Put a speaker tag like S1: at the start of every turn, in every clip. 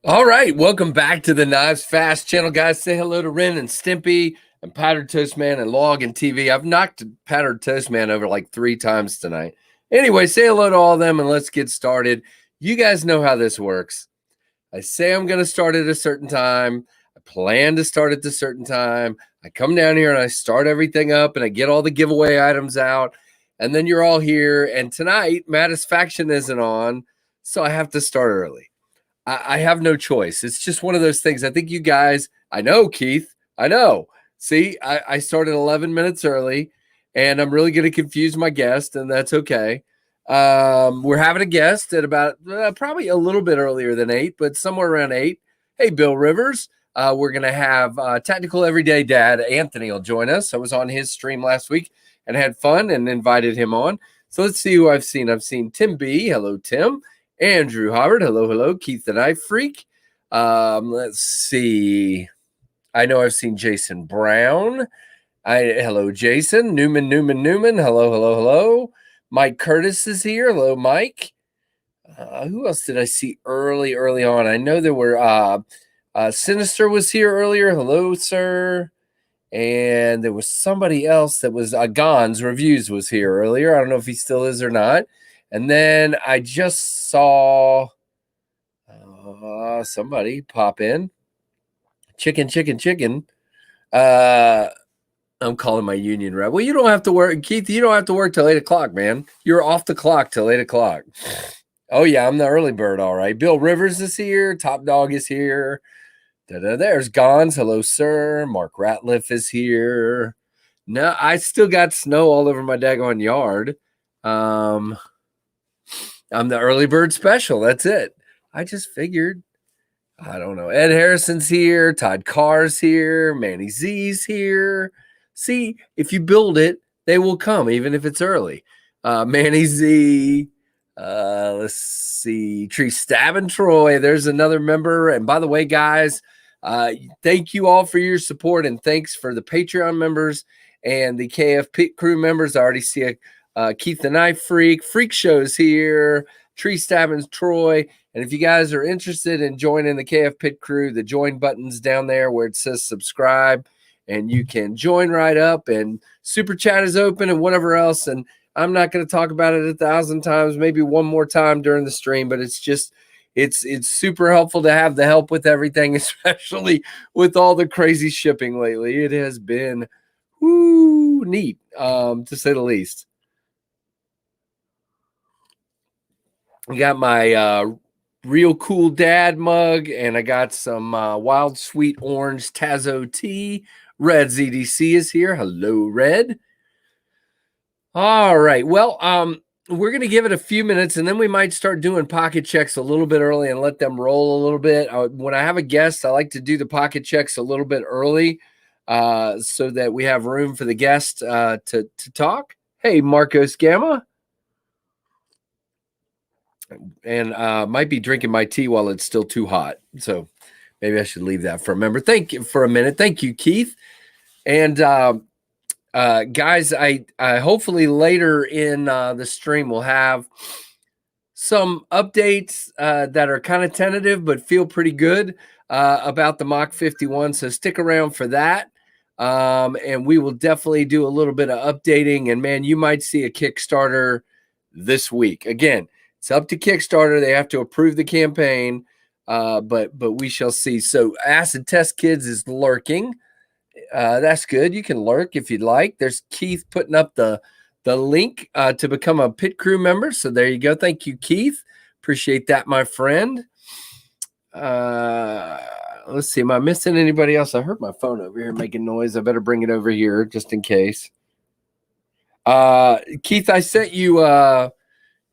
S1: All right, welcome back to the KnivesFAST channel, guys. Say hello to Ren and Stimpy and Powdered Toast Man and Log and TV. I've knocked Powdered Toast Man over like 3 times tonight. Anyway, say hello to all of them and let's get started. You guys know how this works. I say I'm going to start at a certain time. I plan to start at a certain time. I come down here and I start everything up and I get all the giveaway items out. And then you're all here. And tonight, Mattisfaction isn't on, so I have to start early. I have no choice. It's just one of those things. I think you guys, I know, Keith, I know. See, I started 11 minutes early, and I'm really going to confuse my guest, and that's okay. We're having a guest at about probably a little bit earlier than 8, but somewhere around 8. Hey, Bill Rivers. We're going to have Tactical Everyday Dad Anthony will join us. I was on his stream last week and had fun and invited him on. So let's see who I've seen. I've seen Tim B. Hello, Tim. Andrew Howard, hello. Keith the Knife Freak. Let's see. I know I've seen Jason Brown. Hello, Jason. Newman. Hello. Mike Curtis is here. Hello, Mike. Who else did I see early on? I know there were Sinister was here earlier. Hello, sir. And there was somebody else that was Gon's Reviews was here earlier. I don't know if he still is or not. And then I just saw somebody pop in. Chicken. I'm calling my union rep. Well, you don't have to work, Keith. You don't have to work till 8 o'clock, man. You're off the clock till 8 o'clock. Oh, yeah, I'm the early bird, all right. Bill Rivers is here. Top Dog is here. There's Gons. Hello, sir. Mark Ratliff is here. No, I still got snow all over my daggone yard. I'm the early bird special. That's it. I just figured. I don't know. Ed Harrison's here. Todd Carr's here. Manny Z's here. See, if you build it, they will come, even if it's early. Manny Z. Let's see. Tree Stabbing Troy. There's another member. And by the way, guys, thank you all for your support. And thanks for the Patreon members and the KF Pit Crew members. I already see Keith the Knife Freak Show's here, Tree Stabbing Troy. And if you guys are interested in joining the KF Pit Crew, the join button's down there where it says subscribe, and you can join right up. And Super Chat is open and whatever else. And I'm not going to talk about it 1,000 times, maybe one more time during the stream, but it's just, it's super helpful to have the help with everything, especially with all the crazy shipping lately. It has been neat, to say the least. I got my Real Cool Dad mug, and I got some Wild Sweet Orange Tazo tea. Red ZDC is here. Hello, Red. All right. Well, we're going to give it a few minutes, and then we might start doing pocket checks a little bit early and let them roll a little bit. When I have a guest, I like to do the pocket checks a little bit early so that we have room for the guest to talk. Hey, Marcos Gamma. And might be drinking my tea while it's still too hot. So maybe I should leave that for a member. Thank you for a minute. Thank you, Keith. And guys, I hopefully later in the stream we'll have some updates that are kind of tentative but feel pretty good about the Mach 51. So stick around for that. And we will definitely do a little bit of updating. And man, you might see a Kickstarter this week. Again, it's up to Kickstarter. They have to approve the campaign, but we shall see. So Acid Test Kids is lurking. That's good. You can lurk if you'd like. There's Keith putting up the link to become a Pit Crew member. So there you go. Thank you, Keith. Appreciate that, my friend. Let's see. Am I missing anybody else? I heard my phone over here making noise. I better bring it over here just in case. Keith, I sent you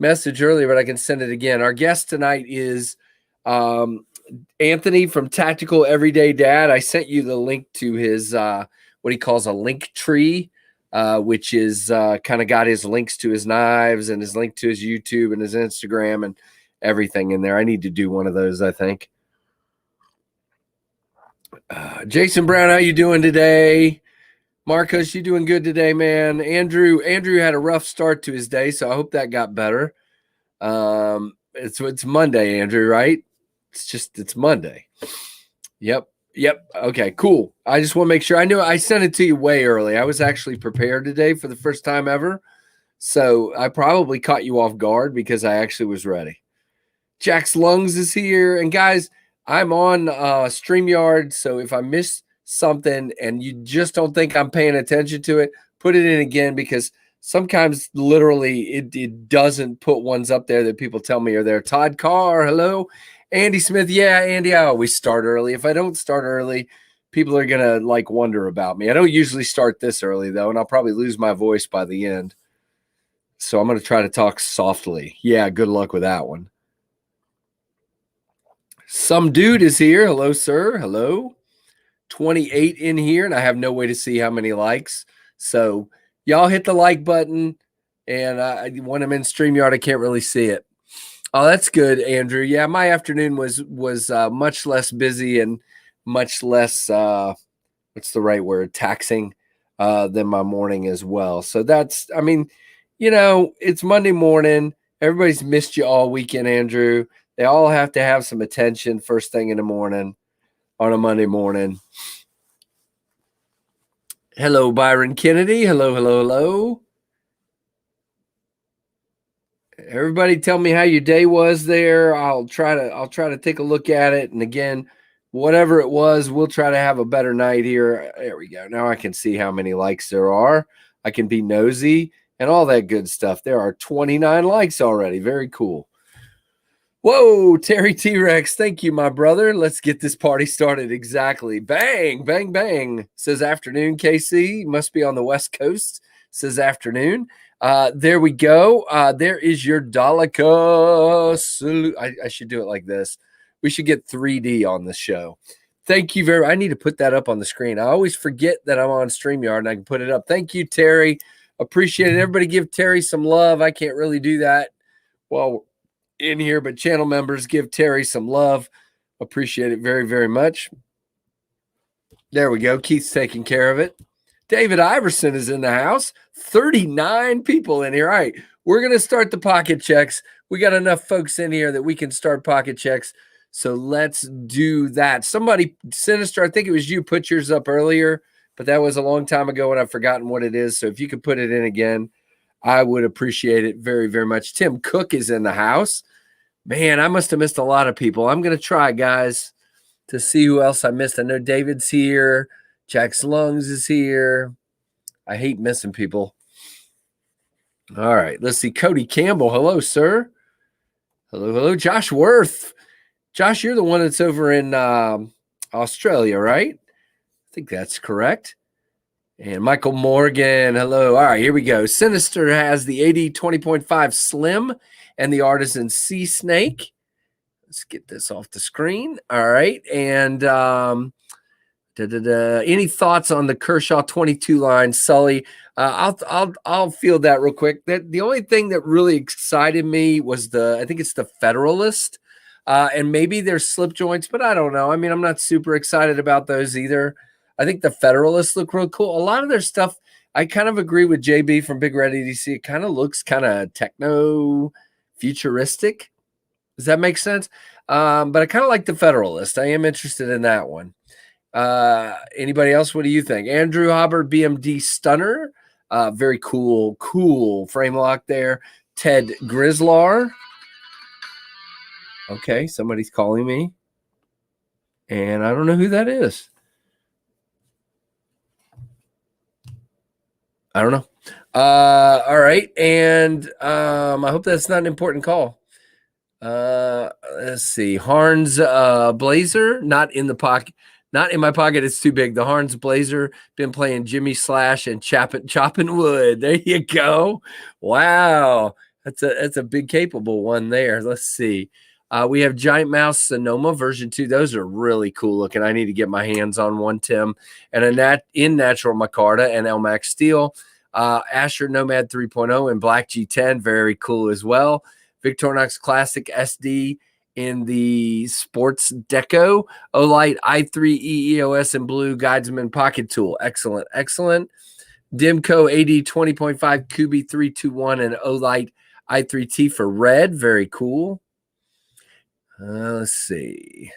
S1: message earlier, but I can send it again. Our guest tonight is Anthony from Tactical Everyday Dad. I sent you the link to his what he calls a link tree, which is kind of got his links to his knives and his link to his YouTube and his Instagram and everything in there. I need to do one of those, I think. Jason Brown, how you doing today? Marcos, you doing good today, man? Andrew had a rough start to his day, so I hope that got better. It's Monday, Andrew, right? It's Monday. Yep. Okay, cool. I just want to make sure. I knew I sent it to you way early. I was actually prepared today for the first time ever. So I probably caught you off guard because I actually was ready. Jack's Lungs is here. And guys, I'm on StreamYard. So if I miss something and you just don't think I'm paying attention to it, put it in again, because sometimes literally it doesn't put ones up there that people tell me are there. Todd Carr, hello. Andy Smith, yeah, Andy, I always start early. If I don't start early, people are going to like wonder about me. I don't usually start this early, though, and I'll probably lose my voice by the end. So I'm going to try to talk softly. Yeah, good luck with that one. Some dude is here. Hello, sir. Hello. 28 in here, and I have no way to see how many likes. So y'all hit the like button, and when I'm in StreamYard, I can't really see it. Oh, that's good, Andrew. Yeah, my afternoon was much less busy and much less what's the right word, taxing than my morning as well. So that's, I mean, you know, it's Monday morning. Everybody's missed you all weekend, Andrew. They all have to have some attention first thing in the morning on a Monday morning. Hello, Byron Kennedy. Hello. Everybody tell me how your day was there. I'll try to take a look at it. And again, whatever it was, we'll try to have a better night here. There we go. Now I can see how many likes there are. I can be nosy and all that good stuff. There are 29 likes already. Very cool. Whoa, Terry T-Rex. Thank you, my brother. Let's get this party started. Exactly. Bang, bang, bang. Says afternoon, KC. Must be on the West Coast. Says afternoon. There we go. There is your Daleka salute. I should do it like this. We should get 3D on the show. Thank you very much. I need to put that up on the screen. I always forget that I'm on StreamYard and I can put it up. Thank you, Terry. Appreciate it. Everybody give Terry some love. I can't really do that while in here, but channel members, give Terry some love. Appreciate it very, very much. There we go. Keith's taking care of it. David Iverson is in the house. 39 people in here. All right, we're going to start the pocket checks. We got enough folks in here that we can start pocket checks. So let's do that. Somebody, Sinister, I think it was you, put yours up earlier, but that was a long time ago and I've forgotten what it is. So if you could put it in again, I would appreciate it very, very much. Tim Cook is in the house. Man, I must have missed a lot of people. I'm going to try, guys, to see who else I missed. I know David's here. Jack's Lungs is here. I hate missing people. All right, let's see. Cody Campbell. Hello, sir. Hello. Josh Worth. Josh, you're the one that's over in Australia, right? I think that's correct. And Michael Morgan, hello. All right, here we go. Sinister has the 80 20.5 Slim and the Artisan Sea Snake. Let's get this off the screen. All right, and any thoughts on the Kershaw 22 line, Sully? I'll field that real quick. The only thing that really excited me was I think it's the Federalist, and maybe there's slip joints, but I don't know. I mean, I'm not super excited about those either. I think the Federalists look real cool. A lot of their stuff, I kind of agree with JB from Big Red EDC. It kind of looks kind of techno futuristic. Does that make sense? But I kind of like the Federalist. I am interested in that one. Anybody else? What do you think? Andrew Hobber, BMD Stunner. Very cool frame lock there. Ted Grislar. Okay, somebody's calling me. And I don't know who that is. I don't know. All right. And I hope that's not an important call. Let's see. Harns Blazer, not in the pocket. Not in my pocket. It's too big. The Harns Blazer, been playing Jimmy Slash and chopping wood. There you go. Wow. That's a big capable one there. Let's see. We have Giant Mouse Sonoma version 2. Those are really cool looking. I need to get my hands on one, Tim. And in natural micarta and Elmax steel. Asher Nomad 3.0 and Black G10. Very cool as well. Victorinox Classic SD in the Sports Deco. Olight i3 EEOS in blue. Guidesman Pocket Tool. Excellent. Dimco AD 20.5 Kubi 321 and Olight i3T for red. Very cool. Let's see.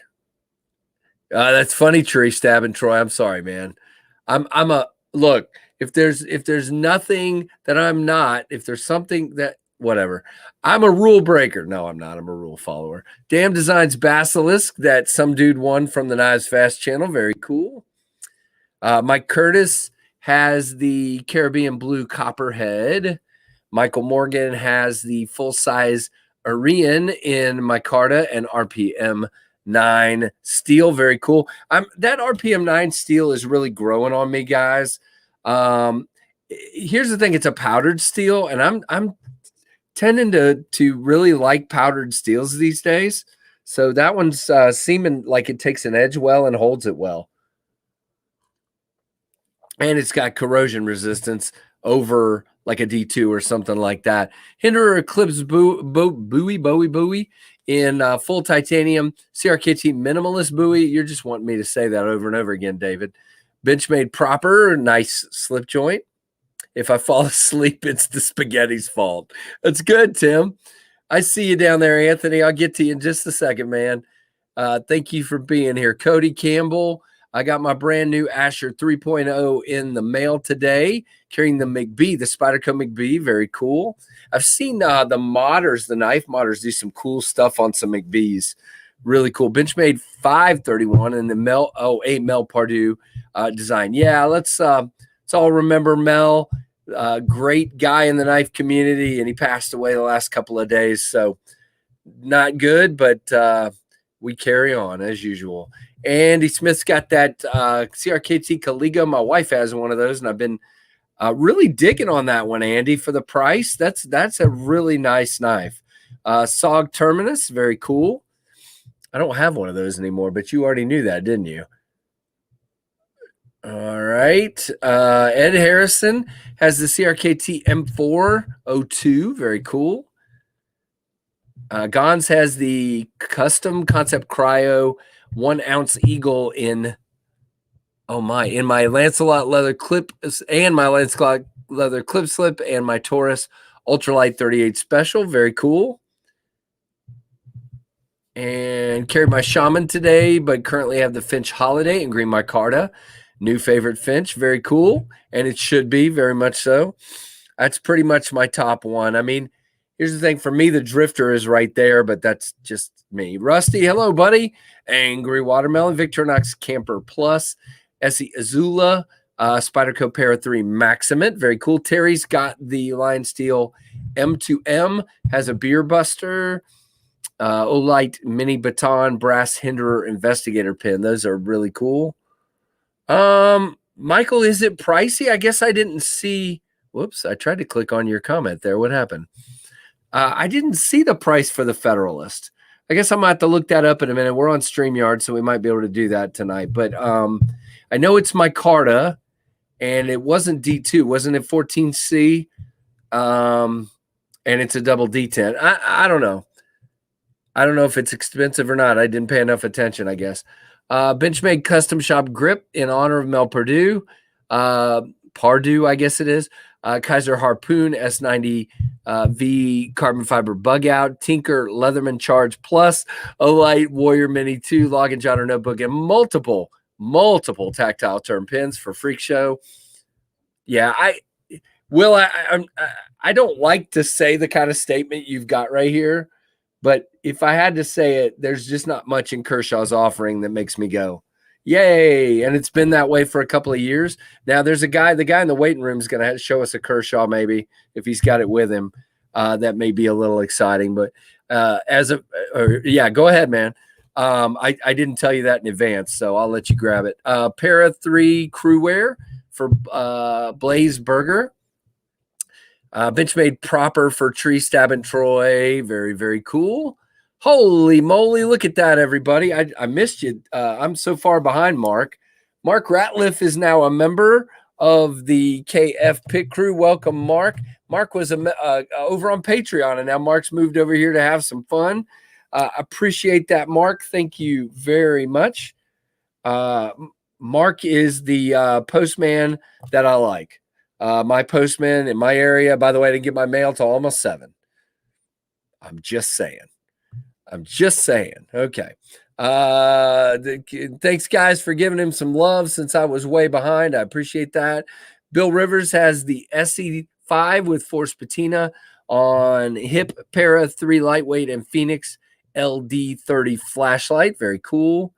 S1: That's funny, Tree stabbing Troy. I'm sorry, man. I'm a look. If there's nothing that I'm not, if there's something that whatever, I'm a rule breaker. No, I'm not. I'm a rule follower. Damn Designs Basilisk that some dude won from the KnivesFAST channel. Very cool. Mike Curtis has the Caribbean Blue Copperhead. Michael Morgan has the full-size Arian in micarta and RPM 9 steel. Very cool. That RPM 9 steel is really growing on me, guys. Here's the thing: it's a powdered steel, and I'm tending to really like powdered steels these days. So that one's seeming like it takes an edge well and holds it well. And it's got corrosion resistance over like a D2 or something like that. Hinderer Eclipse Bowie in full titanium CRKT minimalist buoy. You're just wanting me to say that over and over again, David. Benchmade proper, nice slip joint. If I fall asleep, it's the spaghetti's fault. That's good, Tim. I see you down there, Anthony. I'll get to you in just a second, man. Thank you for being here. Cody Campbell. I got my brand new Asher 3.0 in the mail today, carrying the McBee, the Spyderco McBee. Very cool. I've seen the modders, the knife modders, do some cool stuff on some McBees. Really cool. Benchmade 531 and the Mel 8 Mel Pardue design. Yeah, let's all remember Mel. Great guy in the knife community, and he passed away the last couple of days. So not good, but we carry on as usual. Andy Smith's got that CRKT Caligo. My wife has one of those, and I've been really digging on that one, Andy, for the price. That's a really nice knife. SOG Terminus, very cool. I don't have one of those anymore, but you already knew that, didn't you? All right. Ed Harrison has the CRKT M402. Very cool. Gons has the custom concept cryo 1 ounce eagle in my Lancelot leather clip and my Lancelot leather clip slip and my Taurus ultralight 38 special. Very cool. And carried my Shaman today, but currently have the Finch Holiday in green micarta. New favorite Finch. Very cool. And it should be very much so. That's pretty much my top one. I mean, here's the thing. For me, the Drifter is right there, but that's just me. Rusty, hello, buddy. Angry Watermelon, Victorinox Camper Plus, Essie Azula, Spyderco Para 3 Maximate. Very cool. Terry's got the Lion Steel M2M, has a Beer Buster, Olight Mini Baton, Brass Hinderer Investigator Pin. Those are really cool. Michael, is it pricey? I guess I didn't see. Whoops, I tried to click on your comment there. What happened? I didn't see the price for the Federalist. I guess I'm going to have to look that up in a minute. We're on StreamYard, so we might be able to do that tonight. But I know it's micarta, and it wasn't D2. Wasn't it 14C? And it's a double D10. I don't know. I don't know if it's expensive or not. I didn't pay enough attention, I guess. Benchmade Custom Shop Grip in honor of Mel Pardue. Pardue, I guess it is. Kaiser Harpoon S90 V carbon fiber bug out, Tinker Leatherman Charge Plus, Olight Warrior Mini 2 log and jotter notebook, and multiple tactile turn pins for Freak Show. Yeah, I don't like to say the kind of statement you've got right here, but if I had to say it, there's just not much in Kershaw's offering that makes me go, yay. And it's been that way for a couple of years. Now there's the guy in the waiting room is going to show us a Kershaw, maybe if he's got it with him. That may be a little exciting, but yeah, go ahead, man. I didn't tell you that in advance, so I'll let you grab it. Para 3 crew wear for Blaze Burger. Benchmade proper for Tree Stabbing Troy. Very, very cool. Holy moly, look at that, everybody. I missed you. I'm so far behind, Mark. Mark Ratliff is now a member of the KF Pit Crew. Welcome, Mark. Mark was over on Patreon, and now Mark's moved over here to have some fun. Appreciate that, Mark. Thank you very much. Mark is the postman that I like. My postman in my area, by the way, I didn't get my mail till almost 7. I'm just saying. I'm just saying. Okay. Thanks, guys, for giving him some love since I was way behind. I appreciate that. Bill Rivers has the SE5 with Force Patina on hip, para 3 lightweight, and Phoenix LD30 flashlight. Very cool.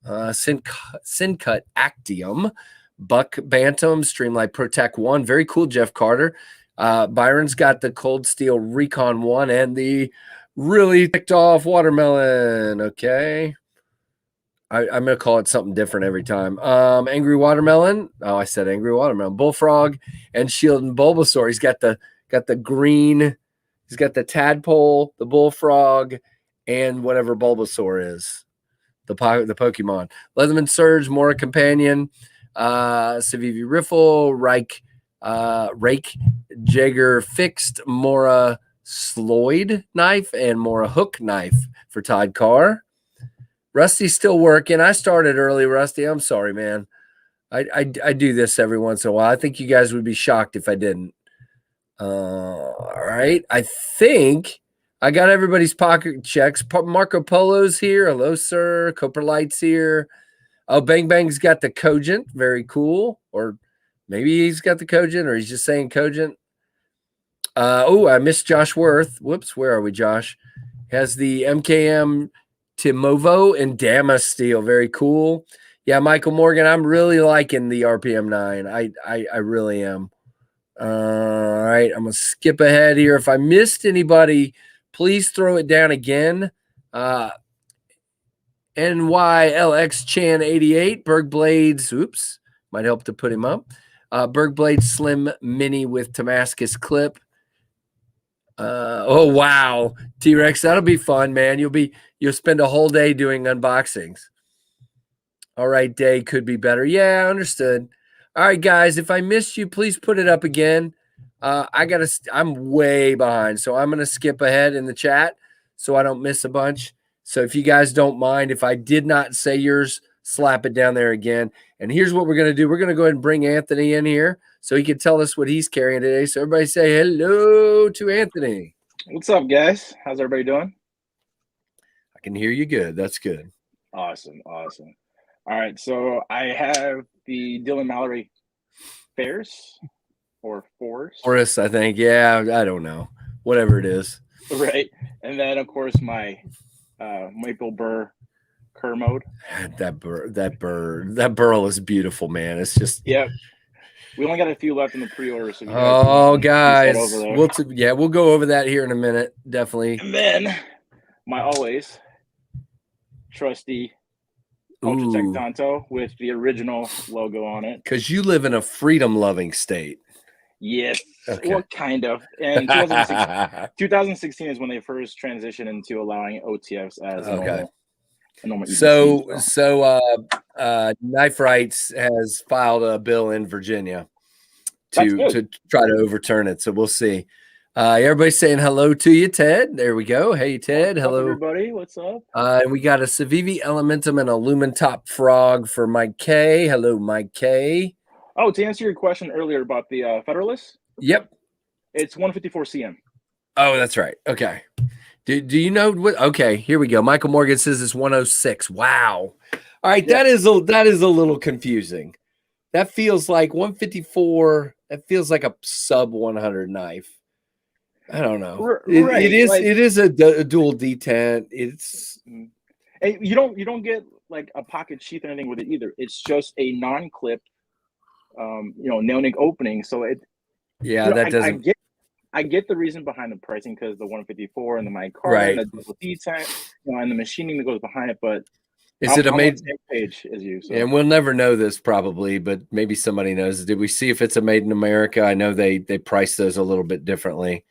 S1: Syncut Actium, Buck Bantam, Streamlight Protect 1. Very cool, Jeff Carter. Byron's got the Cold Steel Recon 1 and the really ticked off watermelon. Okay. I'm going to call it something different every time. Angry Watermelon. Oh, I said Angry Watermelon. Bullfrog and Shield and Bulbasaur. He's got the green. He's got the tadpole, the bullfrog, and whatever Bulbasaur is. The Pokemon. Leatherman Surge, Mora Companion, Civivi Riffle, Rake, Jagger Fixed, Mora Sloyd knife, and Mora Hook knife for Todd Carr. Rusty's still working. I started early, Rusty. I'm sorry, man. I do this every once in a while. I think you guys would be shocked if I didn't. All right. I think I got everybody's pocket checks. Marco Polo's here. Hello, sir. Copper Light's here. Oh, Bang Bang's got the Cogent. Very cool. Or maybe he's got the Cogent, or he's just saying Cogent. Oh, I missed Josh Worth. Whoops. Where are we, Josh? Has the MKM Timovo and Damas steel. Very cool. Yeah, Michael Morgan, I'm really liking the RPM 9. I really am. All right, I'm going to skip ahead here. If I missed anybody, please throw it down again. NYLX Chan 88, Berg Blades. Oops, might help to put him up. Berg Blades Slim Mini with Damascus clip. Oh wow, T-Rex, that'll be fun, man. You'll spend a whole day doing unboxings. All right, day could be better. Yeah, understood. All right, guys, if I missed you, please put it up again. I'm way behind, so I'm gonna skip ahead in the chat so I don't miss a bunch. So if you guys don't mind, if I did not say yours, slap it down there again. And here's what we're gonna do. We're gonna go ahead and bring Anthony in here so he can tell us what he's carrying today. So everybody say hello to Anthony.
S2: What's up, guys? How's everybody doing?
S1: I can hear you good. That's good.
S2: Awesome. All right, so I have the Dylan Mallory Fairs or Force.
S1: Forest, I think. Yeah, I don't know. Whatever it is.
S2: Right. And then, of course, my Maple Burr Kermode.
S1: That burl is beautiful, man. It's just
S2: Yep. We only got a few left in the pre-order. So
S1: guys, we'll go over that here in a minute, definitely.
S2: And then my always trusty Ultratech Tonto with the original logo on it.
S1: Because you live in a freedom-loving state.
S2: Yes. Okay. Well, kind of. And 2016 is when they first transitioned into allowing OTFs as a normal EDC,
S1: So Knife Rights has filed a bill in Virginia to try to overturn it. So we'll see. Everybody's saying hello to you, Ted. There we go. Hey, Ted. Hello,
S2: everybody. What's up?
S1: And we got a Civivi Elementum and a Lumen Top Frog for Mike K. Hello, Mike K.
S2: Oh, to answer your question earlier about the Federalist.
S1: Yep.
S2: It's 154 CM.
S1: Oh, that's right. Okay. Do you know what? Okay, here we go. Michael Morgan says it's 106. Wow. All right, that is a little confusing. That feels like 154. That feels like a sub 100 knife. I don't know. It is a dual detent. It's
S2: you don't get like a pocket sheath or anything with it either. It's just a non-clip, nail nick opening. So it.
S1: Yeah, that doesn't.
S2: I get the reason behind the pricing because the 154 and the mic card, and the double detent, and the machining that goes behind it. But
S1: is it a made
S2: page as you? So.
S1: And we'll never know this probably, but maybe somebody knows. Did we see if it's a made in America? I know they price those a little bit differently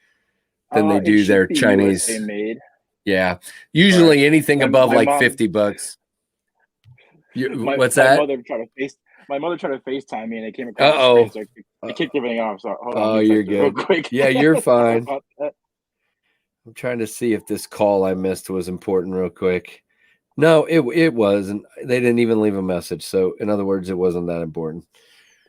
S1: than they do their Chinese.
S2: Made.
S1: Yeah, usually anything above like $50. What's that?
S2: My mother tried to FaceTime me and it came across. So I kicked everything off. So hold on.
S1: You're good.
S2: Real quick.
S1: Yeah, you're fine. I'm trying to see if this call I missed was important real quick. No, it wasn't. They didn't even leave a message. So in other words, it wasn't that important.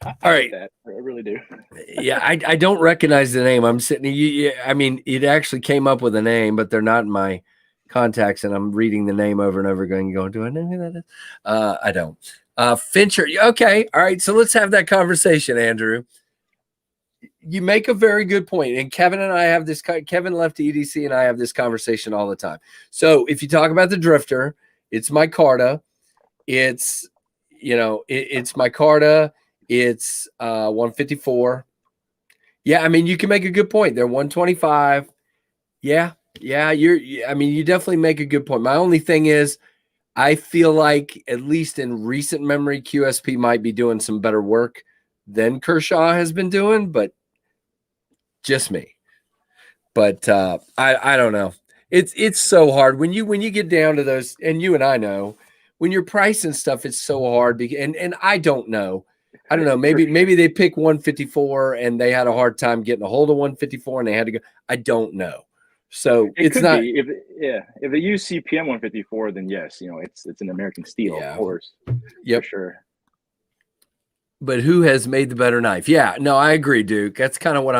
S1: All right.
S2: I really do.
S1: Yeah, I don't recognize the name. I'm sitting. I mean, it actually came up with a name, but they're not in my contacts, and I'm reading the name over and over again, going, do I know who that is? I don't. Fincher. Okay. All right. So let's have that conversation, Andrew. You make a very good point. And Kevin and I have this, Kevin left EDC and I have this conversation all the time. So if you talk about the drifter, it's micarta. It's, it's micarta. It's 154. Yeah. I mean, you can make a good point. They're 125. Yeah. Yeah. You definitely make a good point. My only thing is, I feel like at least in recent memory, QSP might be doing some better work than Kershaw has been doing, but just me. But I don't know. It's so hard when you get down to those, and you and I know when you're pricing stuff, it's so hard. And I don't know. I don't know. Maybe they pick 154 and they had a hard time getting a hold of 154 and they had to go. I don't know. So it's not.
S2: If they use CPM 154, then yes, it's an American steel, of course.
S1: Yep,
S2: for sure.
S1: But who has made the better knife? Yeah, no, I agree, Duke. That's kind of what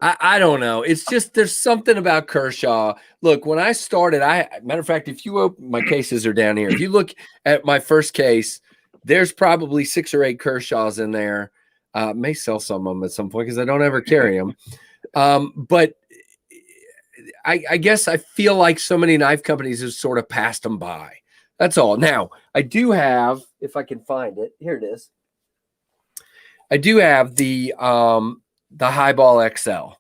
S1: I don't know. It's just there's something about Kershaw. Look, when I started, matter of fact, if you open my cases are down here. If you look at my first case, there's probably 6 or 8 Kershaws in there. May sell some of them at some point because I don't ever carry them. But I guess I feel like so many knife companies have sort of passed them by. That's all. Now, I do have, if I can find it, here it is. I do have the Highball XL.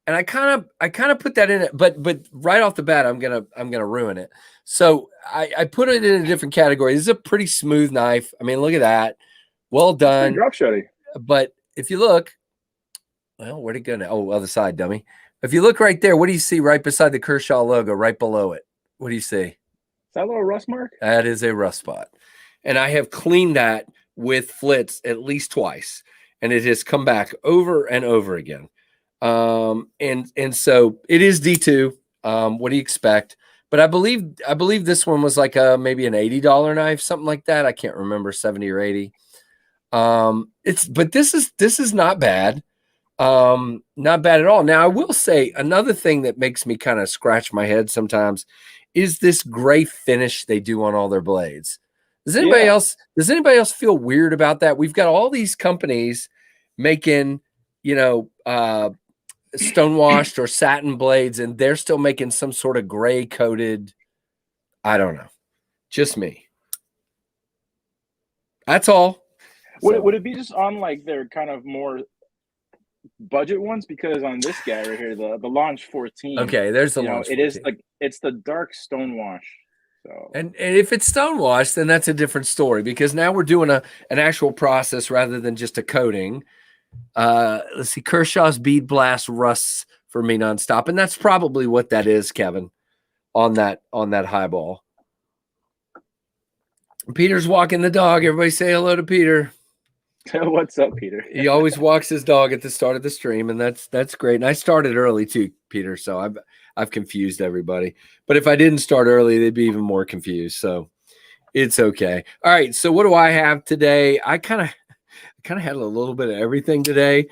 S1: And I kind of put that in it, but right off the bat, I'm gonna ruin it. So I put it in a different category. This is a pretty smooth knife. I mean, look at that. Well done.
S2: Drop shotty.
S1: But if you look, well, where'd it go now? Oh, other side, dummy. If you look right there, what do you see right beside the Kershaw logo, right below it? What do you see?
S2: Is that a little rust mark?
S1: That is a rust spot. And I have cleaned that with flits at least twice. And it has come back over and over again. And so it is D2. What do you expect? But I believe this one was like maybe an $80 knife, something like that. I can't remember, 70 or 80. But this is not bad. Not bad at all. Now I will say another thing that makes me kind of scratch my head sometimes is this gray finish they do on all their blades. Does anybody else feel weird about that? We've got all these companies making, stonewashed or satin blades, and they're still making some sort of gray coated. I don't know. Just me. That's all.
S2: Would it be just on like their kind of more budget ones? Because on this guy right here, the Launch 14.
S1: Okay, there's the Launch 14.
S2: It is it's the dark stonewash. So
S1: and if it's stonewashed, then that's a different story because now we're doing an actual process rather than just a coating. Let's see, Kershaw's bead blast rusts for me nonstop, and that's probably what that is, Kevin, on that highball. Peter's walking the dog. Everybody say hello to Peter.
S2: What's up, Peter?
S1: He always walks his dog at the start of the stream, and that's great. And I started early too, Peter, so I've confused everybody. But if I didn't start early, they'd be even more confused. So it's okay. All right. So what do I have today? I kind of had a little bit of everything today.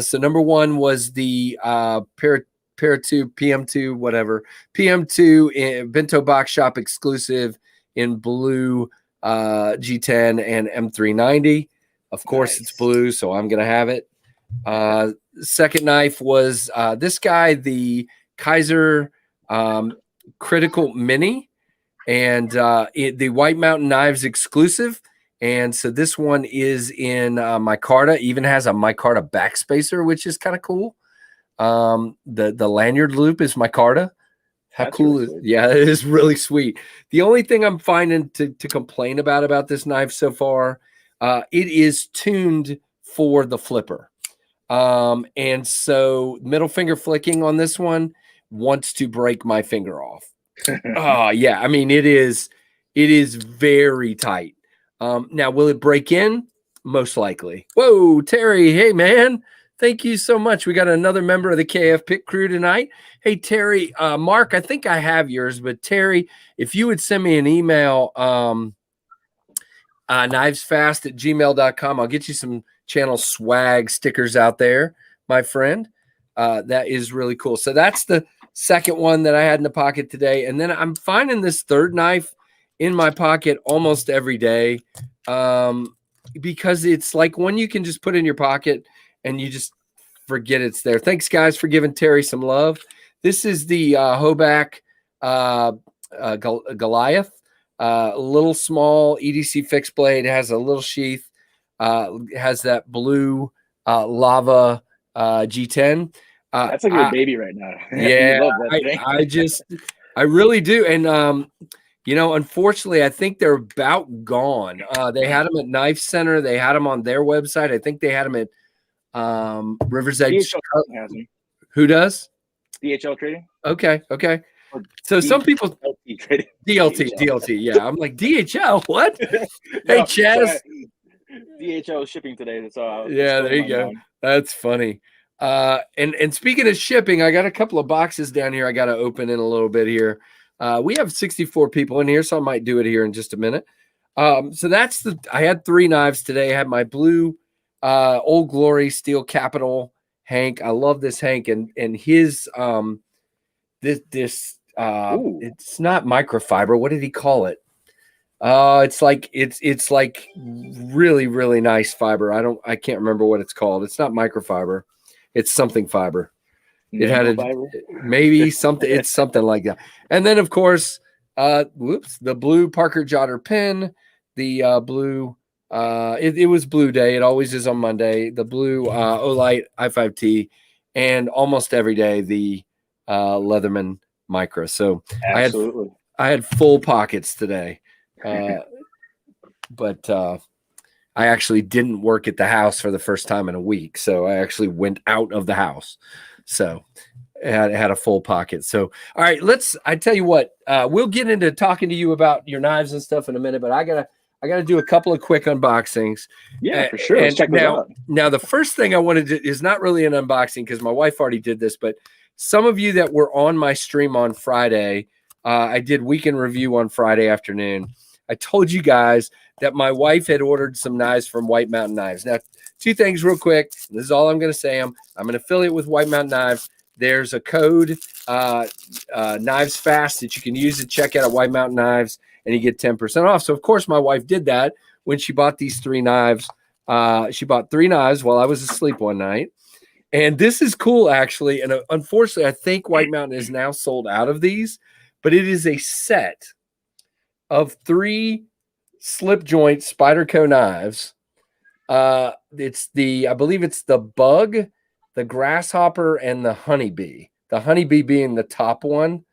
S1: So number one was the Para 2, PM2, whatever. PM2 Bento Box Shop exclusive in blue G10 and M390. Of course, nice. It's blue, so I'm going to have it. Second knife was this guy, the Kaiser Critical Mini, and the White Mountain Knives exclusive. And so this one is in micarta, even has a micarta backspacer, which is kind of cool. The lanyard loop is micarta. How That's cool really is Yeah, it is really sweet. The only thing I'm finding to complain about this knife so far, it is tuned for the flipper. And so middle finger flicking on this one wants to break my finger off. Oh, yeah. I mean, it is very tight. Now, will it break in? Most likely. Whoa, Terry. Hey, man. Thank you so much. We got another member of the KF Pit crew tonight. Hey, Terry. Mark, I think I have yours, but Terry, if you would send me an email, knivesfast@gmail.com. I'll get you some channel swag stickers out there, my friend. That is really cool. So that's the second one that I had in the pocket today. And then I'm finding this third knife in my pocket almost every day, because it's like one you can just put in your pocket and you just forget it's there. Thanks, guys, for giving Terry some love. This is the Hoback Goliath, little small EDC fixed blade. It has a little sheath. Has that blue lava G10.
S2: That's like your baby right now.
S1: Yeah, I really do. And unfortunately, I think they're about gone. They had them at Knife Center. They had them on their website. I think they had them at River's Edge. Who does?
S2: DHL Trading.
S1: Okay. So some people DLT. Yeah, I'm like, DHL. What? Hey, Chaz.
S2: DHL shipping today. So
S1: yeah, there you go. That's funny. And speaking of shipping, I got a couple of boxes down here I got to open in a little bit here. We have 64 people in here, so I might do it here in just a minute. So I had 3 knives today. I had my blue Old Glory Steel Capital Hank. I love this Hank, and his it's not microfiber. What did he call it? It's like really, really nice fiber. I can't remember what it's called. It's not microfiber. It's something fiber. It had maybe something. It's something like that. And then of course, the blue Parker Jotter Pen, the blue. It was Blue Day. It always is on Monday. The blue Olight i5T, and almost every day the Leatherman Micro. So
S2: absolutely,
S1: I had full pockets today. But I actually didn't work at the house for the first time in a week. So I actually went out of the house. So I had a full pocket. So, all right, I tell you what, we'll get into talking to you about your knives and stuff in a minute, but I gotta do a couple of quick unboxings.
S2: Yeah, for sure. Let's check this out.
S1: Now, the first thing I wanted to is not really an unboxing because my wife already did this, but some of you that were on my stream on Friday, I did weekend review on Friday afternoon. I told you guys that my wife had ordered some knives from White Mountain Knives. Now, 2 things real quick. This is all I'm going to say. I'm an affiliate with White Mountain Knives. There's a code, KnivesFAST, that you can use to check out at White Mountain Knives, and you get 10% off. So, of course, my wife did that when she bought these 3 knives. She bought 3 knives while I was asleep one night. And this is cool, actually. And unfortunately, I think White Mountain is now sold out of these, but it is a set of 3 slip joint Spyderco knives. I believe it's the Bug, the Grasshopper, and the Honeybee. The Honeybee being the top one.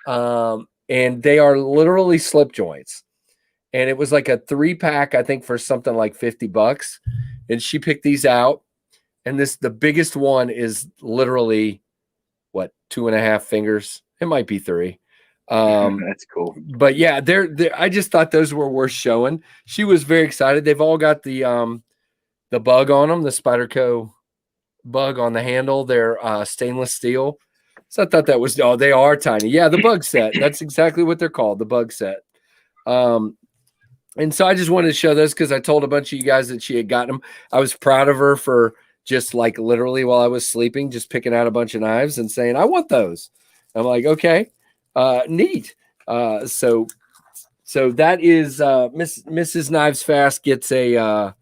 S1: And they are literally slip joints. And it was like a 3-pack, I think, for something like $50. And she picked these out. And the biggest one is literally, 2.5 fingers? It might be 3.
S2: That's cool.
S1: But yeah, I just thought those were worth showing. She was very excited. They've all got the Bug on them, the Spyderco Bug on the handle. They're stainless steel. So I thought that was, they are tiny. Yeah, the Bug set. That's exactly what they're called, the Bug set. And so I just wanted to show this because I told a bunch of you guys that she had gotten them. I was proud of her for just like literally while I was sleeping, just picking out a bunch of knives and saying, I want those. I'm like, okay, neat. So that is Mrs. KnivesFAST gets a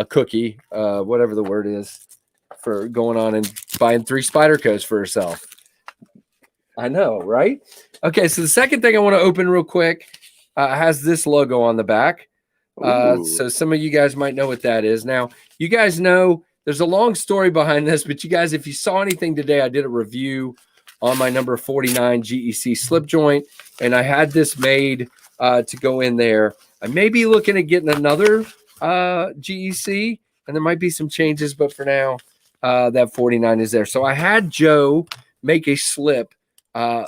S1: cookie, whatever the word is, for going on and buying 3 Spydercos for herself. I know, right? Okay, so the second thing I want to open real quick has this logo on the back. So some of you guys might know what that is. Now, you guys know there's a long story behind this, but you guys, if you saw anything today, I did a review on my number 49 GEC slip joint, and I had this made to go in there. I may be looking at getting another GEC, and there might be some changes, but for now, that 49 is there. So I had Joe make a slip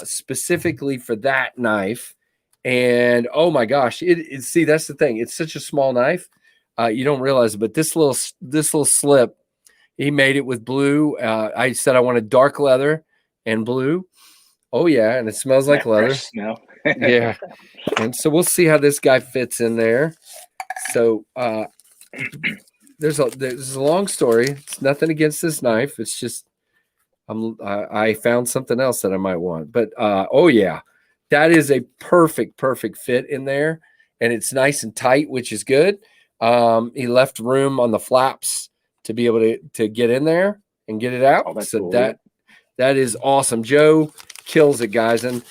S1: specifically for that knife, and oh my gosh, see, that's the thing. It's such a small knife, you don't realize it, but this little slip, he made it with blue. I said I wanted dark leather and blue. Oh yeah, and it smells like leather.
S2: Smell.
S1: Yeah, and so we'll see how this guy fits in there. So there's a long story. It's nothing against this knife. It's just I found something else that I might want, but oh yeah, that is a perfect fit in there, and it's nice and tight, which is good. He left room on the flaps to be able to get in there and get it out.
S2: Oh, that's
S1: so
S2: cool,
S1: that is awesome. Joe kills it, guys, and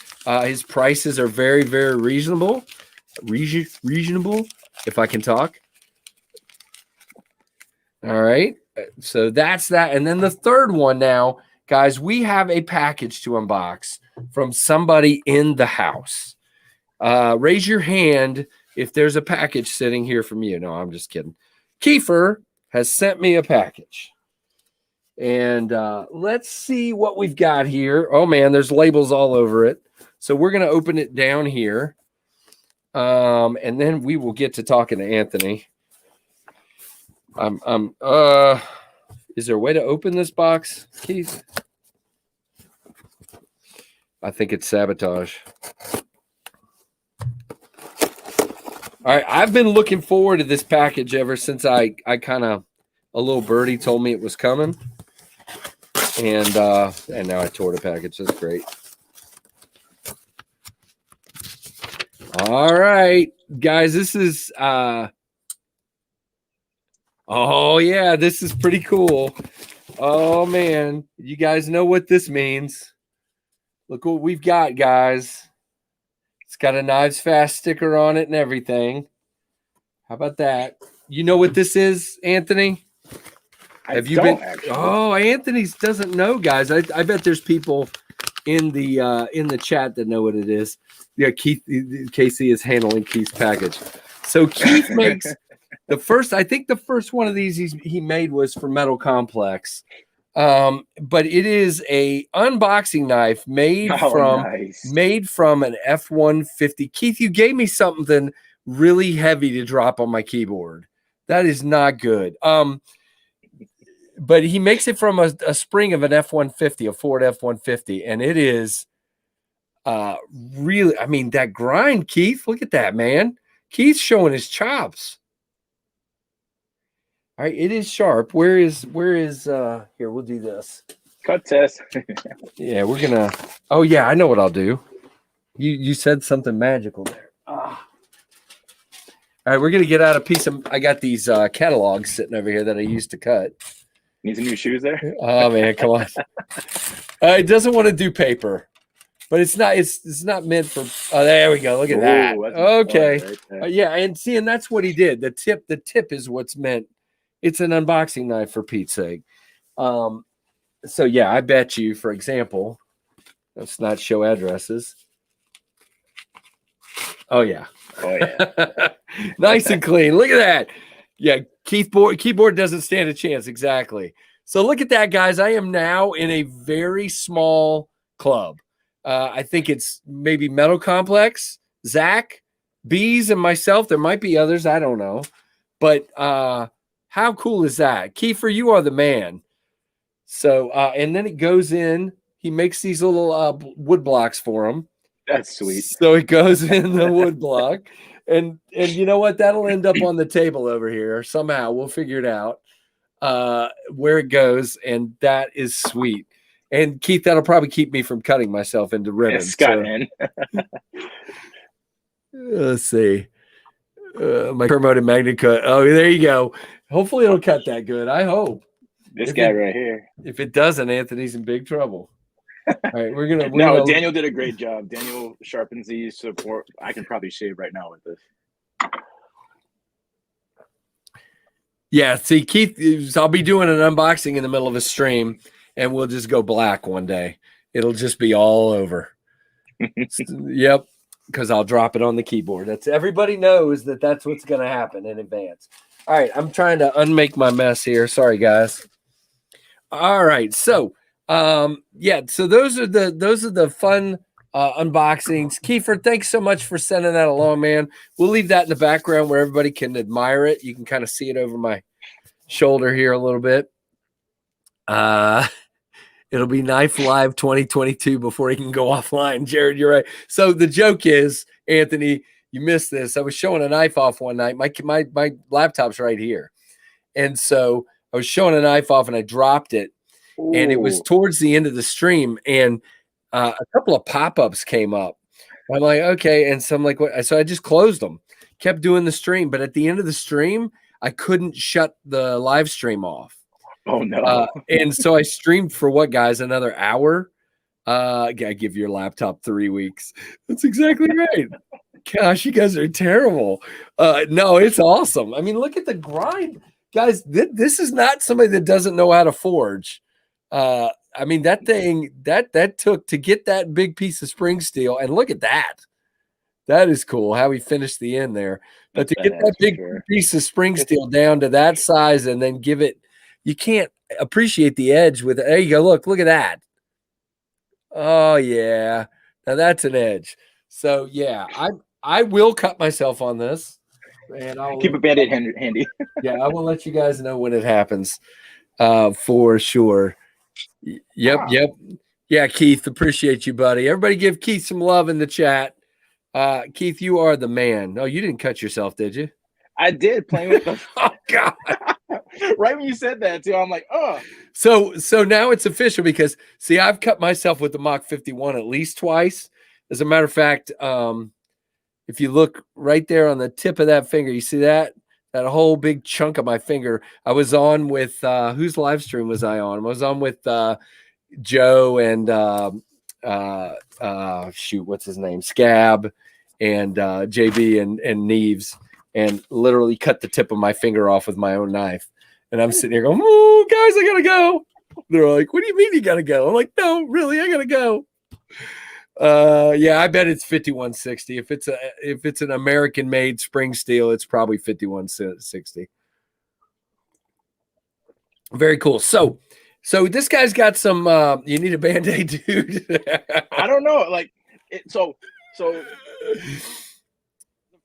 S1: his prices are very reasonable. Reasonable, if I can talk. All right, so that's that, and then the third one now. Guys, we have a package to unbox from somebody in the house. Raise your hand if there's a package sitting here from you. No, I'm just kidding. Kiefer has sent me a package. And let's see what we've got here. Oh, man, there's labels all over it. So we're going to open it down here. And then we will get to talking to Anthony. Is there a way to open this box, Keith? I think it's sabotage. All right, I've been looking forward to this package ever since I kind of, a little birdie told me it was coming. And now I tore the package. That's great. All right, guys, this is oh yeah, this is pretty cool. Oh man, you guys know what this means. Look what we've got, guys. It's got a KnivesFAST sticker on it and everything. How about that? You know what this is, Anthony? Have you been? Actually. Oh, Anthony doesn't know, guys. I bet there's people in the chat that know what it is. Yeah, Keith, Casey is handling Keith's package. So Keith makes the first one of these he made was for Metal Complex. But it is a unboxing knife made from an F-150. Keith, you gave me something really heavy to drop on my keyboard. That is not good. But he makes it from a spring of an F-150, a Ford F-150, and it is really, I mean, that grind, Keith, look at that, man. Keith's showing his chops. All right, it is sharp. Where is here, we'll do this.
S2: Cut test.
S1: Yeah, we're gonna, oh yeah, I know what I'll do. You said something magical there. All right, we're gonna get out a piece of, I got these catalogs sitting over here that I used to cut.
S2: Need some new shoes there?
S1: Oh man, come on. It doesn't want to do paper, but it's not meant for. Oh, there we go. Look at that. Okay. Right yeah, and see, and that's what he did. The tip is what's meant. It's an unboxing knife, for Pete's sake. So yeah, I bet you, for example, let's not show addresses. Oh yeah. Nice and clean. Look at that. Yeah, keyboard doesn't stand a chance. Exactly. So look at that, guys. I am now in a very small club. I think it's maybe Metal Complex, Zach, Bees, and myself. There might be others. I don't know. But how cool is that? Kiefer, you are the man. So, and then it goes in. He makes these little wood blocks for him.
S2: That's sweet.
S1: So it goes in the wood block. And you know what? That'll end up on the table over here. Somehow we'll figure it out where it goes. And that is sweet. And Keith, that'll probably keep me from cutting myself into ribbons.
S2: Yes,
S1: let's see. My promoted magnet cut. Oh, there you go. Hopefully it'll cut that good. I hope.
S2: This guy right here.
S1: If it doesn't, Anthony's in big trouble. All right, we're gonna.
S2: Daniel did a great job. Daniel sharpens these support. I can probably shave right now with this.
S1: Yeah, see, Keith, I'll be doing an unboxing in the middle of a stream, and we'll just go black one day. It'll just be all over. Yep, because I'll drop it on the keyboard. That's everybody knows that's what's going to happen in advance. All right, I'm trying to unmake my mess here. Sorry, guys. All right, so yeah, so those are the fun unboxings. Kiefer, thanks so much for sending that along, man. We'll leave that in the background where everybody can admire it. You can kind of see it over my shoulder here a little bit. It'll be KnifeLive 2022 before he can go offline. Jared, you're right. So the joke is, Anthony, you missed this. I was showing a knife off one night. My laptop's right here. And so I was showing a knife off and I dropped it. and it was towards the end of the stream, and a couple of pop-ups came up. I'm like, okay, and so I'm like, what? So I just closed them, kept doing the stream, but at the end of the stream, I couldn't shut the live stream off.
S2: Oh no!
S1: And so I streamed for what, guys? Another hour. I give your laptop 3 weeks. That's exactly right. Gosh, you guys are terrible. No, it's awesome. I mean, look at the grind, guys. This is not somebody that doesn't know how to forge. I mean, that thing that took to get that big piece of spring steel, and look at that. That is cool how he finished the end there. But to get that big piece of spring steel down to that size and then give it, you can't appreciate the edge with it. There you go. Look at that. Oh yeah. Now that's an edge. So yeah, I will cut myself on this. And I'll
S2: keep a Band-Aid handy.
S1: Yeah, I will let you guys know when it happens. For sure. Yep. Yeah, Keith, appreciate you, buddy. Everybody give Keith some love in the chat. Keith, you are the man. No, you didn't cut yourself, did you?
S2: I did, playing with the
S1: Oh God.
S2: Right when you said that too, I'm like, oh.
S1: So now it's official because see, I've cut myself with the Mach 51 at least twice. As a matter of fact, if you look right there on the tip of that finger, you see that whole big chunk of my finger. I was on with whose live stream was I on? I was on with Joe and shoot, what's his name? Scab and JB and Neves, and literally cut the tip of my finger off with my own knife. And I'm sitting here going, oh, guys, I gotta go. They're like, what do you mean you gotta go? I'm like, no, really, I gotta go. Yeah, I bet it's 5160. If it's an American made spring steel, it's probably 5160. Very cool. So this guy's got some you need a Band-Aid, dude.
S2: I don't know. Like so the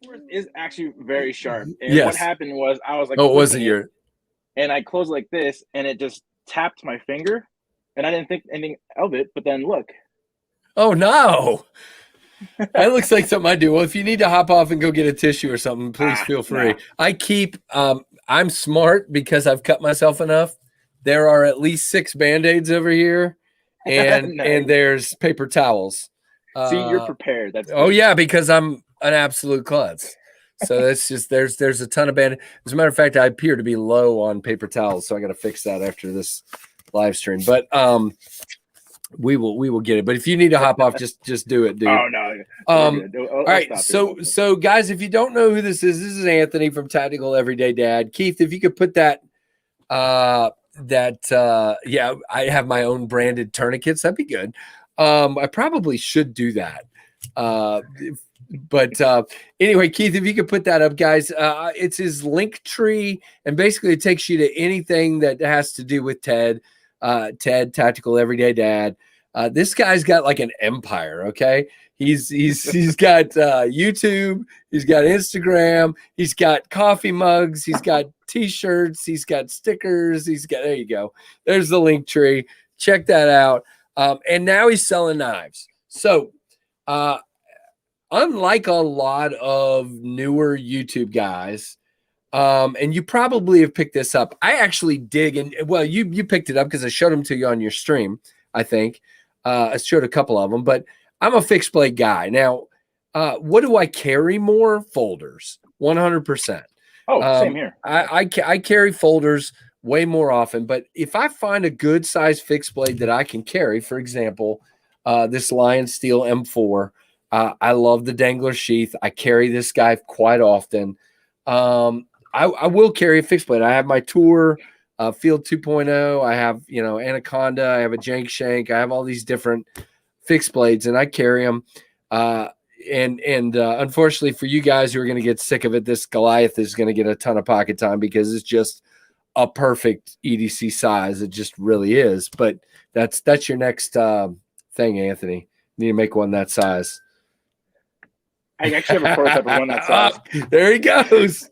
S2: force is actually very sharp. And
S1: yes.
S2: What happened was I was like,
S1: oh, it wasn't your,
S2: and I closed like this and it just tapped my finger and I didn't think anything of it, but then look.
S1: Oh no. That looks like something I do. Well, if you need to hop off and go get a tissue or something, please feel free. No. I keep I'm smart because I've cut myself enough. There are at least 6 Band-Aids over here, and nice. And there's paper towels.
S2: See, you're prepared. That's
S1: oh yeah, because I'm an absolute klutz. So it's just there's a ton of Band-Aids. As a matter of fact, I appear to be low on paper towels, so I got to fix that after this live stream. But we will get it. But if you need to hop off, just do it, dude.
S2: Oh no.
S1: All right. So guys, if you don't know who this is Anthony from Tactical Everyday Dad. Keith, if you could put that yeah, I have my own branded tourniquets. That'd be good. I probably should do that. But anyway, Keith, if you could put that up, guys, it's his link tree, and basically it takes you to anything that has to do with Ted, Tactical Everyday Dad. This guy's got like an empire. Okay. He's got YouTube, he's got Instagram, he's got coffee mugs, he's got t-shirts, he's got stickers, there you go. There's the link tree. Check that out. And now he's selling knives. So unlike a lot of newer YouTube guys, and you probably have picked this up. I actually dig, and well, you picked it up because I showed them to you on your stream, I think. I showed a couple of them, but I'm a fixed blade guy. Now, what do I carry more? Folders, 100%.
S2: Oh, same here.
S1: I carry folders way more often, but if I find a good size fixed blade that I can carry, for example, this Lion Steel M4, I love the dangler sheath. I carry this guy quite often. I will carry a fixed blade. I have my Tour Field 2.0. I have, Anaconda. I have a Jank Shank. I have all these different fixed blades, and I carry them. And unfortunately for you guys who are going to get sick of it, this Goliath is going to get a ton of pocket time because it's just a perfect EDC size. It just really is. But that's your next thing, Anthony. You need to make one that size.
S2: I actually have a prototype of one that size.
S1: There he goes.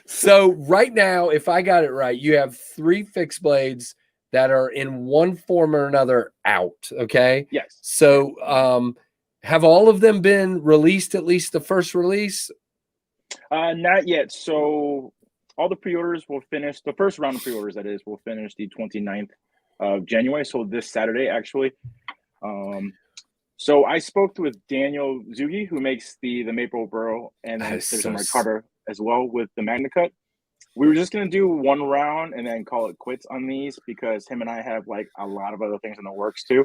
S1: So right now, if I got it right, you have 3 fixed blades that are in one form or another out. Okay.
S2: Yes.
S1: So have all of them been released, at least the first release?
S2: Not yet. So all the pre-orders will finish. The first round of pre-orders, that is, will finish the 29th of January. So this Saturday, actually. So I spoke with Daniel Zugi, who makes the Maple Burrow, and then there's Mark Carter as well with the Magna Cut. We were just going to do one round and then call it quits on these because him and I have like a lot of other things in the works too.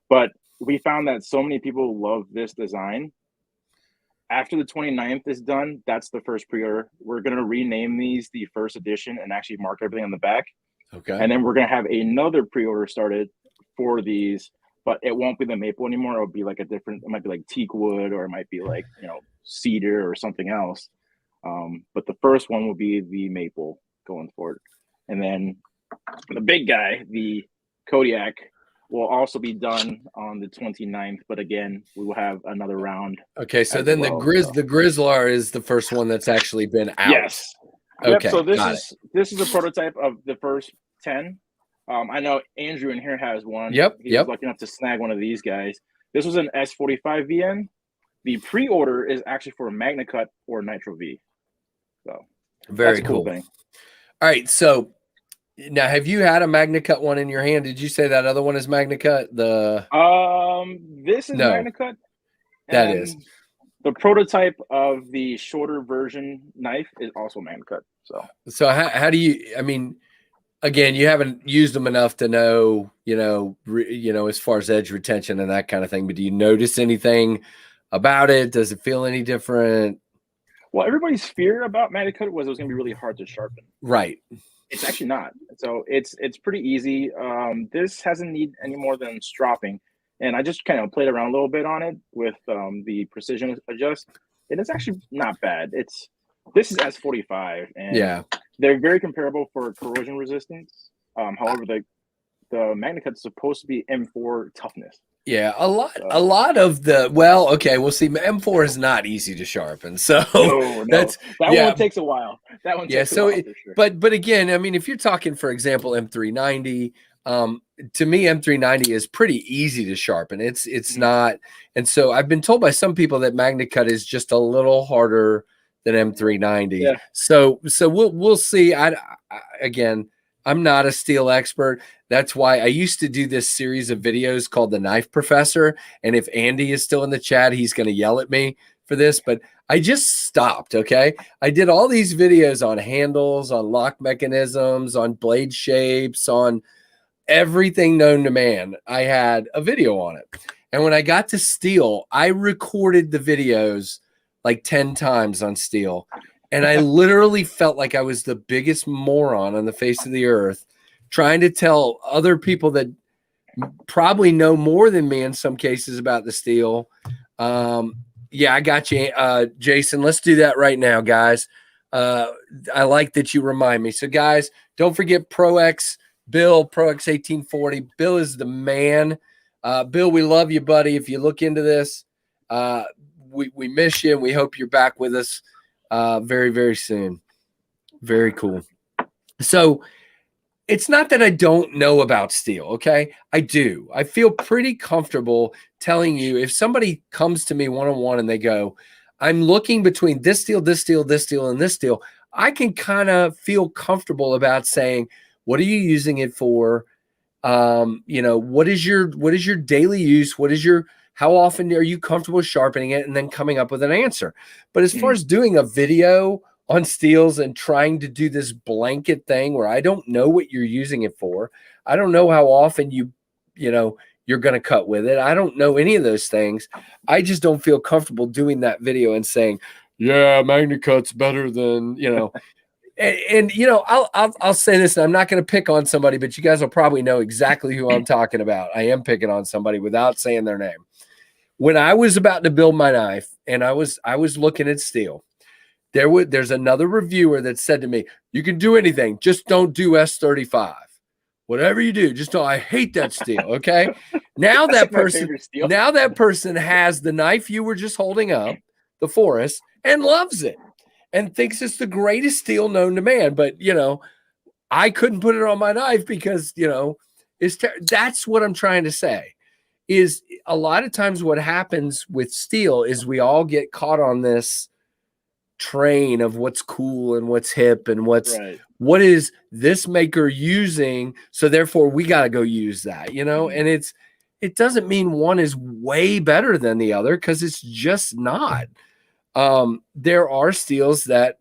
S2: But we found that so many people love this design. After the 29th is done, that's the first pre-order. We're going to rename these the first edition and actually mark everything on the back.
S1: Okay.
S2: And then we're going to have another pre-order started for these, but it won't be the maple anymore. It'll be like a different, it might be like teak wood, or it might be like, you know, cedar or something else. But the first one will be the maple going forward. And then the big guy, the Kodiak, will also be done on the 29th. But again, we will have another round.
S1: Okay, so then the Grizzlar is the first one that's actually been out.
S2: Yes.
S1: Okay.
S2: Yep, so this is a prototype of the first 10. I know Andrew in here has one.
S1: Yep.
S2: He was lucky enough to snag one of these guys. This was an S45 VN. The pre-order is actually for a Magna Cut or Nitro V. So
S1: very cool. Thing. All right. So now, have you had a Magna Cut one in your hand? Did you say that other one is Magna Cut? This is Magna Cut.
S2: That is. The prototype of the shorter version knife is also Magna Cut. So
S1: how do you? I mean, again, you haven't used them enough to know, as far as edge retention and that kind of thing. But do you notice anything about it? Does it feel any different?
S2: Well, everybody's fear about Magna Cut was it was going to be really hard to sharpen.
S1: Right.
S2: It's actually not. So it's pretty easy. This hasn't need any more than stropping. And I just kind of played around a little bit on it with the precision adjust. And it's actually not bad. This is S45, and they're very comparable for corrosion resistance. However, the Magna Cut is supposed to be M4 toughness.
S1: Yeah, a lot of the we'll see. M4 is not easy to sharpen, so
S2: no. That one takes a while. That one takes a while for sure.
S1: But again, I mean, if you're talking, for example, M390, to me, M390 is pretty easy to sharpen. It's not, and so I've been told by some people that Magna Cut is just a little harder than M390.
S2: Yeah.
S1: So we'll see. Again, I'm not a steel expert. That's why I used to do this series of videos called The Knife Professor. And if Andy is still in the chat, he's going to yell at me for this, but I just stopped. Okay. I did all these videos on handles, on lock mechanisms, on blade shapes, on everything known to man. I had a video on it. And when I got to steel, I recorded the videos like 10 times on steel. And I literally felt like I was the biggest moron on the face of the earth, trying to tell other people that probably know more than me in some cases about the steel. Yeah, I got you, Jason. Let's do that right now, guys. I like that you remind me. So, guys, don't forget ProX Bill, ProX 1840. Bill is the man. Bill, we love you, buddy. If you look into this, we miss you, and we hope you're back with us very, very soon. Very cool. So it's not that I don't know about steel, okay? I do. I feel pretty comfortable telling you if somebody comes to me one-on-one and they go, I'm looking between this steel, this steel, this steel, and this steel, I can kind of feel comfortable about saying, what are you using it for? What is your daily use? How often are you comfortable sharpening it, and then coming up with an answer? But as far as doing a video on steels and trying to do this blanket thing where I don't know what you're using it for, I don't know how often you're going to cut with it, I don't know any of those things. I just don't feel comfortable doing that video and saying, yeah, Magna Cut's better than, And I'll say this, and I'm not going to pick on somebody, but you guys will probably know exactly who I'm talking about. I am picking on somebody without saying their name. When I was about to build my knife and I was looking at steel, there's another reviewer that said to me, you can do anything, just don't do S35. Whatever you do, just don't. I hate that steel. Okay. Now that person has the knife you were just holding up, the Forest, and loves it and thinks it's the greatest steel known to man. But I couldn't put it on my knife because that's what I'm trying to say. Is a lot of times what happens with steel is we all get caught on this train of what's cool and what's hip and what's what is this maker using? So therefore we got to go use that, you know, and it doesn't mean one is way better than the other, because it's just not. There are steels that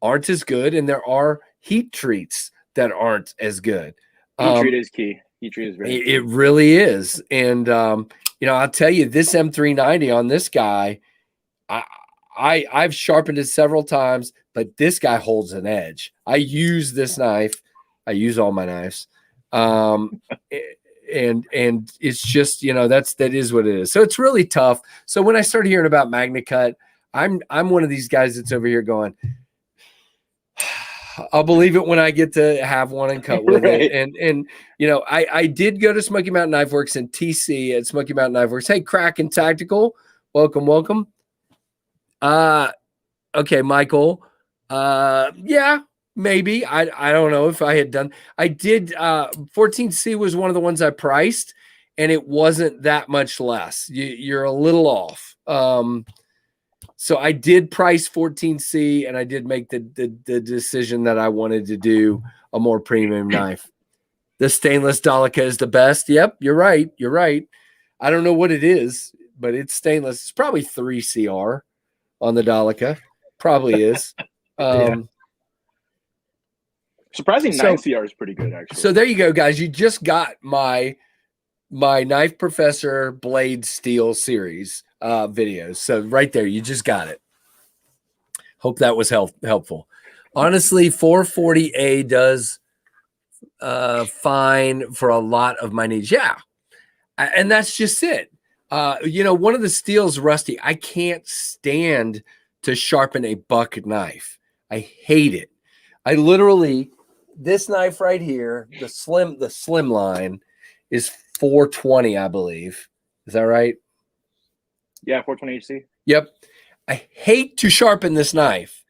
S1: aren't as good, and there are heat treats that aren't as good.
S2: Heat treat is key. Heat treat is very key.
S1: It really is. And you know, I'll tell you, this M390 on this guy, I've sharpened it several times, but this guy holds an edge. I use this knife. I use all my knives. And it's just, you know, that is what it is. So it's really tough. So when I started hearing about MagnaCut, I'm one of these guys that's over here going, I'll believe it when I get to have one and cut with it. And you know, I did go to Smoky Mountain Knife Works and TC at Smoky Mountain Knife Works. Hey, Kraken Tactical, welcome. Okay, Michael. Yeah, maybe. I don't know if I had done. I did. 14C was one of the ones I priced, and it wasn't that much less. You're a little off. So I did price 14C, and I did make the decision that I wanted to do a more premium knife. The stainless Dolica is the best. Yep, you're right. I don't know what it is, but it's stainless. It's probably 3 CR on the Dolica. Probably is.
S2: Surprising 9 CR is pretty good, actually.
S1: So there you go, guys. You just got my Knife Professor Blade Steel series videos. So right there, you just got it. Hope that was helpful. Honestly, 440A does fine for a lot of my needs. Yeah. And that's just it. You know, one of the steels, Rusty, I can't stand to sharpen a buck knife. I hate it. I literally, this knife right here, the slim line is 420, I believe. Is that right?
S2: Yeah, 420 HC.
S1: Yep. I hate to sharpen this knife.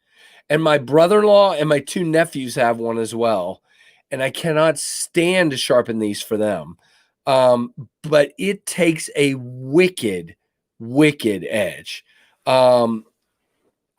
S1: And my brother-in-law and my 2 nephews have one as well. And I cannot stand to sharpen these for them. But it takes a wicked edge.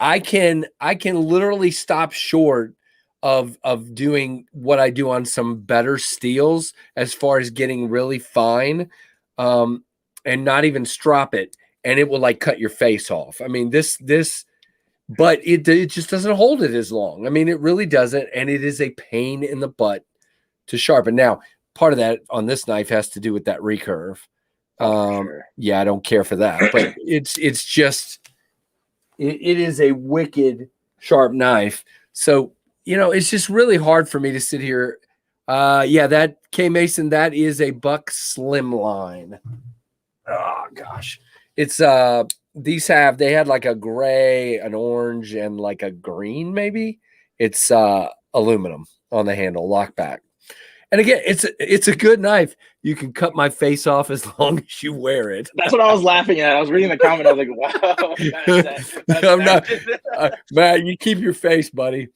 S1: I can literally stop short of doing what I do on some better steels as far as getting really fine, and not even strop it, and it will like cut your face off. I mean, but it just doesn't hold it as long. I mean, it really doesn't, and it is a pain in the butt to sharpen. Now, part of that on this knife has to do with that recurve.
S2: Sure.
S1: Yeah, I don't care for that, but it's just it is a wicked sharp knife. So, you know, it's just really hard for me to sit here. Yeah, that K Mason, that is a buck slim line. Oh gosh. It's they had like a gray, an orange, and like a green, maybe. It's aluminum on the handle, lock back. And again, it's a good knife. You can cut my face off as long as you wear it.
S2: That's what I was laughing at. I was reading the comment. I was like, wow.
S1: I'm not, Matt, you keep your face, buddy.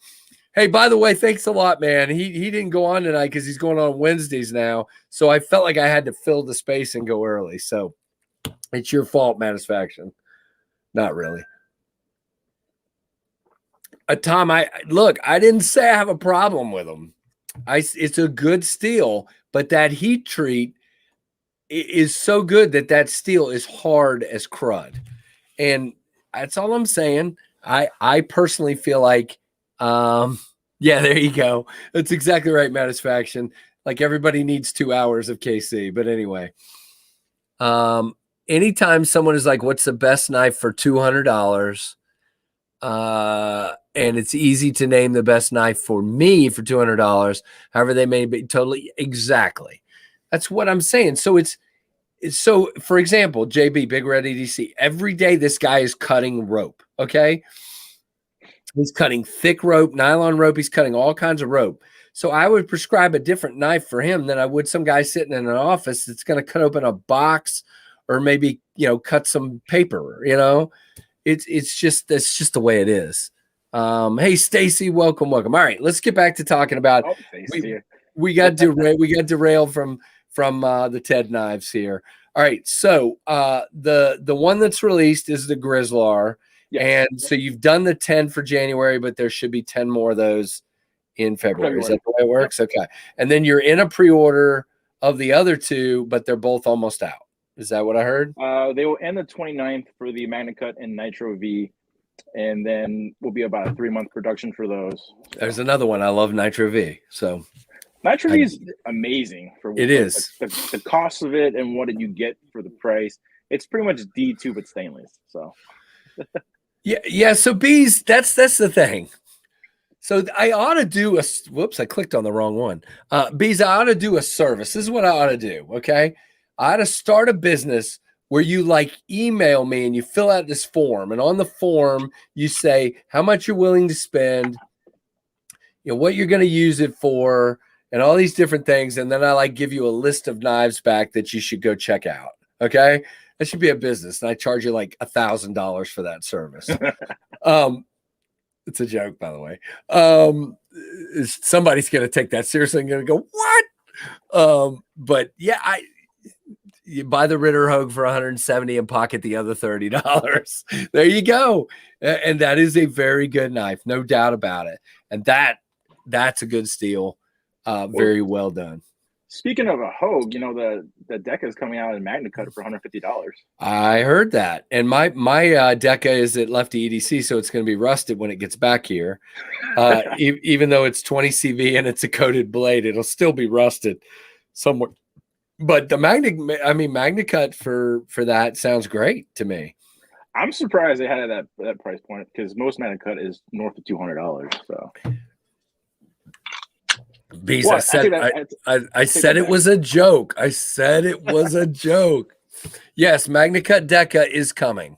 S1: Hey, by the way, thanks a lot, man. He didn't go on tonight because he's going on Wednesdays now. So I felt like I had to fill the space and go early. So it's your fault, Matisfaction. Not really. Tom, I didn't say I have a problem with them. It's a good steel, but that heat treat is so good that steel is hard as crud. And that's all I'm saying. I personally feel like, yeah, there you go. That's exactly right, Matisfaction. Like everybody needs 2 hours of KC. But anyway, anytime someone is like, what's the best knife for $200? And it's easy to name the best knife for me for $200. However, they may be totally exactly. That's what I'm saying. So it's so, for example, JB, Big Red EDC, every day this guy is cutting rope. Okay. He's cutting thick rope, nylon rope. He's cutting all kinds of rope. So I would prescribe a different knife for him than I would some guy sitting in an office that's going to cut open a box or maybe, cut some paper, It's just the way it is. Hey, Stacy, welcome. All right, let's get back to talking about. We got derailed from the TED knives here. All right, so the one that's released is the Grizzlar, yes. And so you've done the 10 for January, but there should be 10 more of those in February. Is that the way it works? Yep. Okay. And then you're in a pre-order of the other two, but they're both almost out. Is that what I heard?
S2: They will end the 29th for the MagnaCut and Nitro V, and then will be about a 3-month production for those. So.
S1: There's another one. I love Nitro V. So
S2: Nitro V is amazing for
S1: it is
S2: the cost of it and what did you get for the price. It's pretty much D2 but stainless. So
S1: yeah. So bees, that's the thing. So I ought to do a whoops, I clicked on the wrong one. Bees, I ought to do a service. This is what I ought to do. Okay. I ought to start a business where you like email me and you fill out this form. And on the form, you say how much you're willing to spend, you know, what you're going to use it for, and all these different things. And then I like give you a list of knives back that you should go check out. Okay. That should be a business. And I charge you like $1,000 for that service. It's a joke, by the way. Somebody's going to take that seriously and going to go, what? But yeah, you buy the Ritter Hogue for $170 and pocket the other $30. There you go. And that is a very good knife, no doubt about it. And that's a good steal. Very well done.
S2: Speaking of a Hogue, you know, the Deca is coming out in MagnaCut for $150.
S1: I heard that. And my Deca is at Lefty EDC, so it's going to be rusted when it gets back here. Even though it's 20 CV and it's a coated blade, it'll still be rusted somewhere. But the MagnaCut for that sounds great to me.
S2: I'm surprised they had that price point because most MagnaCut is north of $200. So,
S1: Bees, I said it was a joke. I said it was a joke. Yes, MagnaCut Deca is coming.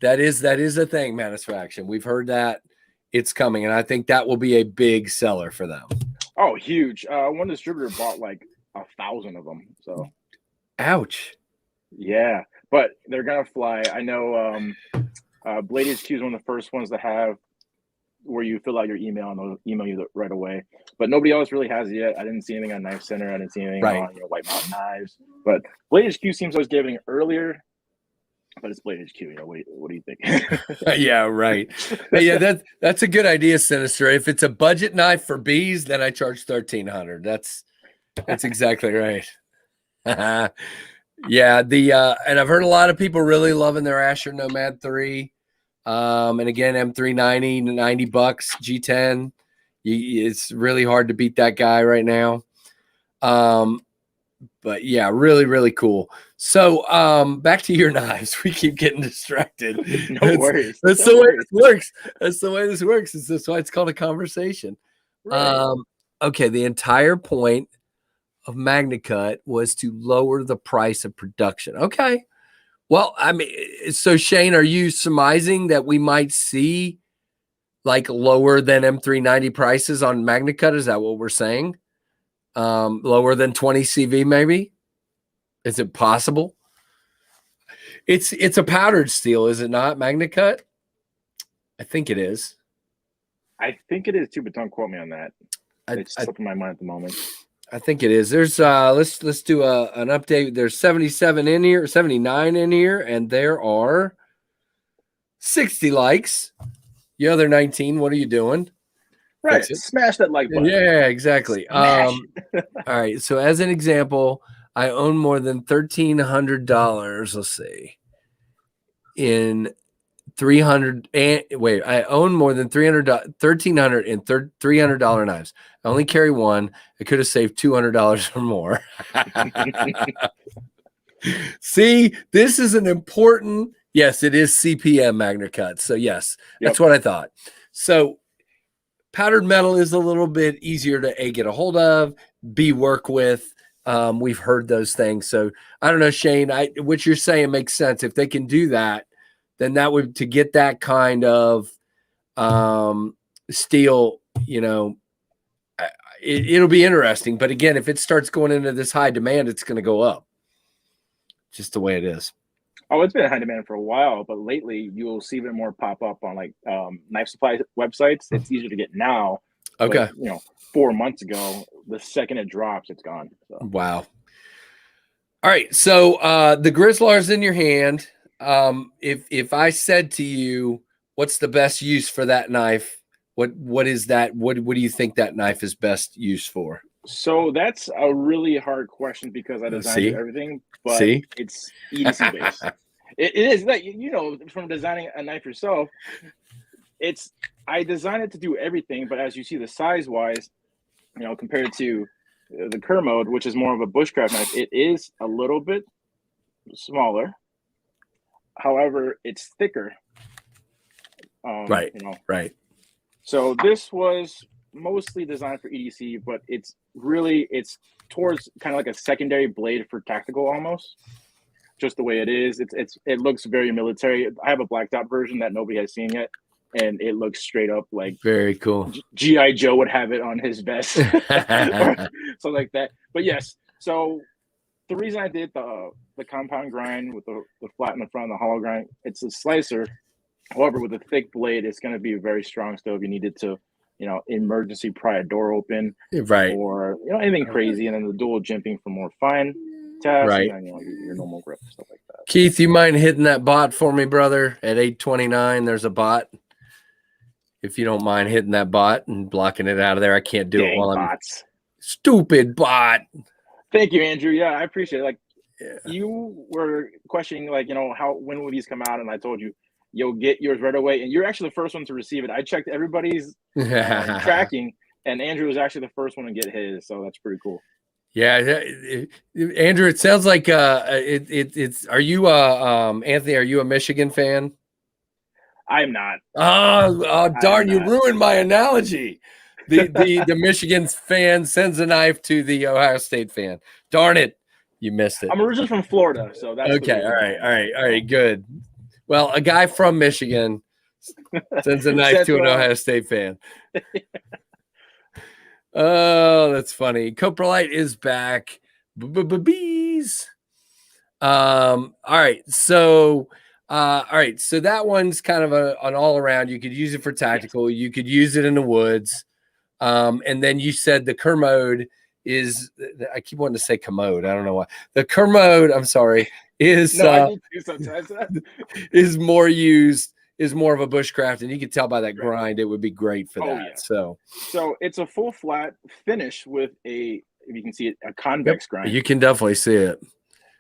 S1: That is a thing, Manufacturing. We've heard that it's coming, and I think that will be a big seller for them.
S2: Oh, huge! One distributor bought like 1,000 of them. So,
S1: ouch.
S2: Yeah, but they're gonna fly. I know. Blade HQ is one of the first ones to have where you fill out your email and they'll email you right away. But nobody else really has it yet. I didn't see anything on Knife Center. I didn't see anything on White Mountain Knives. But Blade HQ seems like it's giving earlier. But it's Blade HQ. You know, what do you think?
S1: Yeah, right. Yeah, that's a good idea, Sinister. If it's a budget knife for bees, then I charge $1,300. That's exactly right. Yeah, and I've heard a lot of people really loving their Asher Nomad 3. And again, M390, $90, G10. It's really hard to beat that guy right now. But yeah, really, really cool. So back to your knives. We keep getting distracted.
S2: No worries.
S1: That's the way this works. That's the way this works. That's why it's called a conversation. Right. Okay, the entire point of MagnaCut was to lower the price of production. Okay. Well, I mean, so Shane, are you surmising that we might see like lower than M390 prices on MagnaCut? Is that what we're saying? Lower than 20 CV, maybe? Is it possible? It's a powdered steel, is it not, MagnaCut? I think it is.
S2: I think it is too, but don't quote me on that. It's slipping my mind at the moment. I
S1: think it is. There's let's do an update. There's 77 in here, 79 in here, and there are 60 likes. The other 19, what are you doing?
S2: Right. Smash that like button.
S1: Yeah, exactly. All right. So as an example, I own more than $1,300. Let's see. In 300 and wait, I own more than $1,300 and $300 knives. I only carry one. I could have saved $200 or more. See, this is an important. Yes, it is CPM MagnaCut. So yes, that's what I thought. So powdered metal is a little bit easier to A, get a hold of, B, work with. We've heard those things. So I don't know, Shane, what you're saying makes sense. If they can do that, then that would, to get that kind of steel, you know, it'll be interesting. But again, if it starts going into this high demand, it's going to go up. Just the way it is.
S2: Oh, it's been in high demand for a while, but lately you'll see even more pop up on like knife supply websites. It's easier to get now.
S1: Okay.
S2: But, 4 months ago, the second it drops, it's gone. So.
S1: Wow. All right. So the Grizzlar's in your hand. If I said to you, what's the best use for that knife? What is that? What do you think that knife is best used for?
S2: So that's a really hard question because I designed everything, but it's EDC based. It is like, you know, from designing a knife yourself, I designed it to do everything, but as you see the size wise, you know, compared to the Kermode, which is more of a bushcraft knife, it is a little bit smaller. However, it's thicker.
S1: Right.
S2: You know.
S1: Right.
S2: So this was mostly designed for EDC, but it's towards kind of like a secondary blade for tactical almost. Just the way it is. It looks very military. I have a blacked out version that nobody has seen yet, and it looks straight up like
S1: very cool.
S2: G.I. Joe would have it on his vest, or something like that. But yes, so the reason I did the compound grind with the flat in the front and the hollow grind, it's a slicer. However, with a thick blade, it's going to be very strong still if you needed to, you know, emergency pry a door open,
S1: right,
S2: or, you know, anything crazy, and then the dual jimping for more fine tasks,
S1: right,
S2: and then, you know, your normal grip and stuff like that.
S1: Keith, you mind hitting that bot for me, brother? At 8:29, there's a bot. If you don't mind hitting that bot and blocking it out of there, I can't do it while
S2: bots.
S1: Stupid bot.
S2: Thank you, Andrew. Yeah, I appreciate it. Like, you were questioning, like, you know, when will these come out, and I told you you'll get yours right away, and you're actually the first one to receive it. I checked everybody's tracking, and Andrew was actually the first one to get his, so that's pretty cool.
S1: Yeah, Andrew, it sounds like it's. Are you Anthony? Are you a Michigan fan?
S2: I'm not.
S1: Oh darn! You ruined my analogy. The Michigan fan sends a knife to the Ohio State fan. Darn it, you missed it.
S2: I'm originally from Florida, so that's
S1: okay. All right, good. Well, a guy from Michigan sends a knife to an Ohio State fan. Oh, that's funny. Coprolite is back. Bees. All right. So that one's kind of an all around. You could use it for tactical. You could use it in the woods. And then you said the Kermode is, I keep wanting to say commode. I don't know why. The Kermode, I'm sorry, is is more used, is more of a bushcraft, and you can tell by that grind it would be great for that. Yeah.
S2: So it's a full flat finish with if you can see it, a convex grind.
S1: You can definitely see it.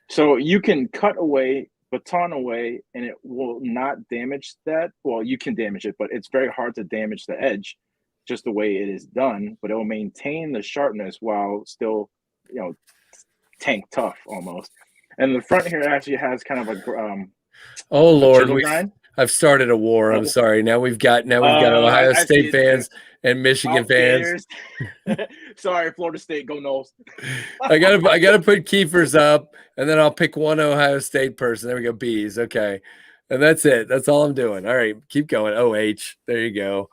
S2: So you can cut away, baton away, and it will not damage that. Well, you can damage it, but it's very hard to damage the edge just the way it is done, but it will maintain the sharpness while still, you know, tank tough almost. And the front here actually has kind of a
S1: oh Lord, I've started a war. I'm sorry. Now we've got Ohio State fans and Michigan fans.
S2: Sorry, Florida State, go Noles.
S1: I gotta put Keefers up, and then I'll pick one Ohio State person. There we go, Bees. Okay, and that's it. That's all I'm doing. All right, keep going. OH. There you go.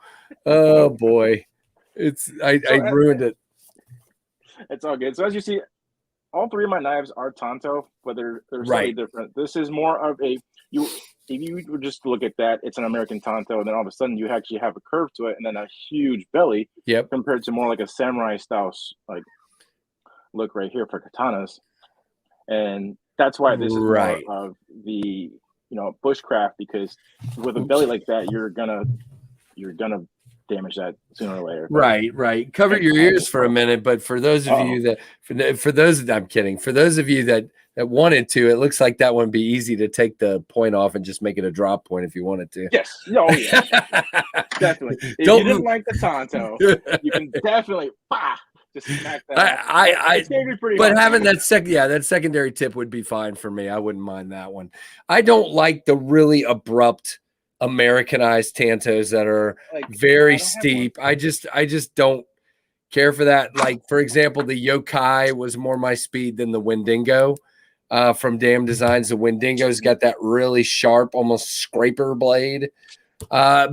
S1: Oh boy, I ruined it.
S2: It's all good. So as you see, all three of my knives are Tonto, but they're slightly different. This is more of if you would just look at that, it's an American Tonto, and then all of a sudden you actually have a curve to it, and then a huge belly.
S1: Yep.
S2: Compared to more like a samurai style like look right here for katanas, and that's why this is more of the bushcraft, because with a belly like that, you're gonna damage that sooner or later.
S1: Right. Cover your ears for a minute, but for those of you that, I'm kidding. For those of you that wanted to, it looks like that one would be easy to take the point off and just make it a drop point if you wanted to.
S2: Yes. Oh, yeah. Definitely. If you didn't like the Tonto, you can definitely just smack that.
S1: But having that secondary tip would be fine for me. I wouldn't mind that one. I don't like the really abrupt Americanized Tantos that are very steep. I just don't care for that. Like, for example, the Yokai was more my speed than the Wendigo from Damn Designs. The Wendigo's got that really sharp, almost scraper blade.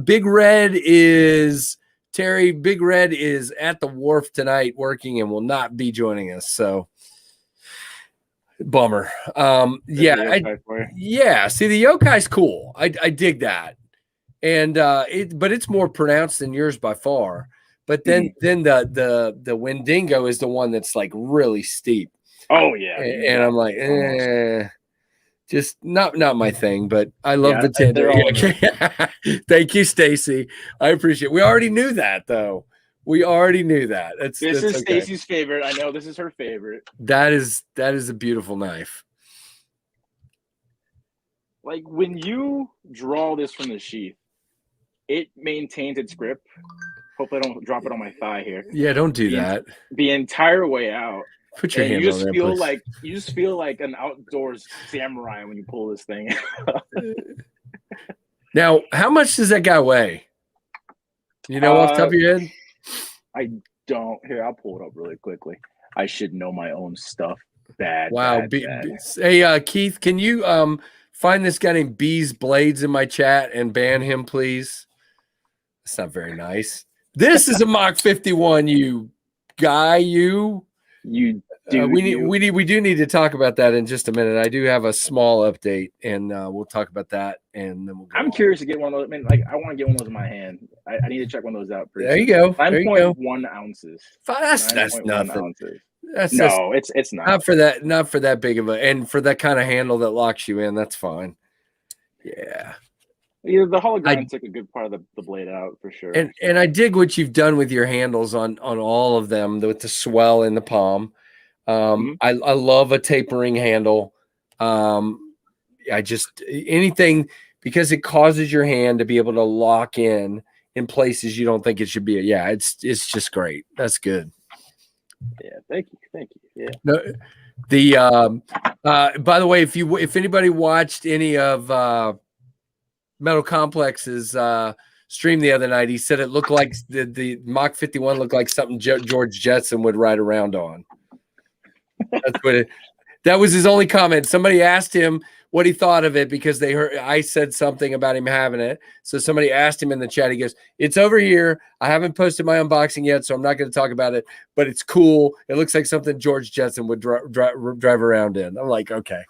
S1: Big Red is at the wharf tonight working and will not be joining us. So bummer. See, the Yokai's cool. I dig that. And but it's more pronounced than yours by far. But then the Wendigo is the one that's like really steep.
S2: Oh yeah.
S1: And I'm like, just not my thing, but I love the tandem. Yeah. Thank you, Stacy. I appreciate it. We already knew that, though. We already knew that.
S2: This is okay. Stacy's favorite. I know this is her favorite.
S1: That is a beautiful knife.
S2: Like when you draw this from the sheath, it maintains its grip. Hopefully I don't drop it on my thigh here.
S1: Yeah, don't do that.
S2: The entire way out.
S1: Put your hand on there, please.
S2: You just feel like an outdoors samurai when you pull this thing.
S1: Now, how much does that guy weigh? You know off the top of your head?
S2: I don't. Here, I'll pull it up really quickly. I should know my own stuff.
S1: Wow. Hey, Keith, can you find this guy named Bees Blades in my chat and ban him, please? That's not very nice. This is a Mach 51, you guy. You do. We do need to talk about that in just a minute. I do have a small update, and we'll talk about that, and then we'll go.
S2: I'm curious to get one of those. I mean, like, I want to get one of those in my hand. I need to check one of those out.
S1: There you go.
S2: 9.1 ounces.
S1: That's nothing.
S2: It's not.
S1: Not for that big of a, and for that kind of handle that locks you in. That's fine. Yeah.
S2: Yeah, the hologram took a good part of the blade out for sure.
S1: And I dig what you've done with your handles on all of them with the swell in the palm. I love a tapering handle. I just anything because it causes your hand to be able to lock in places you don't think it should be. Yeah, it's just great. That's good.
S2: Yeah, thank you. Yeah.
S1: No, by the way, if anybody watched any of Metal Complex's stream the other night, he said it looked like the Mach 51 looked like something George Jetson would ride around on. That was his only comment. Somebody asked him what he thought of it because they heard I said something about him having it. So somebody asked him in the chat. He goes, "It's over here. I haven't posted my unboxing yet, so I'm not going to talk about it. But it's cool. It looks like something George Jetson would drive around in." I'm like, okay.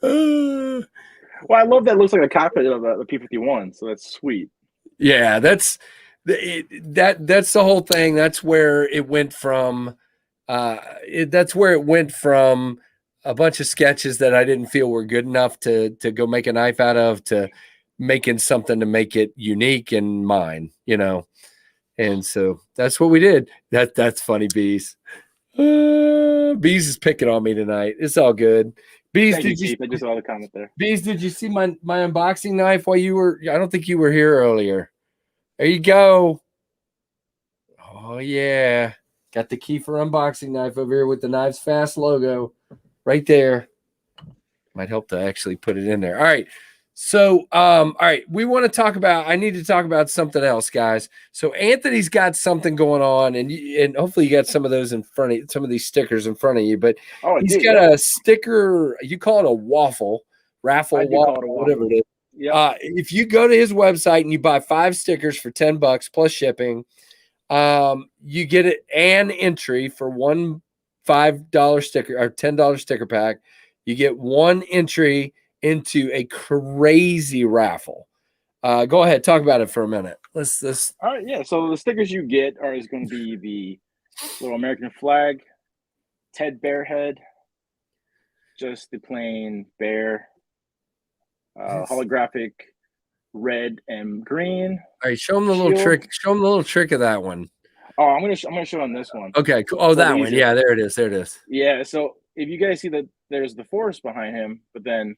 S2: Well, I love that. It looks like a cockpit of the P-51, so that's sweet.
S1: Yeah, that's the whole thing. That's where it went from. That's where it went from a bunch of sketches that I didn't feel were good enough to go make a knife out of to making something to make it unique and mine, you know. And so that's what we did. That's funny, Bees. Bees is picking on me tonight. It's all good. Bees,
S2: I just saw the comment there.
S1: Bees, did you see my unboxing knife while you were? I don't think you were here earlier. There you go. Oh yeah, got the key for unboxing knife over here with the KnivesFAST logo right there. Might help to actually put it in there. All right. So, all right, we want to talk about. I need to talk about something else, guys. So Anthony's got something going on, and hopefully you got some of those in front of you, some of these stickers in front of you. But he's got a sticker. You call it a raffle, whatever it is.
S2: Yeah.
S1: If you go to his website and you buy 5 stickers for $10 plus shipping, you get an entry for one $5 sticker or $10 sticker pack. You get one entry into a crazy raffle. Go ahead, talk about it for a minute. Let's
S2: all right, yeah. So the stickers you get is going to be the little American flag, Ted Bear head, just the plain bear, holographic red and green.
S1: All right, show them the little trick. Show them the little trick of that one.
S2: Oh, I'm gonna show on this one.
S1: Okay, cool. Oh, that one. Yeah, there it is. There it is.
S2: Yeah. So if you guys see that there's the forest behind him, but then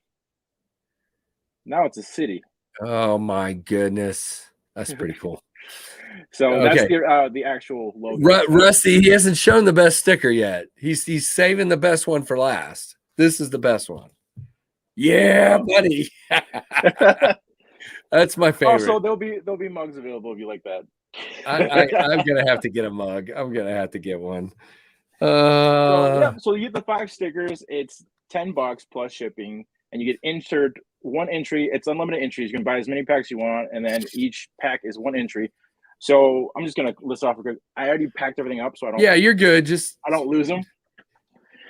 S2: now it's a city.
S1: Oh my goodness, that's pretty cool.
S2: So that's the actual logo.
S1: Rusty, he hasn't shown the best sticker yet. He's saving the best one for last. This is the best one. Yeah, buddy. That's my favorite.
S2: Also, there'll be mugs available if you like that.
S1: I'm gonna have to get a mug. I'm gonna have to get one.
S2: So you get the 5 stickers. It's $10 plus shipping, and you get one entry. It's unlimited entries. You can buy as many packs you want, and then each pack is 1 entry. So I'm just gonna list off because I already packed everything up, so I don't.
S1: Yeah, you're good. I
S2: don't lose them.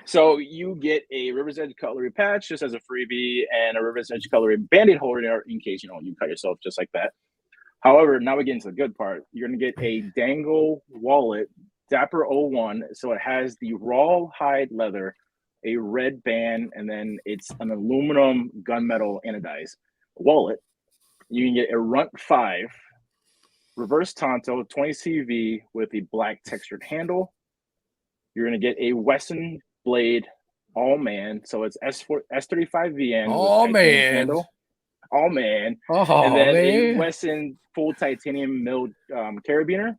S2: So you get a River's Edge cutlery patch just as a freebie, and a River's Edge cutlery Band-Aid holder in case you cut yourself just like that. However, now we get into the good part. You're gonna get a dangle wallet, Dapper 01. So it has the raw hide leather a red band, and then it's an aluminum gunmetal anodized wallet. You can get a Runt 5 reverse Tonto 20 CV with a black textured handle. You're going to get a Wesson blade all man, so it's S35 VN
S1: all
S2: with titanium
S1: man
S2: handle. All man.
S1: Oh,
S2: and then
S1: man.
S2: a Wesson full titanium milled carabiner.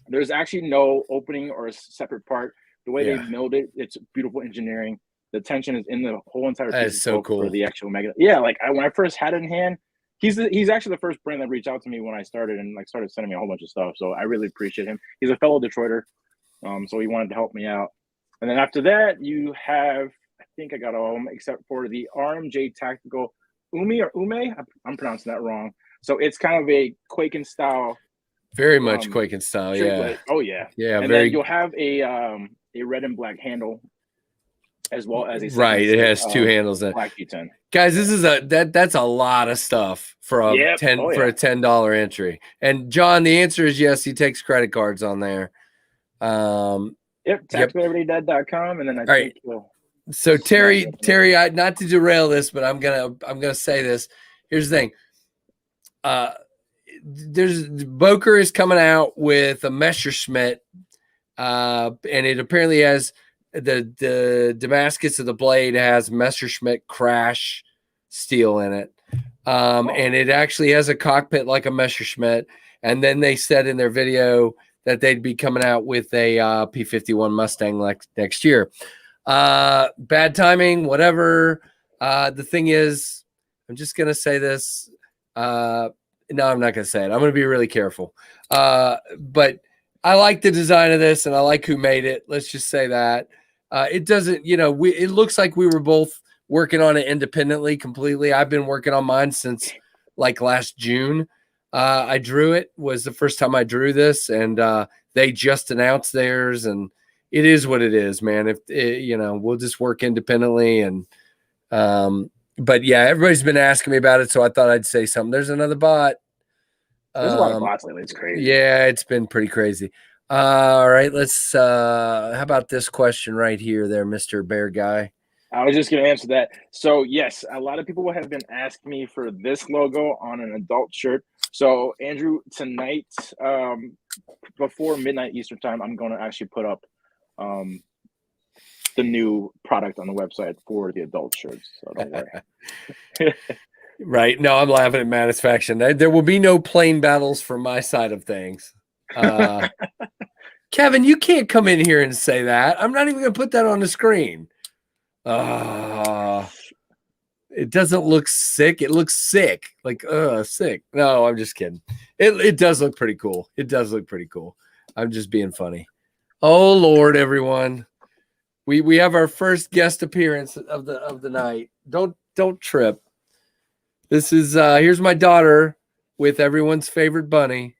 S2: There's actually no opening or a separate part. The way they milled it, it's beautiful engineering. The tension is in the whole entire piece.
S1: That's so cool.
S2: For the actual magnet. Yeah, like when I first had it in hand, he's actually the first brand that reached out to me when I started and like started sending me a whole bunch of stuff. So I really appreciate him. He's a fellow Detroiter, so he wanted to help me out. And then after that, you have, I think I got all of them except for the RMJ Tactical Ume. I'm pronouncing that wrong. So it's kind of a Quaken style.
S1: Very much Quaken style, yeah.
S2: Blade. Oh yeah.
S1: Yeah,
S2: and then you'll have a red and black handle as well as a
S1: it has two handles in
S2: black G10.
S1: Guys, this is that's a lot of stuff for a for a $10 entry. And John, the answer is yes, he takes credit cards on there.
S2: Tacticallibertydead.com, and then
S1: so Terry, I not to derail this, but I'm gonna say this. Here's the thing. There's Boker is coming out with a Messerschmitt, and it apparently has the Damascus of the blade has Messerschmitt crash steel in it, and it actually has a cockpit like a Messerschmitt. And then they said in their video that they'd be coming out with a P51 Mustang next year. Bad timing, whatever. The thing is, I'm just gonna say this. No, I'm not gonna say it. I'm gonna be really careful. But I like the design of this, and I like who made it. Let's just say that. It doesn't, it looks like we were both working on it independently, completely. I've been working on mine since like last June. I drew it, was the first time I drew this, and they just announced theirs, and it is what it is, man. If we'll just work independently, and but yeah, everybody's been asking me about it, so I thought I'd say something. There's another bot.
S2: There's a lot of bots lately. It's crazy.
S1: Yeah, it's been pretty crazy. All right, let's how about this question right here there, Mr. Bear Guy?
S2: I was just going to answer that. So yes, a lot of people have been asking me for this logo on an adult shirt. So Andrew, tonight, before midnight Eastern time, I'm going to actually put up the new product on the website for the adult shirts. So don't worry.
S1: Right. No, I'm laughing at Satisfaction. There will be no plane battles from my side of things. Kevin, you can't come in here and say that. I'm not even going to put that on the screen. It doesn't look sick. It looks sick. Like, sick. No, I'm just kidding. It does look pretty cool. It does look pretty cool. I'm just being funny. Oh Lord, everyone. We have our first guest appearance of the night. Don't trip. This is here's my daughter with everyone's favorite bunny.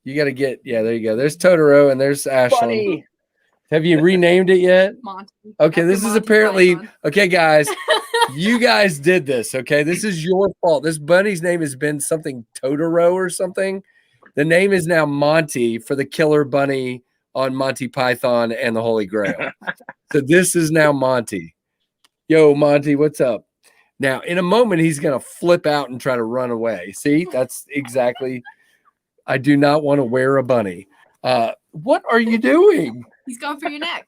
S1: You got to get, there you go. There's Totoro and there's Ashley.
S2: Bunny.
S1: Have you renamed it yet?
S3: Monty.
S1: Okay, this is apparently, okay, guys, you guys did this, okay? This is your fault. This bunny's name has been something Totoro or something. The name is now Monty for the killer bunny on Monty Python and the Holy Grail. So this is now Monty. Yo, Monty, what's up? Now, in a moment, he's going to flip out and try to run away. See, that's exactly, I do not want to wear a bunny. What are you doing?
S3: He's going for your neck.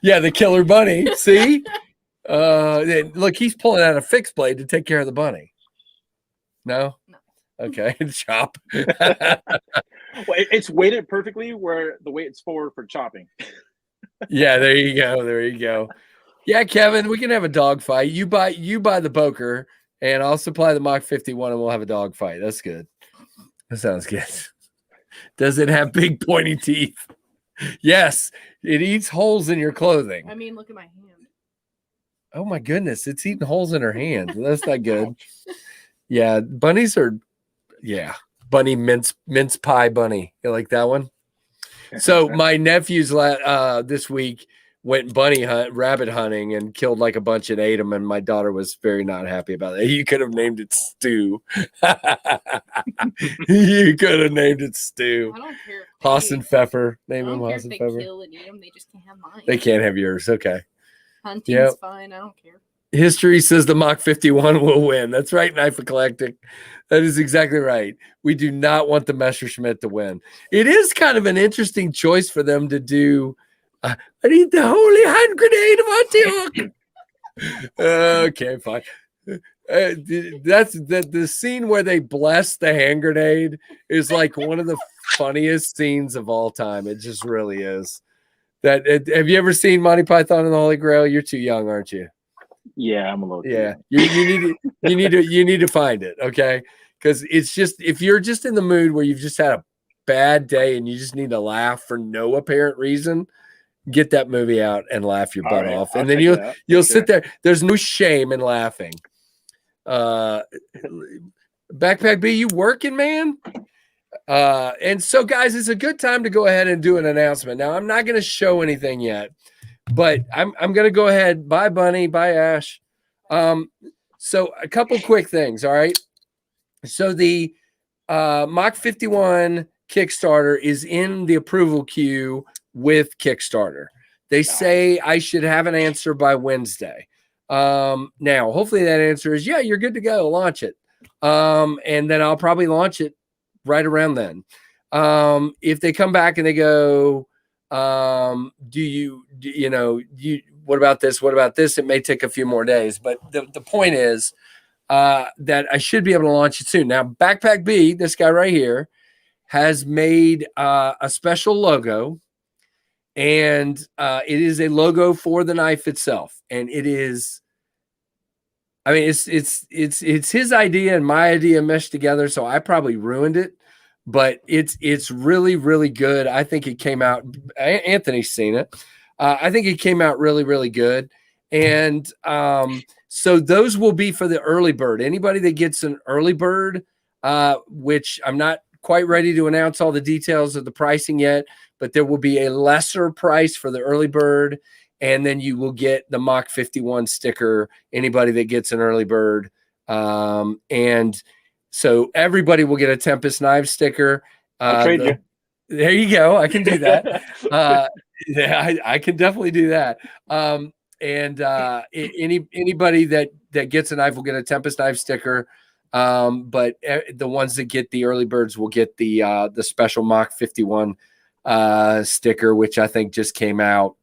S1: Yeah, the killer bunny. See? Look, he's pulling out a fixed blade to take care of the bunny. No?
S3: No.
S1: Okay, chop.
S2: Well, it's weighted perfectly where the weight's forward for chopping.
S1: Yeah, there you go. There you go. Yeah, Kevin, we can have a dog fight. You buy the Boker, and I'll supply the Mach 51, and we'll have a dog fight. That's good. That sounds good. Does it have big pointy teeth? Yes, it eats holes in your clothing.
S3: I mean, look at my hand.
S1: Oh my goodness, it's eating holes in her hand. That's not good. Yeah, bunnies are, bunny mince pie bunny. You like that one? So my nephews this week went rabbit hunting and killed like a bunch and ate them, and my daughter was very not happy about that. You could have named it Stew. You could have named it Stew.
S3: I don't care.
S1: Haas and Pfeffer. Name him
S3: I
S1: Haas
S3: don't
S1: and
S3: care if
S1: Pfeffer.
S3: they kill and eat them. They just can't have mine.
S1: They can't have yours. Okay.
S3: Hunting's fine. I don't care.
S1: History says the Mach 51 will win. That's right, Knife Eclectic. That is exactly right. We do not want the Messerschmitt to win. It is kind of an interesting choice for them to do. I need the holy hand grenade of Antioch. Okay, fine. That's the scene where they bless the hand grenade is like one of the funniest scenes of all time. It just really is. Have you ever seen Monty Python and the Holy Grail? You're too young, aren't you?
S2: Yeah, I'm a little.
S1: Yeah, you need to find it, okay? Because it's just if you're just in the mood where you've just had a bad day and you just need to laugh for no apparent reason, get that movie out and laugh your butt off, and then you'll sit there. There's no shame in laughing. Backpack B, you working, man? And so, guys, it's a good time to go ahead and do an announcement. Now, I'm not going to show anything yet. But I'm going to go ahead. Bye, Bunny. Bye, Ash. So a couple quick things. All right. So the Mach 51 Kickstarter is in the approval queue with Kickstarter. They say I should have an answer by Wednesday. Now, hopefully that answer is, yeah, you're good to go. Launch it. And then I'll probably launch it right around then. If they come back and they go, what about this? What about this? It may take a few more days, but the point is that I should be able to launch it soon. Now, Backpack B, this guy right here, has made a special logo, and it is a logo for the knife itself, and it is. I mean, it's his idea and my idea meshed together, so I probably ruined it. But it's really, really good. I think it came out. Anthony's seen it. I think it came out really, really good. And so those will be for the early bird. Anybody that gets an early bird, which I'm not quite ready to announce all the details of the pricing yet, but there will be a lesser price for the early bird. And then you will get the Mach 51 sticker, anybody that gets an early bird. And so everybody will get a Tempest Knives sticker.
S2: I'll trade you.
S1: There you go. I can do that. Yeah, I can definitely do that. Anybody that gets a knife will get a Tempest Knife sticker. But the ones that get the early birds will get the special Mach 51 sticker, which I think just came out.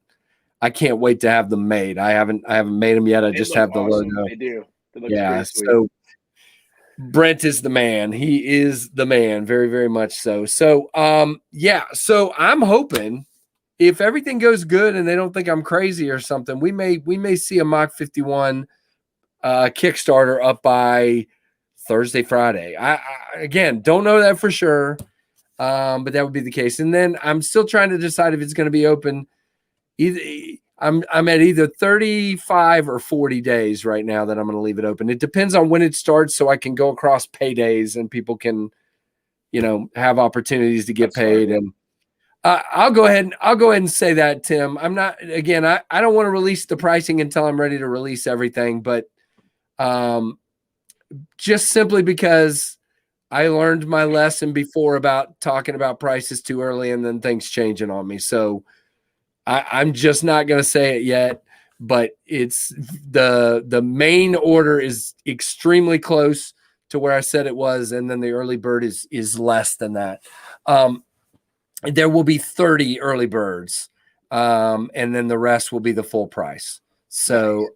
S1: I can't wait to have them made. I haven't made them yet. I just have the logo.
S2: They do.
S1: Yeah. So Brent is the man. He is the man. Very, very much so. So, yeah. So I'm hoping if everything goes good and they don't think I'm crazy or something, we may see a Mach 51 Kickstarter up by Thursday, Friday. I again don't know that for sure, but that would be the case. And then I'm still trying to decide if it's going to be open. I'm at either 35 or 40 days right now that I'm going to leave it open. It depends on when it starts, so I can go across paydays and people can, have opportunities to get paid. And I'll go ahead and say that, Tim. I'm not. Again, I don't want to release the pricing until I'm ready to release everything, but just simply because I learned my lesson before about talking about prices too early and then things changing on me. So I'm just not going to say it yet, but it's the main order is extremely close to where I said it was. And then the early bird is less than that. There will be 30 early birds. And then the rest will be the full price. So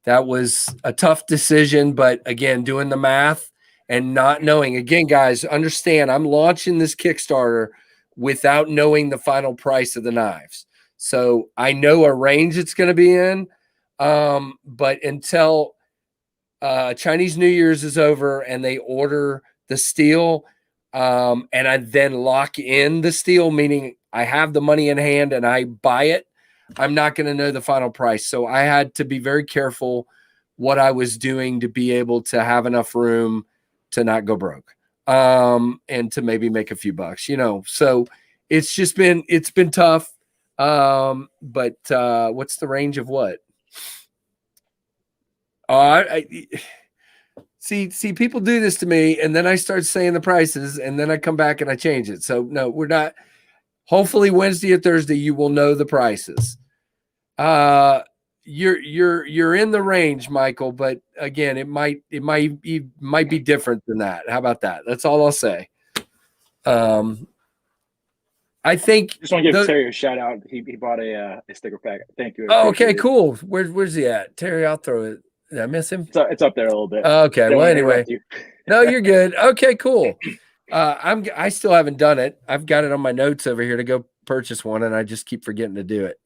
S1: that was a tough decision, but again, doing the math and not knowing, again, guys, understand I'm launching this Kickstarter without knowing the final price of the knives. So I know a range it's going to be in, but until Chinese New Year's is over and they order the steel, and I then lock in the steel, meaning I have the money in hand and I buy it, I'm not going to know the final price. So I had to be very careful what I was doing to be able to have enough room to not go broke. And to maybe make a few bucks, so it's been tough. But what's the range of what? I see people do this to me and then I start saying the prices and then I come back and I change it. So no, we're not. Hopefully Wednesday or Thursday, you will know the prices. You're in the range, Michael, but again, it might be different than that. How about that? That's all I'll say. I think
S2: Just want to give Terry a shout out. He bought a sticker pack. Thank you.
S1: Oh, okay, cool. Where's he at? Terry, I'll throw it. Did I miss him?
S2: It's up there a little bit.
S1: Okay. Well, anyway. No, you're good. Okay, cool. I still haven't done it. I've got it on my notes over here to go purchase one, and I just keep forgetting to do it.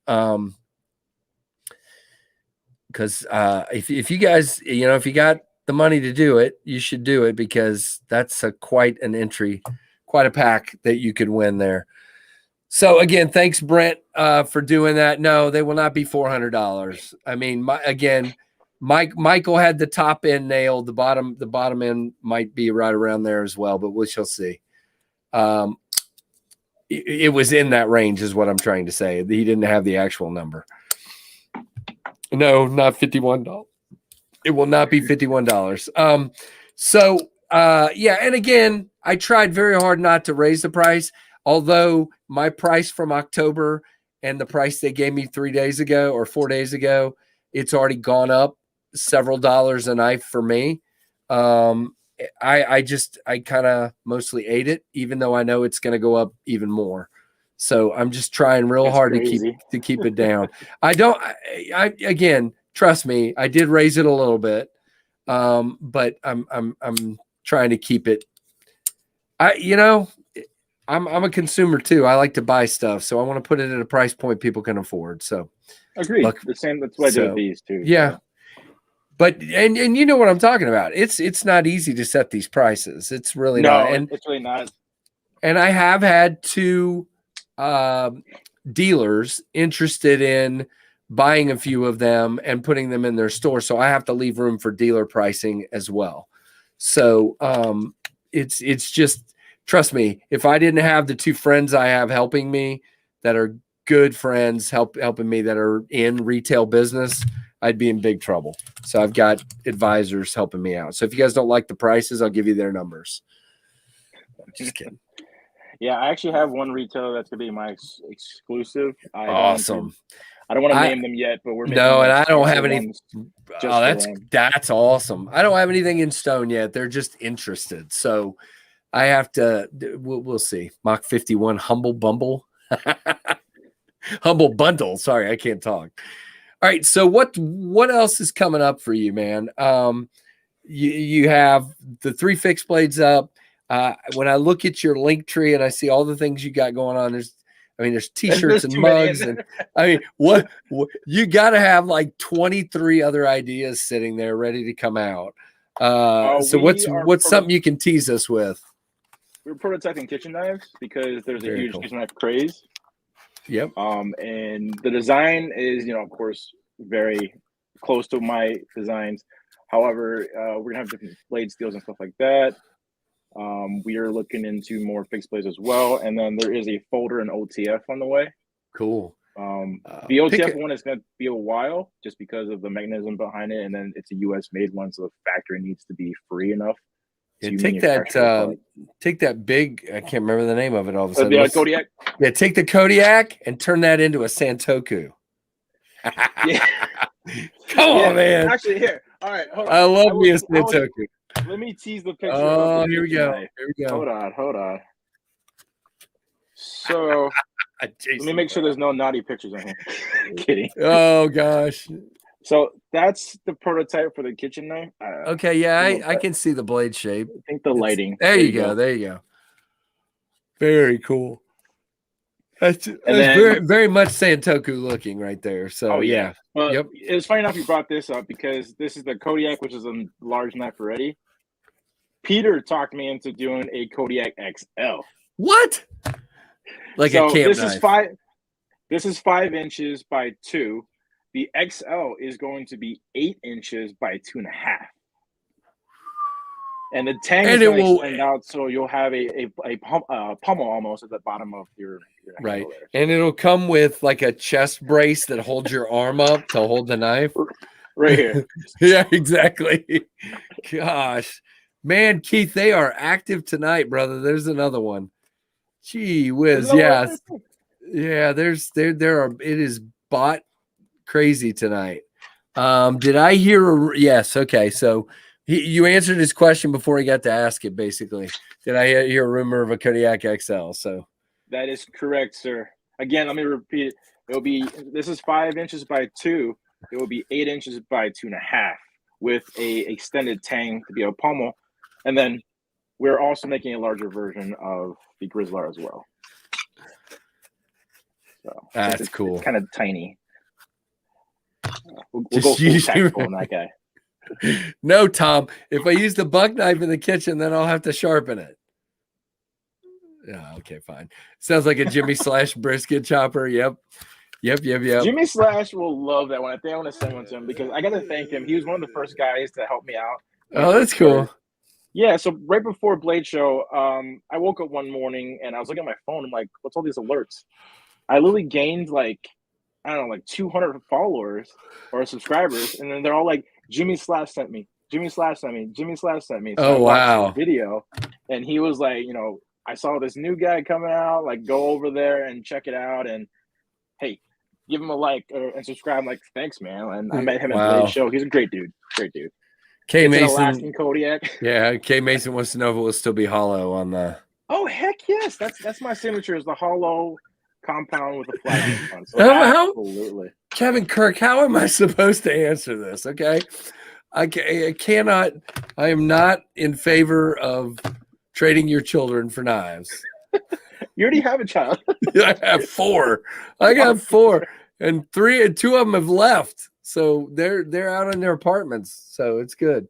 S1: Because if you guys, if you got the money to do it, you should do it, because that's quite an entry, quite a pack that you could win there. So again, thanks, Brent, for doing that. No, they will not be $400. I mean, Michael had the top end nailed. The bottom end might be right around there as well, but we shall see. It was in that range, is what I'm trying to say. He didn't have the actual number. No, not $51. It will not be $51. Yeah, and again, I tried very hard not to raise the price. Although my price from October and the price they gave me 3 days ago or 4 days ago, it's already gone up several dollars a knife for me. I kind of mostly ate it, even though I know it's going to go up even more. So I'm just trying real hard to keep it down. Again, trust me, I did raise it a little bit, but I'm trying to keep it. I'm a consumer too. I like to buy stuff, so I want to put it at a price point people can afford. So,
S2: agreed. The same. That's what I do with these too.
S1: Yeah, so. But and you know what I'm talking about. It's not easy to set these prices. It's really not. And
S2: it's really not.
S1: And I have had two dealers interested in buying a few of them and putting them in their store, so I have to leave room for dealer pricing as well. So it's just. Trust me, if I didn't have the two friends I have helping me that are good friends helping me that are in retail business, I'd be in big trouble. So I've got advisors helping me out. So if you guys don't like the prices, I'll give you their numbers. Just kidding.
S2: Yeah, I actually have one retailer that's going to be my exclusive.
S1: Awesome.
S2: I don't want to name them yet, but we're making
S1: and I don't have any.
S2: Oh,
S1: that's awesome. I don't have anything in stone yet. They're just interested. So I have to. We'll see. Mach 51 Humble Bumble, Humble Bundle. Sorry, I can't talk. All right. So what else is coming up for you, man? You have the 3 fixed blades up. When I look at your link tree and I see all the things you got going on, there's T-shirts and mugs, and I mean, what you got to have like 23 other ideas sitting there ready to come out. So what's something you can tease us with?
S2: We're prototyping kitchen knives because there's a huge kitchen knife craze.
S1: Yep.
S2: And the design is, of course, very close to my designs. However, we're gonna have different blade steels and stuff like that. We are looking into more fixed blades as well, and then there is a folder and OTF on the way.
S1: Cool.
S2: The OTF one is going to be a while just because of the mechanism behind it, and then it's a U.S. made one, so the factory needs to be free enough.
S1: Yeah, take that big. I can't remember the name of it. All of a sudden,
S2: the Kodiak.
S1: Yeah, take the Kodiak and turn that into a Santoku.
S2: Yeah.
S1: Come on, man.
S2: Actually, here. All right. Hold on.
S1: I love me a Santoku.
S2: Let me tease the picture.
S1: Oh, here we go. Here we go.
S2: Hold on. So let me make sure there's no naughty pictures on here. Kidding.
S1: Oh gosh.
S2: So that's the prototype for the kitchen knife.
S1: Okay, yeah, I can see the blade shape.
S2: I think the lighting.
S1: There you go. Very cool. That's very, very much Santoku looking right there. So yeah.
S2: Well, yep. It was funny enough you brought this up because this is the Kodiak, which is a large knife already. Peter talked me into doing a Kodiak XL.
S1: What? Like a camp knife.
S2: This is 5 inches by 2. The XL is going to be 8 inches by 2.5. And the tang is going to extend out, so you'll have a pommel almost at the bottom of your
S1: right. And it'll come with like a chest brace that holds your arm up to hold the knife.
S2: Right here.
S1: Yeah, exactly. Gosh. Man, Keith, they are active tonight, brother. There's another one. Gee whiz. Yes. Yeah, there are. It is bot crazy tonight. Did I hear? Yes. Okay. So you answered his question before he got to ask it. Basically, did I hear a rumor of a Kodiak XL? So
S2: that is correct, sir. Again, let me repeat it. It'll be, this is 5 inches by 2. It will be 8 inches by 2.5 with a extended tang to be a pommel, and then we're also making a larger version of the Grizzler as well. So
S1: that's cool.
S2: It's kind of tiny. We'll go full tactical on that guy.
S1: No, Tom. If I use the buck knife in the kitchen, then I'll have to sharpen it. Yeah. Okay. Fine. Sounds like a Jimmy Slash brisket chopper. Yep.
S2: Jimmy Slash will love that one. I think I want to send one to him because I got to thank him. He was one of the first guys to help me out.
S1: Oh, that's cool.
S2: Yeah. So right before Blade Show, I woke up one morning and I was looking at my phone. I'm like, what's all these alerts? I literally gained like 200 followers or subscribers, and then they're all like, Jimmy Slash sent me. Jimmy Slash sent me. Jimmy Slash sent me. So
S1: I watched
S2: the video, and he was like, I saw this new guy coming out. Like, go over there and check it out, and hey, give him a like and subscribe. I'm like, thanks, man. And I met him at Blade Show. He's a great dude. Great dude.
S1: K Mason,
S2: Alaskan Kodiak.
S1: Yeah, K Mason wants to know if it will still be hollow on the.
S2: Oh heck yes, that's my signature is the hollow compound with a flat on. So absolutely.
S1: Kevin Kirk, how am I supposed to answer this? Okay, I cannot. I am not in favor of trading your children for knives.
S2: You already have a child.
S1: I have 4. I got 4, and 2 of them have left. So they're out in their apartments. So it's good.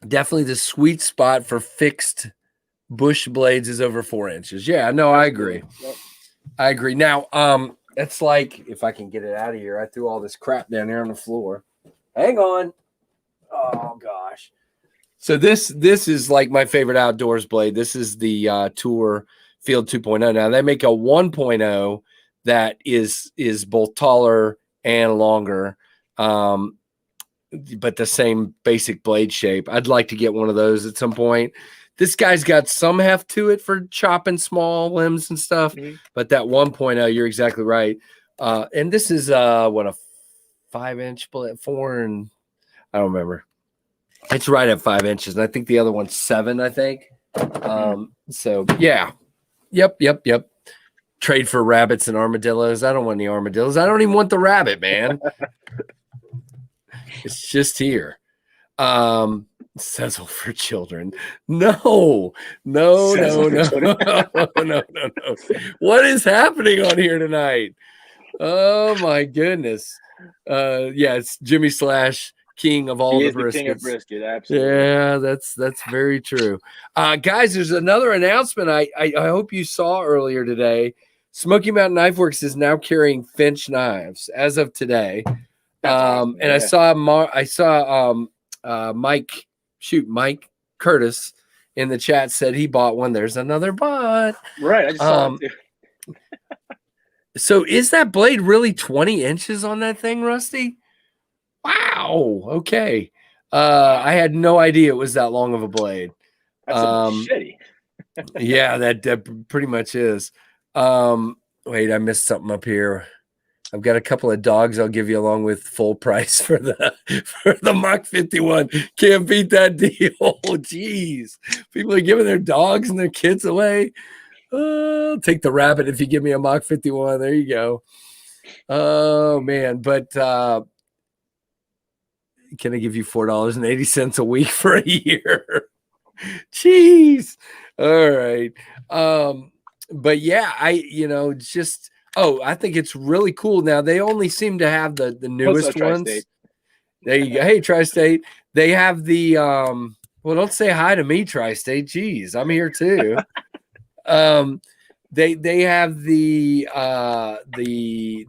S1: Definitely the sweet spot for fixed bush blades is over 4 inches. Yeah, no, I agree.
S2: Yep.
S1: I agree. Now, it's like, if I can get it out of here, I threw all this crap down here on the floor. Hang on. Oh gosh. So this is like my favorite outdoors blade. This is the Tour Field 2.0. Now they make a 1.0 that is both taller and longer, but the same basic blade shape. I'd like to get one of those at some point. This guy's got some heft to it for chopping small limbs and stuff, but that 1.0, you're exactly right. And this is what, a 5-inch blade, 4, and I don't remember. It's right at 5 inches, and I think the other one's 7. I think. So yeah, yep. Trade for rabbits and armadillos. I don't want any armadillos. I don't even want the rabbit, man. It's just here. Sizzle for children. No. What is happening on here tonight? Oh my goodness. Yeah, it's Jimmy Slash, king of all the briskets.
S2: King of brisket, absolutely.
S1: Yeah, that's very true. Guys, there's another announcement I hope you saw earlier today. Smoky Mountain Knifeworks is now carrying Finch knives as of today.
S2: Awesome.
S1: And yeah. I saw Mike Curtis in the chat said he bought one. There's another bot.
S2: Right. I just saw it too.
S1: So is that blade really 20 inches on that thing, Rusty? Wow. Okay. I had no idea it was that long of a blade.
S2: That's shitty.
S1: Yeah, that pretty much is. Wait, I missed something up here. I've got a couple of dogs I'll give you along with full price for the Mach 51. Can't beat that deal. Jeez. People are giving their dogs and their kids away. I'll take the rabbit if you give me a Mach 51. There you go. Oh man. But can I give you $4.80 a week for a year? Jeez. All right. But yeah, I think it's really cool. Now they only seem to have the newest ones. There you go. Hey, Tri-State. They have the well, don't say hi to me, Tri-State. Jeez, I'm here too. They have the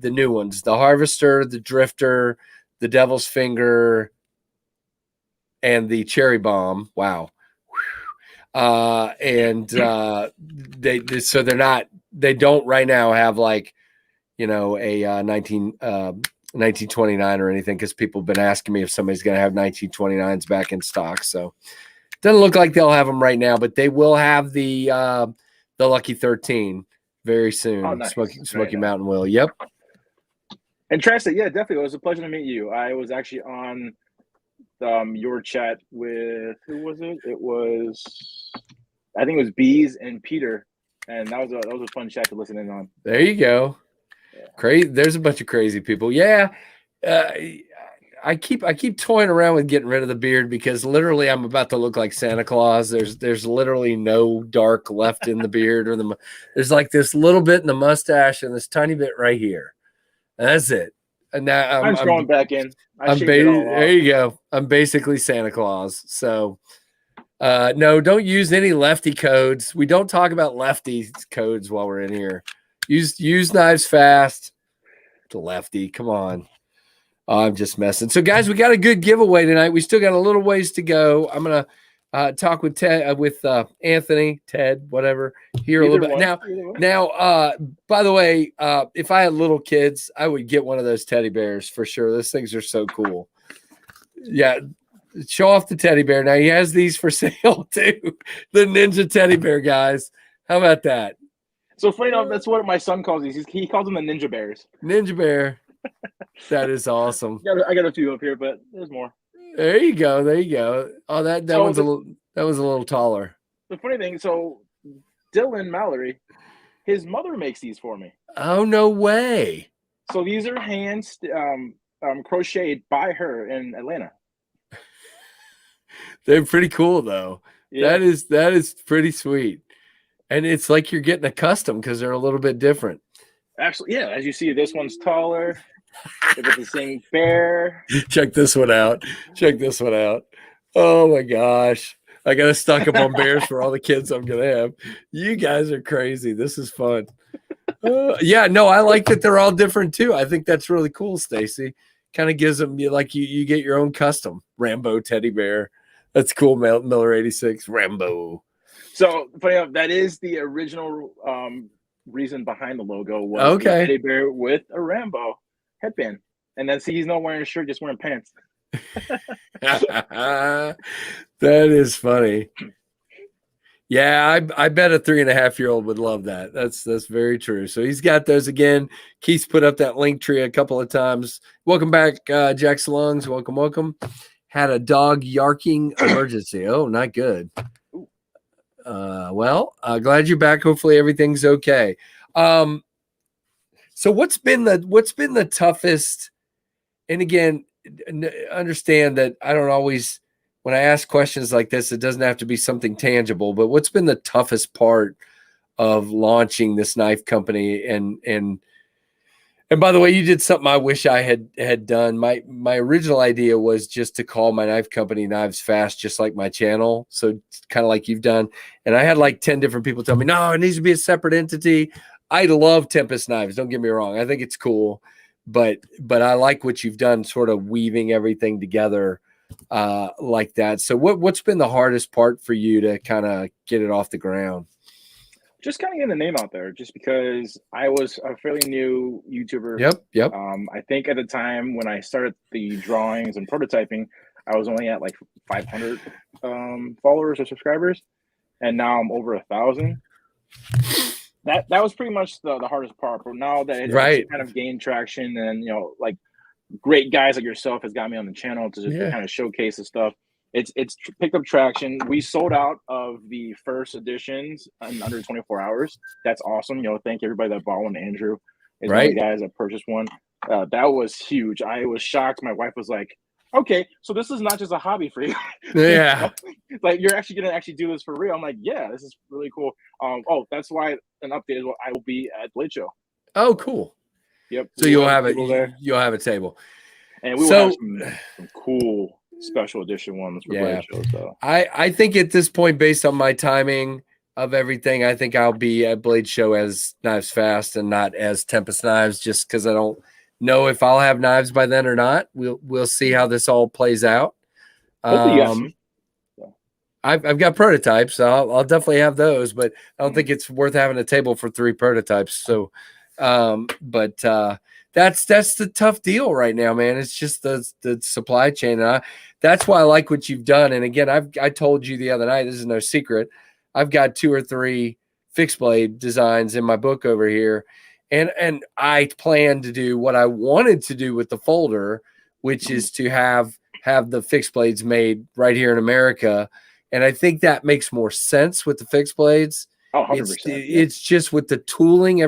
S1: new ones, the Harvester, the Drifter, the Devil's Finger, and the Cherry Bomb. Wow. They don't right now have like, a 1929 or anything, because people have been asking me if somebody's going to have 1929s back in stock. So doesn't look like they'll have them right now, but they will have the Lucky 13 very soon.
S2: Oh, nice.
S1: Smoky
S2: Nice.
S1: Mountain will. Yep.
S2: And Trasty, yeah, definitely. It was a pleasure to meet you. I was actually on your chat with, who was it? It was, I think it was Bees and Peter, and that was a fun chat to listen in on.
S1: There you go.
S2: Yeah.
S1: Crazy. There's a bunch of crazy people. Yeah. I keep toying around with getting rid of the beard because literally I'm about to look like Santa Claus. There's literally no dark left in the beard, or there's like this little bit in the mustache and this tiny bit right here. And that's it. And now
S2: I'm just going back in.
S1: There you go. I'm basically Santa Claus. So no, don't use any lefty codes. We don't talk about lefty codes while we're in here. Use KnivesFAST to lefty. Come on. I'm just messing. So, guys, we got a good giveaway tonight. We still got a little ways to go. I'm gonna talk with Ted, with Anthony, Ted, whatever, here a little bit. Now, by the way, if I had little kids, I would get one of those teddy bears for sure. Those things are so cool. Yeah, show off the teddy bear. Now he has these for sale too. The Ninja teddy bear, guys. How about that?
S2: So funny enough, that's what my son calls these. He calls them the Ninja Bears.
S1: Ninja bear. That is awesome.
S2: I got a few up here, but there's more.
S1: There you go. There you go. Oh, that one's a little taller.
S2: The funny thing, so Dylan Mallory, his mother makes these for me.
S1: Oh, no way.
S2: So these are hand crocheted by her in Atlanta.
S1: They're pretty cool though.
S2: Yeah.
S1: That is pretty sweet. And it's like you're getting a custom because they're a little bit different.
S2: Absolutely. Yeah. As you see, this one's taller. It's the same bear.
S1: Check this one out. Check this one out. Oh my gosh. I got to stock up on bears for all the kids I'm going to have. You guys are crazy. This is fun. Yeah, no, I like that they're all different too. I think that's really cool, Stacy. Kind of gives them like you get your own custom Rambo teddy bear. That's cool, Miller 86 Rambo.
S2: So funny enough, that is the original reason behind the logo was the teddy bear with a Rambo headband. And then see, he's not wearing a shirt, just wearing pants.
S1: That is funny. Yeah, I bet a 3.5-year-old would love that. That's very true. So he's got those again. Keith's put up that link tree a couple of times. Welcome back, Jack Salongs. Welcome. Had a dog yarking emergency. Oh, not good. Well, glad you're back. Hopefully everything's okay. So what's been the toughest? And again, understand that I don't always, when I ask questions like this, it doesn't have to be something tangible, but what's been the toughest part of launching this knife company? And by the way, you did something I wish I had done. My original idea was just to call my knife company KnivesFAST, just like my channel. So kind of like you've done. And I had like 10 different people tell me, no, it needs to be a separate entity. I love Tempest Knives. Don't get me wrong. I think it's cool, but I like what you've done, sort of weaving everything together like that. So what's been the hardest part for you to kind of get it off the ground?
S2: Just kind of getting the name out there, just because I was a fairly new YouTuber.
S1: Yep.
S2: I think at the time when I started the drawings and prototyping, I was only at like 500 followers or subscribers, and now I'm over 1,000. That was pretty much the hardest part. But now that it's kind of gained traction, and like great guys like yourself has got me on the channel to just kind of showcase the stuff. It's picked up traction. We sold out of the first editions in under 24 hours. That's awesome. Thank everybody that bought one. Andrew is one of the guys that purchased one. That was huge. I was shocked. My wife was like, okay, so this is not just a hobby for you.
S1: Yeah.
S2: Like you're actually going to do this for real. I'm like, yeah, this is really cool. That's why an update is what I will be at Blade Show.
S1: Oh, cool.
S2: Yep.
S1: So you'll have a table.
S2: And we will have some cool special edition ones for Blade Show. So
S1: I think at this point, based on my timing of everything, I think I'll be at Blade Show as KnivesFAST and not as Tempest Knives, just because I don't know if I'll have knives by then or not. We'll see how this all plays out. I've got prototypes, so I'll definitely have those, but I don't think it's worth having a table for 3 prototypes. So, that's the tough deal right now, man. It's just the supply chain. That's why I like what you've done. And again, I told you the other night, this is no secret, I've got 2 or 3 fixed blade designs in my book over here. And I plan to do what I wanted to do with the folder, which is to have the fixed blades made right here in America. And I think that makes more sense with the fixed blades.
S2: Oh, 100%.
S1: It's just with the tooling,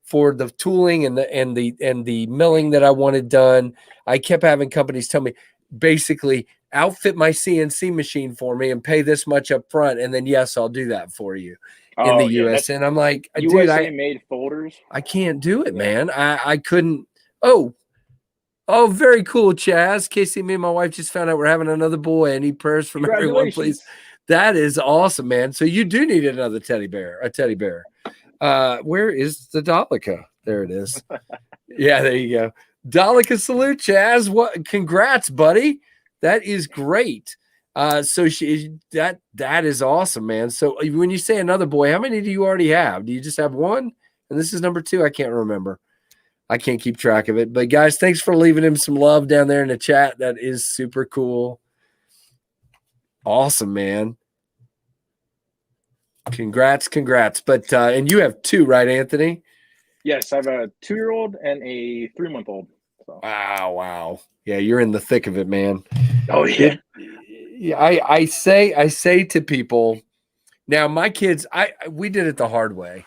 S1: for the tooling and the milling that I wanted done. I kept having companies tell me, basically outfit my CNC machine for me and pay this much up front. And then, yes, I'll do that for you in the US. And I'm like, dude,
S2: USA made folders.
S1: I can't do it, man. I couldn't. Oh, very cool, Chaz. Casey, me and my wife just found out we're having another boy. I need prayers from everyone, please. That is awesome, man. So you do need another teddy bear. Where is the Dalika? There it is. Yeah, there you go. Dalika salute, Chaz. What? Congrats, buddy. That is great. So that is awesome, man. So when you say another boy, how many do you already have? Do you just have one? And this is number 2. I can't remember. I can't keep track of it. But guys, thanks for leaving him some love down there in the chat. That is super cool. Awesome, man. Congrats. But and you have 2, right, Anthony?
S2: Yes, I have a 2-year-old and a 3-month-old. So.
S1: Wow. Yeah, you're in the thick of it, man.
S2: Oh yeah.
S1: I say to people now, my kids, we did it the hard way.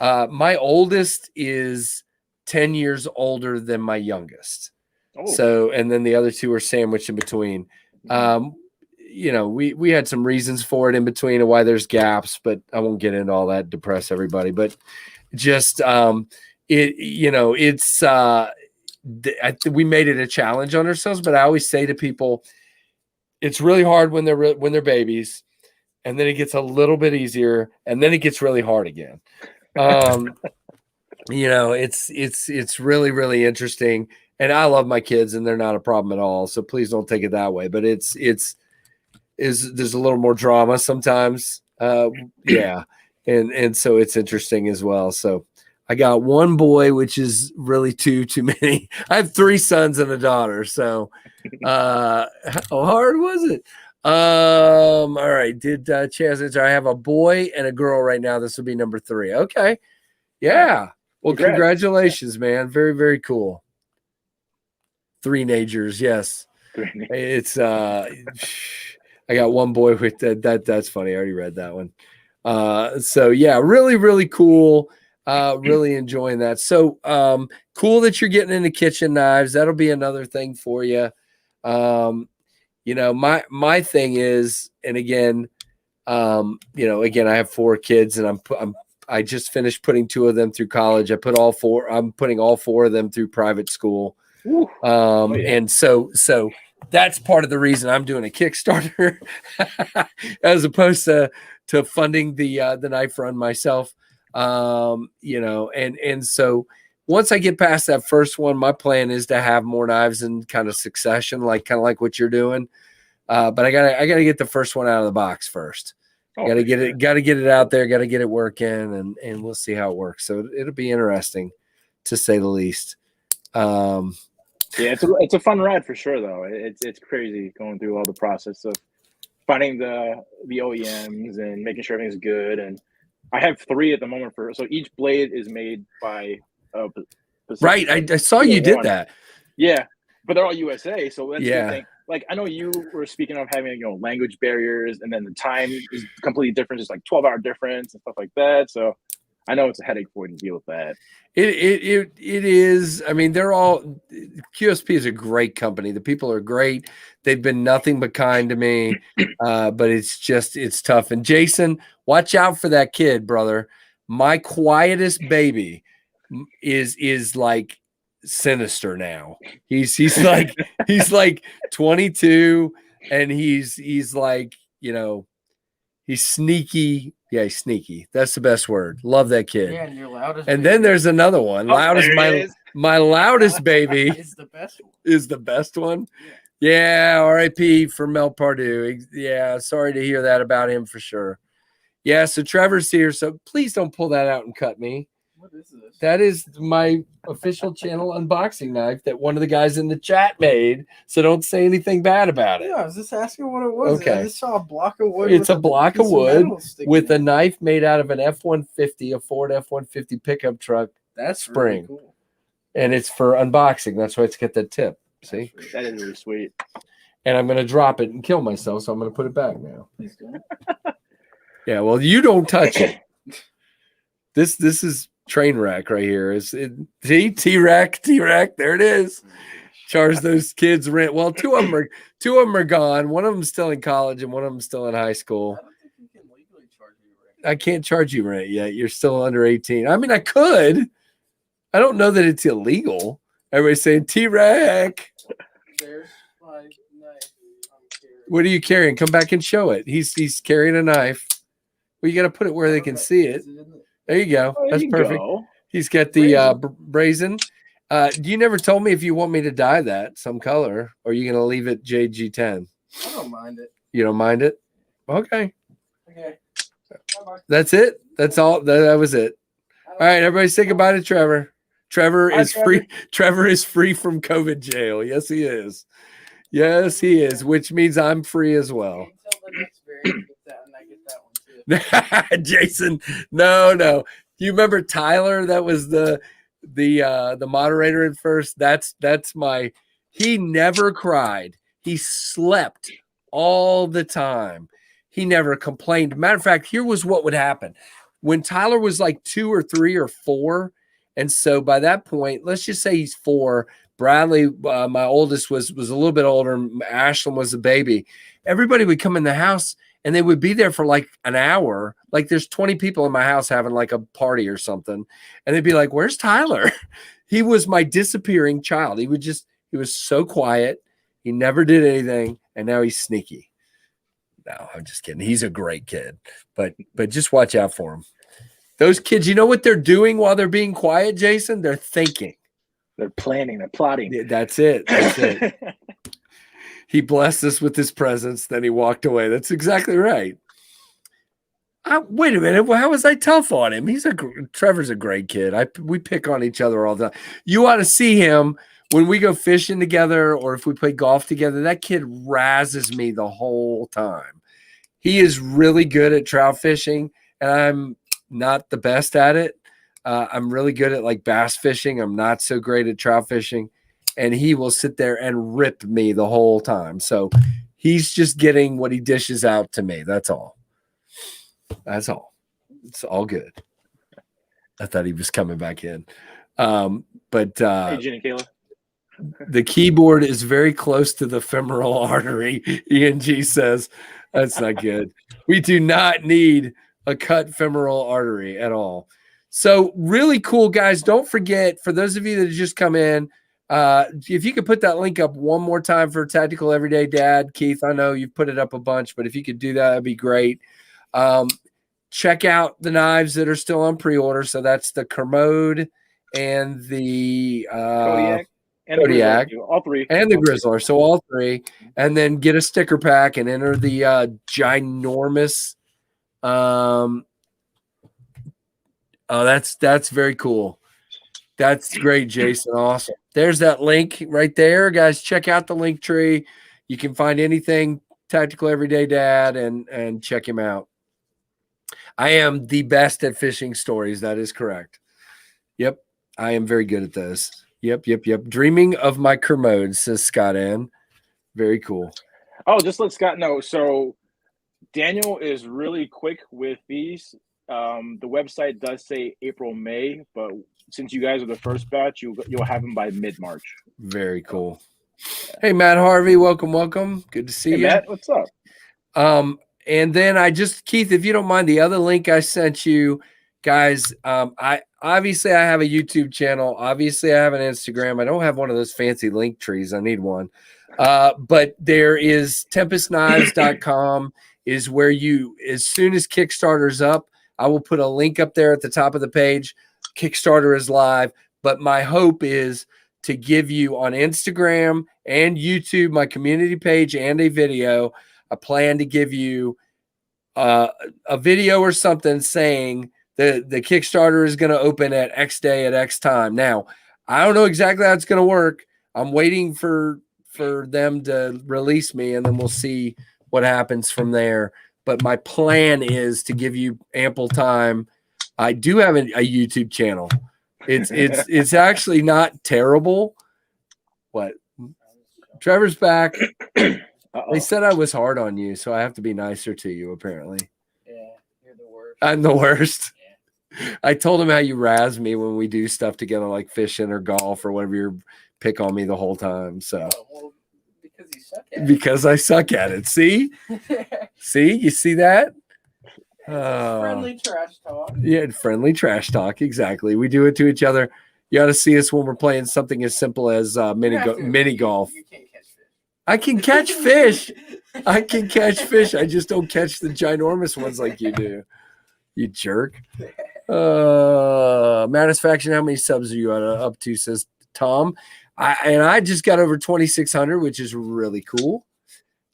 S1: My oldest is 10 years older than my youngest. Oh. So, and then the other 2 are sandwiched in between. We had some reasons for it in between and why there's gaps, but I won't get into all that, depress everybody. But just we made it a challenge on ourselves. But I always say to people, it's really hard when they're babies, and then it gets a little bit easier, and then it gets really hard again. It's really, really interesting, and I love my kids, and they're not a problem at all. So please don't take it that way. But there's a little more drama sometimes. Yeah. And so it's interesting as well. So I got 1 boy, which is really too many. I have 3 sons and a daughter. So how hard was it? All right. Did Chaz answer? I have a boy and a girl right now. This will be number 3. Okay. Yeah. Well, congratulations, man. Very, very cool. 3-nagers. Yes. It's I got 1 boy with that. That's funny. I already read that one. So yeah, really, really cool. Really enjoying that. So cool that you're getting into kitchen knives. That'll be another thing for you. My thing is, and again, I have 4 kids, and I just finished putting 2 of them through college. I'm putting all 4 of them through private school. And so that's part of the reason I'm doing a Kickstarter as opposed to funding the knife run myself. And so once I get past that first one, my plan is to have more knives in kind of succession, kind of like what you're doing. But I gotta get the first one out of the box first. Gotta get it out there, gotta get it working, and we'll see how it works. So it'll be interesting, to say the least.
S2: Yeah, it's a fun ride for sure, though. It's crazy going through all the process of finding the OEMs and making sure everything's good. And I have 3 at the moment so each blade is made by
S1: right. I saw you did that.
S2: Yeah, but they're all USA. So that's the thing. Like, I know you were speaking of having language barriers, and then the time is completely different. It's like 12-hour difference and stuff like that. So I know it's a headache for you to deal with that.
S1: It is. I mean, they're all QSP is a great company. The people are great. They've been nothing but kind to me. But it's tough. And Jason, watch out for that kid, brother. My quietest baby is like sinister now. He's like 22, and he's like, he's sneaky. Yeah, he's sneaky. That's the best word. Love that kid.
S3: Yeah, and your loudest.
S1: And then there's another one. My loudest baby
S3: is the best one.
S1: Is the best one. Yeah. R.I.P. for Mel Pardue. Yeah. Sorry to hear that about him for sure. Yeah. So Trevor's here. So please don't pull that out and cut me.
S3: What is this?
S1: That is my official channel unboxing knife that one of the guys in the chat made. So don't say anything bad about it.
S3: Yeah, I was just asking what it was.
S1: Okay.
S3: I just saw a block of wood.
S1: It's a block of wood with
S3: a.
S1: a knife made out of an F-150, a Ford F-150 pickup truck.
S3: That's
S1: spring.
S3: really cool.
S1: And it's for unboxing. That's why it's got that tip. See?
S2: That is really sweet.
S1: And I'm going to drop it and kill myself, so I'm going to put it back now.
S3: Please don't.
S1: Yeah, well, you don't touch it. This is train wreck right here. See, T-Rack, there it is. Charge those kids rent. Well, two of them are gone. One of them's still in college and one of them's still in high school.
S3: I don't think you can legally charge you rent.
S1: I can't charge you rent yet. You're still under 18. I mean, I could. I don't know that it's illegal. Everybody's saying T-Rack.
S3: There's my knife.
S1: What are you carrying? Come back and show it. He's carrying a knife. Well, you got to put it where they can see it. There you go.
S2: Oh,
S1: That's perfect.
S2: Go.
S1: He's got the brazen. You never told me if you want me to dye that some color, or are you going to leave it JG10?
S3: I don't mind it.
S1: You don't mind it? Okay.
S3: Okay. Bye-bye.
S1: That's it. That's all. That was it. All right, everybody say goodbye to Trevor. Trevor is free. Trevor is free from COVID jail. Yes, he is. Yes, he is, which means I'm free as well.
S3: Until the next variant gets out and I get that one too.
S1: Jason, no. You remember Tyler? That was the moderator at first. That's my. He never cried. He slept all the time. He never complained. Matter of fact, here was what would happen when Tyler was like 2 or 3 or 4. And so by that point, let's just say he's 4. Bradley, my oldest, was a little bit older. Ashlyn was a baby. Everybody would come in the house and they would be there for like an hour. Like there's 20 people in my house having like a party or something. And they'd be like, where's Tyler? He was my disappearing child. He was so quiet. He never did anything. And now he's sneaky. No, I'm just kidding. He's a great kid, but just watch out for him. Those kids, you know what they're doing while they're being quiet, Jason? They're thinking.
S2: They're planning. They're plotting.
S1: Yeah, that's it. That's it. He blessed us with his presence. Then he walked away. That's exactly right. Wait a minute. Well, how was I tough on him? Trevor's a great kid. We pick on each other all the time. You ought to see him when we go fishing together or if we play golf together. That kid razzes me the whole time. He is really good at trout fishing, and I'm not the best at it. I'm really good at like bass fishing. I'm not so great at trout fishing, and he will sit there and rip me the whole time. So he's just getting what he dishes out to me. That's all. That's all. It's all good. I thought he was coming back in. But
S2: hey, Jen and Kayla.
S1: The keyboard is very close to the femoral artery. ENG says that's not good. We do not need a cut femoral artery at all. So really cool, guys. Don't forget, for those of you that have just come in, if you could put that link up one more time for Tactical Everyday Dad, Keith, I know you've put it up a bunch, but if you could do that, that'd be great. Check out the knives that are still on pre-order. So that's the Kermode and the Kodiak,
S2: all 3,
S1: and the Grizzler. So all 3, and then get a sticker pack and enter the ginormous. Oh, that's very cool. That's great, Jason. Awesome. There's that link right there, guys. Check out the link tree. You can find anything Tactical Everyday Dad and check him out. I am the best at fishing stories. That is correct. Yep, I am very good at those. Yep. Dreaming of my Kermode, says Scott Ann. Very cool.
S2: Oh, just let Scott know. So Daniel is really quick with these. The website does say April, May, but since you guys are the first batch, you'll have them by mid-March.
S1: Very cool. Hey, Matt Harvey, welcome. Good to see you.
S2: Matt, what's up?
S1: And then Keith, if you don't mind, the other link I sent you, guys, I have a YouTube channel. Obviously, I have an Instagram. I don't have one of those fancy link trees. I need one. But there is tempestknives.com is where as soon as Kickstarter's up, I will put a link up there at the top of the page. Kickstarter is live, but my hope is to give you on Instagram and YouTube, my community page, and a video. I plan to give you a video or something saying the Kickstarter is going to open at X day at X time. Now, I don't know exactly how it's going to work. I'm waiting for them to release me, and then we'll see what happens from there. But my plan is to give you ample time. I do have a YouTube channel. It's actually not terrible. What? Trevor's back. They said I was hard on you, so I have to be nicer to you, apparently.
S3: Yeah, you're the worst.
S1: I'm the worst.
S3: Yeah.
S1: I told him how you razz me when we do stuff together, like fishing or golf or whatever. You pick on me the whole time. So
S3: Well, because you suck at it.
S1: because I suck at it. See? See? You see that?
S3: Friendly trash talk.
S1: Yeah, friendly trash talk. Exactly. We do it to each other. You ought to see us when we're playing something as simple as mini golf.
S3: You can't catch fish.
S1: I can catch fish. I can catch fish. I just don't catch the ginormous ones like you do. You jerk. Matisfaction, how many subs are you up to, says Tom. I just got over 2,600, which is really cool.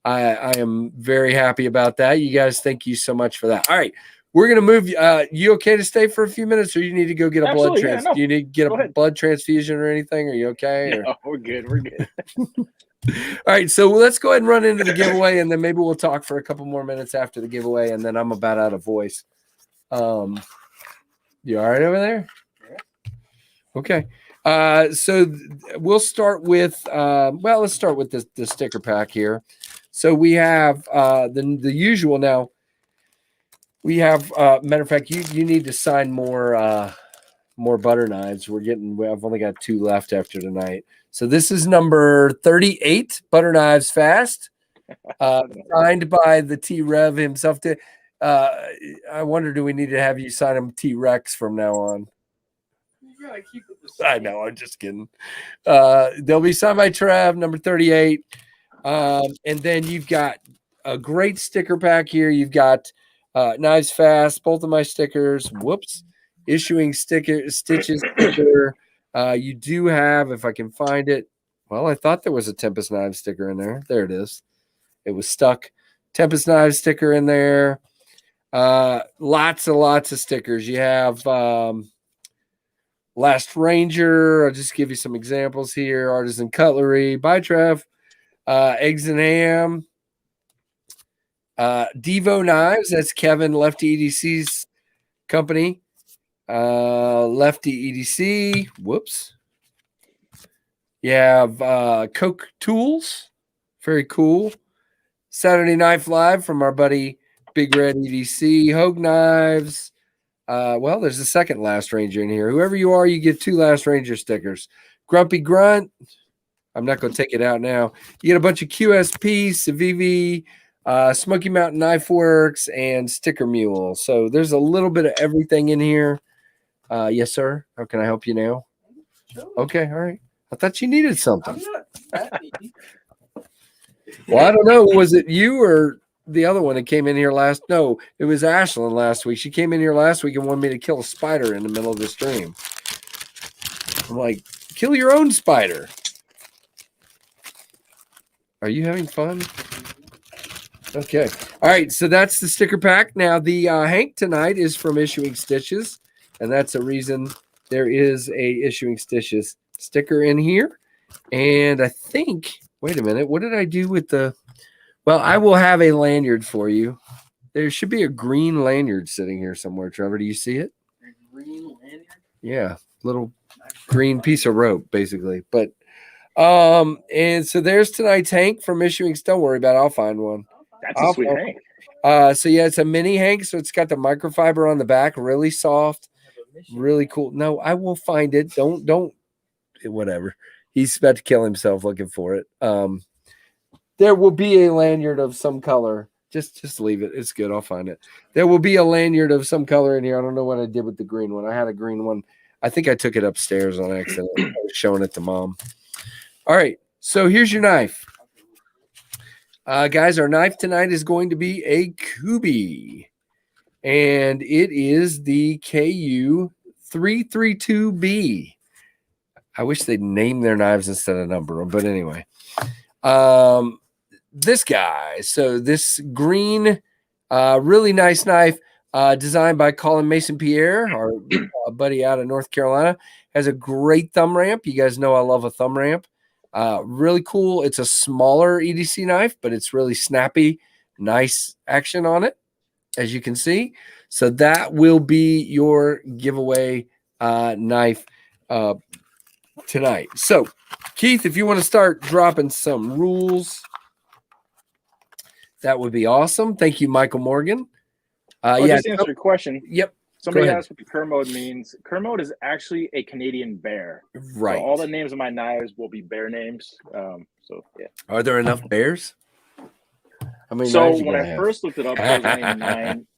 S1: I am very happy about that. You guys, thank you so much for that. All right. We're going to move. You okay to stay for a few minutes, or you need to go get a blood transfusion? Do you need to get a blood transfusion or anything? Are you okay? Or?
S2: No, we're good. We're good.
S1: All right. So let's go ahead and run into the giveaway, and then maybe we'll talk for a couple more minutes after the giveaway, and then I'm about out of voice. You all right over there? Okay. So we'll start with, let's start with the sticker pack here. So we have the usual now. We have, matter of fact, you need to sign more butter knives. I've only got 2 left after tonight. So this is number 38, Butter Knives Fast, signed by the T-Rev himself. I wonder, do we need to have you sign him T-Rex from now on?
S3: You gotta keep it the same.
S1: I know, I'm just kidding. They'll be signed by Trev, number 38. And then you've got a great sticker pack here. You've got KnivesFAST, both of my stickers. Whoops. Issuing stitches sticker. You do have, if I can find it. Well, I thought there was a Tempest Knives sticker in there. There it is. It was stuck. Tempest Knives sticker in there. Lots of stickers. You have Last Ranger. I'll just give you some examples here. Artisan Cutlery. Bye, Trev. Eggs and Ham. Devo Knives. That's Kevin Lefty EDC's company. Lefty EDC. Whoops. You have Coke Tools. Very cool. Saturday Knife Live from our buddy Big Red EDC. Hogue Knives. Well, there's a second Last Ranger in here. Whoever you are, you get 2 Last Ranger stickers. Grumpy Grunt. I'm not going to take it out now. You get a bunch of QSP, Civivi, Smoky Mountain Knifeworks, and Sticker Mule. So there's a little bit of everything in here. Yes, sir. How can I help you now?
S3: Sure.
S1: Okay, all right. I thought you needed something.
S3: I'm not happy.
S1: Well, I don't know. Was it you or the other one that came in here last? No, it was Ashlyn last week. She came in here last week and wanted me to kill a spider in the middle of the stream. I'm like, kill your own spider. Are you having fun? Okay. All right. So that's the sticker pack. Now, the Hank tonight is from Issuing Stitches, and that's a reason there is a Issuing Stitches sticker in here. And I think, wait a minute, what did I do with the, well, I will have a lanyard for you. There should be a green lanyard sitting here somewhere, Trevor. Do you see it?
S3: A green lanyard?
S1: Yeah. Little green piece of rope, basically. But, and so there's tonight's Hank from Issuing. Don't worry about it. I'll find one.
S2: That's a sweet Hank.
S1: So yeah, it's a mini Hank. So it's got the microfiber on the back, really soft, really cool. No, I will find it. Don't, whatever. He's about to kill himself looking for it. There will be a lanyard of some color. Just leave it. It's good. I'll find it. There will be a lanyard of some color in here. I don't know what I did with the green one. I had a green one. I think I took it upstairs on accident. I was showing it to Mom. All right. So here's your knife. Guys, our knife tonight is going to be a Kubi. And it is the KU 332B. I wish they'd name their knives instead of number them. But anyway. This guy. So this green, really nice knife. Designed by Colin Mason Pierre, our buddy out of North Carolina. Has a great thumb ramp. You guys know I love a thumb ramp. Really cool. It's a smaller EDC knife, but it's really snappy. Nice action on it, as you can see. So that will be your giveaway knife tonight. So, Keith, if you want to start dropping some rules, that would be awesome. Thank you, Michael Morgan.
S2: Just answer your question.
S1: Yep.
S2: Somebody asked what the Kermode means. Kermode is actually a Canadian bear.
S1: Right.
S2: So all the names of my knives will be bear names. So yeah.
S1: Are there enough bears? I mean,
S2: so when I first looked it up,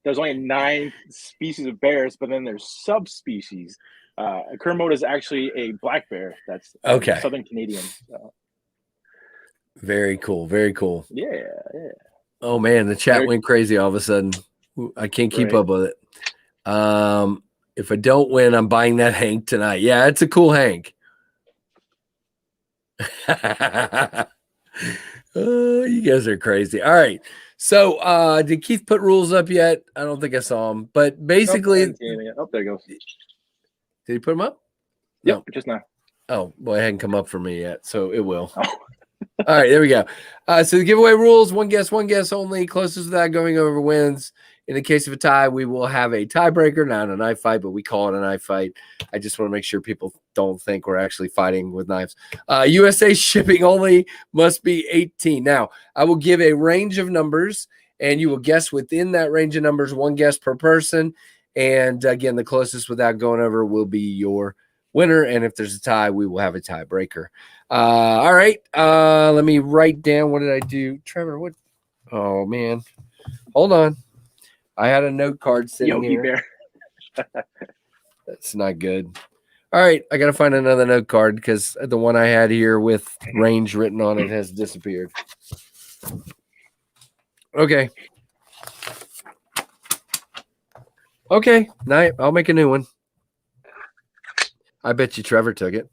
S2: there's only 9 species of bears, but then there's subspecies. A Kermode is actually a black bear. That's
S1: okay.
S2: Southern Canadian.
S1: Very cool. Very cool.
S2: Yeah.
S1: Oh man, the chat went crazy all of a sudden. I can't keep up with it. If I don't win, I'm buying that Hank tonight. Yeah, it's a cool Hank. Oh, you guys are crazy. All right. So did Keith put rules up yet? I don't think I saw him. But basically,
S2: oh, there he goes.
S1: Did he put them up?
S2: Yep, no. Just now.
S1: Oh, boy, it hadn't come up for me yet, so it will. Oh. All right, there we go. So the giveaway rules: one guess only. Closest to that going over wins. In the case of a tie, we will have a tiebreaker, not a knife fight, but we call it a knife fight. I just want to make sure people don't think we're actually fighting with knives. USA shipping only, must be 18. Now, I will give a range of numbers, and you will guess within that range of numbers, one guess per person. And again, the closest without going over will be your winner. And if there's a tie, we will have a tiebreaker. All right. Let me write down. What did I do? Trevor, what? Oh, man. Hold on. I had a note card sitting
S2: Yogi
S1: here.
S2: Bear.
S1: That's not good. All right. I got to find another note card because the one I had here with range written on it has disappeared. Okay. Okay. Night. I'll make a new one. I bet you Trevor took it.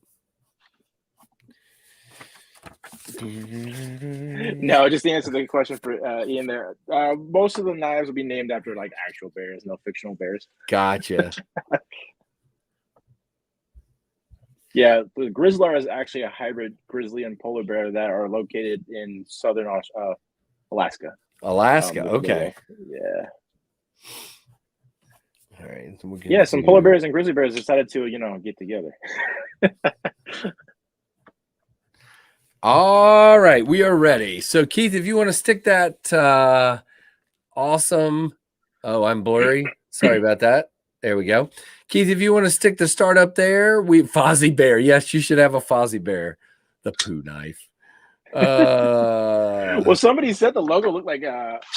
S2: No, just to answer the question for Ian there. Most of the knives will be named after like actual bears, no fictional bears.
S1: Gotcha.
S2: Yeah, the Grizzler is actually a hybrid grizzly and polar bear that are located in southern Alaska.
S1: Alaska, okay.
S2: Yeah.
S1: All right.
S2: So some polar bears and grizzly bears decided to, get together.
S1: All right, we are ready. So, Keith, if you want to stick that awesome. Oh, I'm blurry. Sorry about that. There we go. Keith, if you want to stick the start up there, Fozzie Bear. Yes, you should have a Fozzie Bear. The poo knife.
S2: Well, somebody said the logo looked like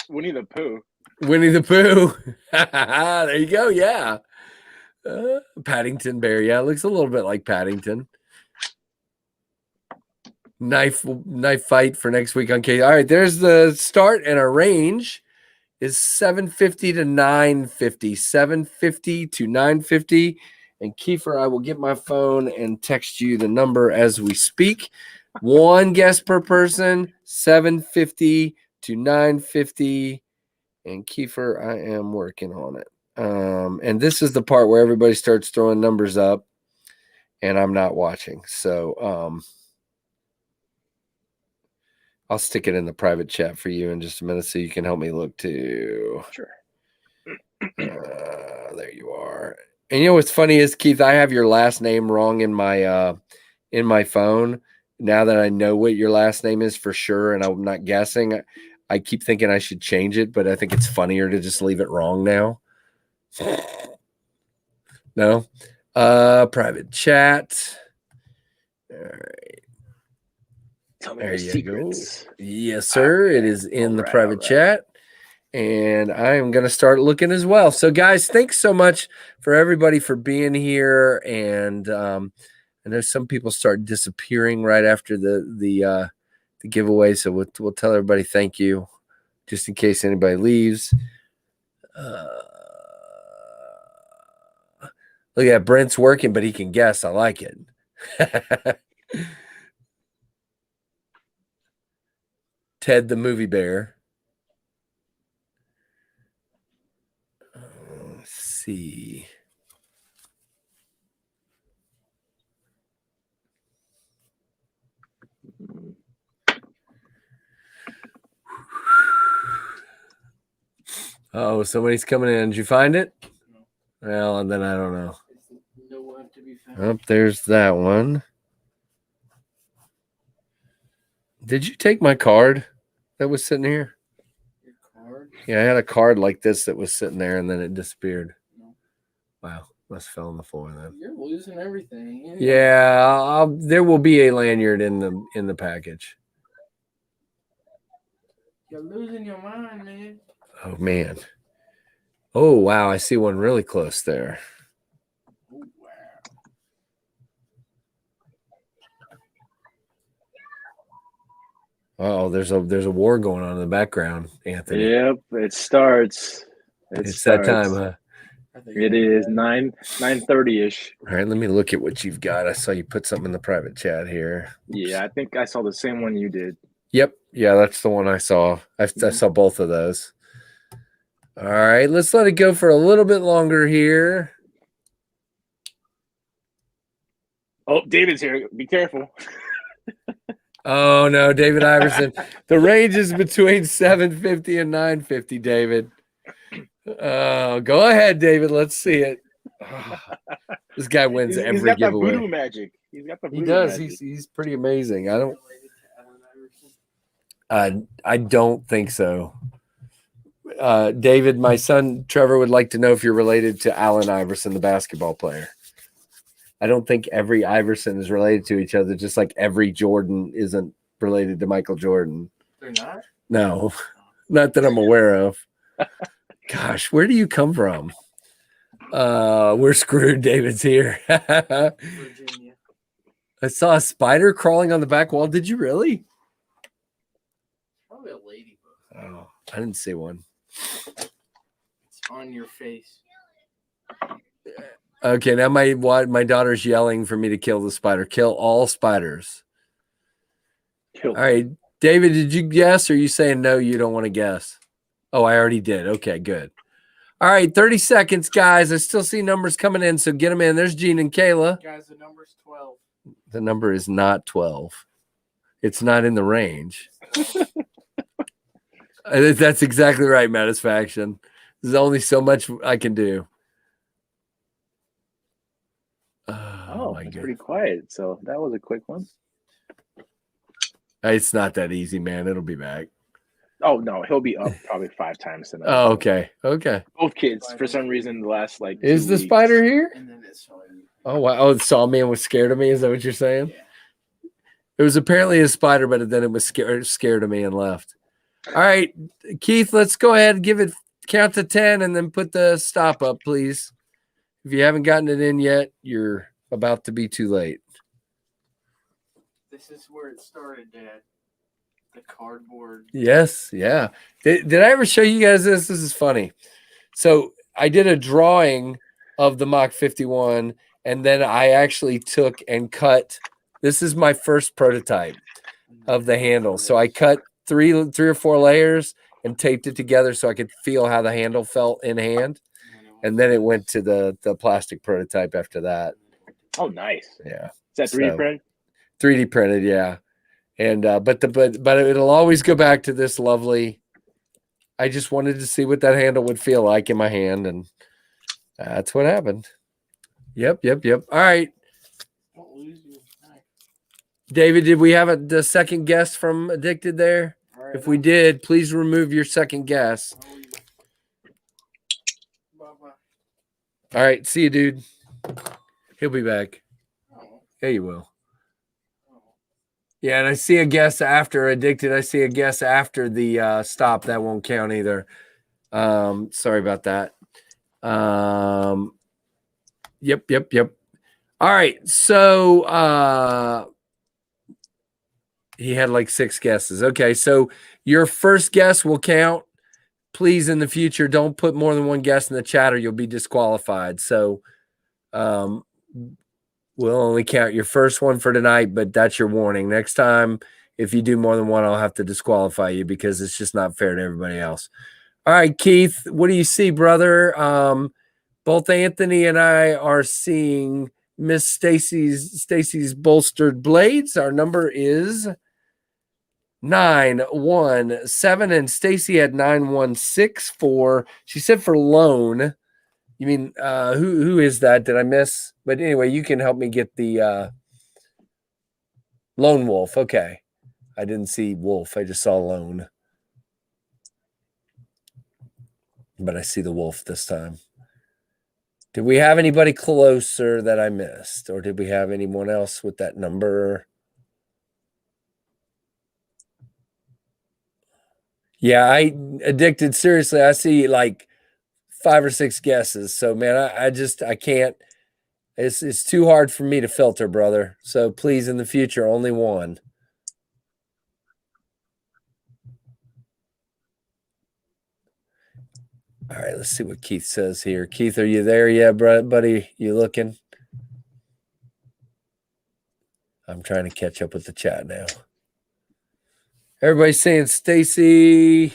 S2: Winnie the Pooh.
S1: Winnie the Pooh. There you go. Yeah. Paddington Bear. Yeah, it looks a little bit like Paddington. Knife fight for next week on K. All right, there's the start, and our range is 750 to 950. 750 to 950. And Kiefer, I will get my phone and text you the number as we speak. One guess per person, 750 to 950. And Kiefer, I am working on it. And this is the part where everybody starts throwing numbers up, and I'm not watching. So I'll stick it in the private chat for you in just a minute so you can help me look too.
S2: Sure.
S1: There you are. And you know what's funny is, Keith, I have your last name wrong in my phone. Now that I know what your last name is for sure, and I'm not guessing, I keep thinking I should change it, but I think it's funnier to just leave it wrong now. No? Private chat. All right.
S2: Tell me
S1: there
S2: your
S1: you
S2: secrets.
S1: Go. Yes, sir. It is in the private chat. And I am going to start looking as well. So, guys, thanks so much for everybody for being here. And I know some people start disappearing right after the giveaway. So we'll tell everybody thank you, just in case anybody leaves. Look at Brent's working, but he can guess. I like it. Ted the Movie Bear. Let's see. Oh, somebody's coming in. Did you find it?
S3: No.
S1: Well, and then I don't know.
S3: It's nowhere to be found.
S1: Oh, there's that one. Did you take my card that was sitting here?
S3: Your card?
S1: Yeah, I had a card like this that was sitting there and then it disappeared.
S3: No.
S1: Wow, must have fell on the floor then.
S3: You're losing everything.
S1: Yeah, there will be a lanyard in the package.
S3: You're losing your mind, man.
S1: Oh man. Oh wow, I see one really close there.
S3: Oh, wow.
S1: Oh, there's a war going on in the background, Anthony.
S2: Yep, it starts.
S1: It's that time, huh?
S2: It is 9:30ish.
S1: All right, let me look at what you've got. I saw you put something in the private chat here.
S2: Yeah, I think I saw the same one you did.
S1: Yep. Yeah, that's the one I saw. I saw both of those. All right, let's let it go for a little bit longer here.
S2: Oh, David's here. Be careful.
S1: Oh, no, David Iverson. The range is between 750 and 950, David. Go ahead, David. Let's see it. Oh, this guy wins every
S2: he's got
S1: giveaway.
S2: That voodoo magic. He's got the voodoo
S1: He does.
S2: magic.
S1: He's pretty amazing. I don't think so. David, my son Trevor would like to know if you're related to Allen Iverson, the basketball player. I don't think every Iverson is related to each other, just like every Jordan isn't related to Michael Jordan.
S3: They're not?
S1: No, not that I'm aware of. Gosh, where do you come from? We're screwed. David's here.
S3: Virginia.
S1: I saw a spider crawling on the back wall. Did you really?
S3: Probably a ladybug.
S1: Oh, I didn't see one.
S3: It's on your face.
S1: Okay, now my daughter's yelling for me to kill the spider. Kill all spiders.
S2: Kill.
S1: All right, David, did you guess or are you saying no, you don't want to guess? Oh, I already did. Okay, good. All right, 30 seconds, guys. I still see numbers coming in, so get them in. There's Gene and Kayla.
S3: Guys, the number's 12.
S1: The number is not 12. It's not in the range. That's exactly right, Satisfaction. There's only so much I can do.
S2: Oh,
S1: my
S2: it's
S1: God.
S2: pretty quiet. So that was a quick one.
S1: It's not that easy, man. It'll be back.
S2: Oh no, he'll be up probably 5 times tonight.
S1: Oh, okay. Okay.
S2: Both kids, for some reason, the last like.
S1: Is
S2: 2
S1: the
S2: weeks.
S1: spider here?
S3: And then it saw you.
S1: Oh, wow. Oh, it saw me and was scared of me. Is that what you're saying?
S3: Yeah.
S1: It was apparently a spider, but then it was scared of me and left. All right, Keith, let's go ahead and give it count to 10 and then put the stop up, please. If you haven't gotten it in yet, you're about to be too late.
S3: This is where it started, Dad. The cardboard.
S1: Yes, yeah. Did I ever show you guys this? This is funny. So I did a drawing of the Mach 51, and then I actually took and cut. This is my first prototype of the handle. So I cut three or four layers and taped it together so I could feel how the handle felt in hand. And then it went to the plastic prototype after that.
S2: Oh, nice.
S1: Yeah.
S2: Is that 3D printed?
S1: 3D printed, yeah. And but it'll always go back to this lovely. I just wanted to see what that handle would feel like in my hand, and that's what happened. Yep. All right. David, did we have the second guess from Addicted there?
S3: Right,
S1: if we did, please remove your second guess. All right. See you, dude. He'll be back. Yeah, you will. Yeah, and I see a guess after Addicted. I see a guess after the stop. That won't count either. Sorry about that. Yep. All right. So he had like 6 guesses. Okay, so your first guess will count. Please, in the future, don't put more than one guess in the chat or you'll be disqualified. So we'll only count your first one for tonight, but that's your warning. Next time, if you do more than one, I'll have to disqualify you because it's just not fair to everybody else. All right, Keith, what do you see, brother? Both Anthony and I are seeing Miss Stacy's bolstered blades. Our number is 917, and Stacy had 9164. She said for loan. You mean who is that? Did I miss? But anyway, you can help me get the Lone Wolf. Okay. I didn't see Wolf. I just saw Lone. But I see the Wolf this time. Did we have anybody closer that I missed? Or did we have anyone else with that number? Yeah, I addicted. Seriously, I see like 5 or 6 guesses. So, man, I can't. It's too hard for me to filter, brother. So, please, in the future, only one. All right, let's see what Keith says here. Keith, are you there? Yeah, buddy. You looking? I'm trying to catch up with the chat now. Everybody's saying Stacy.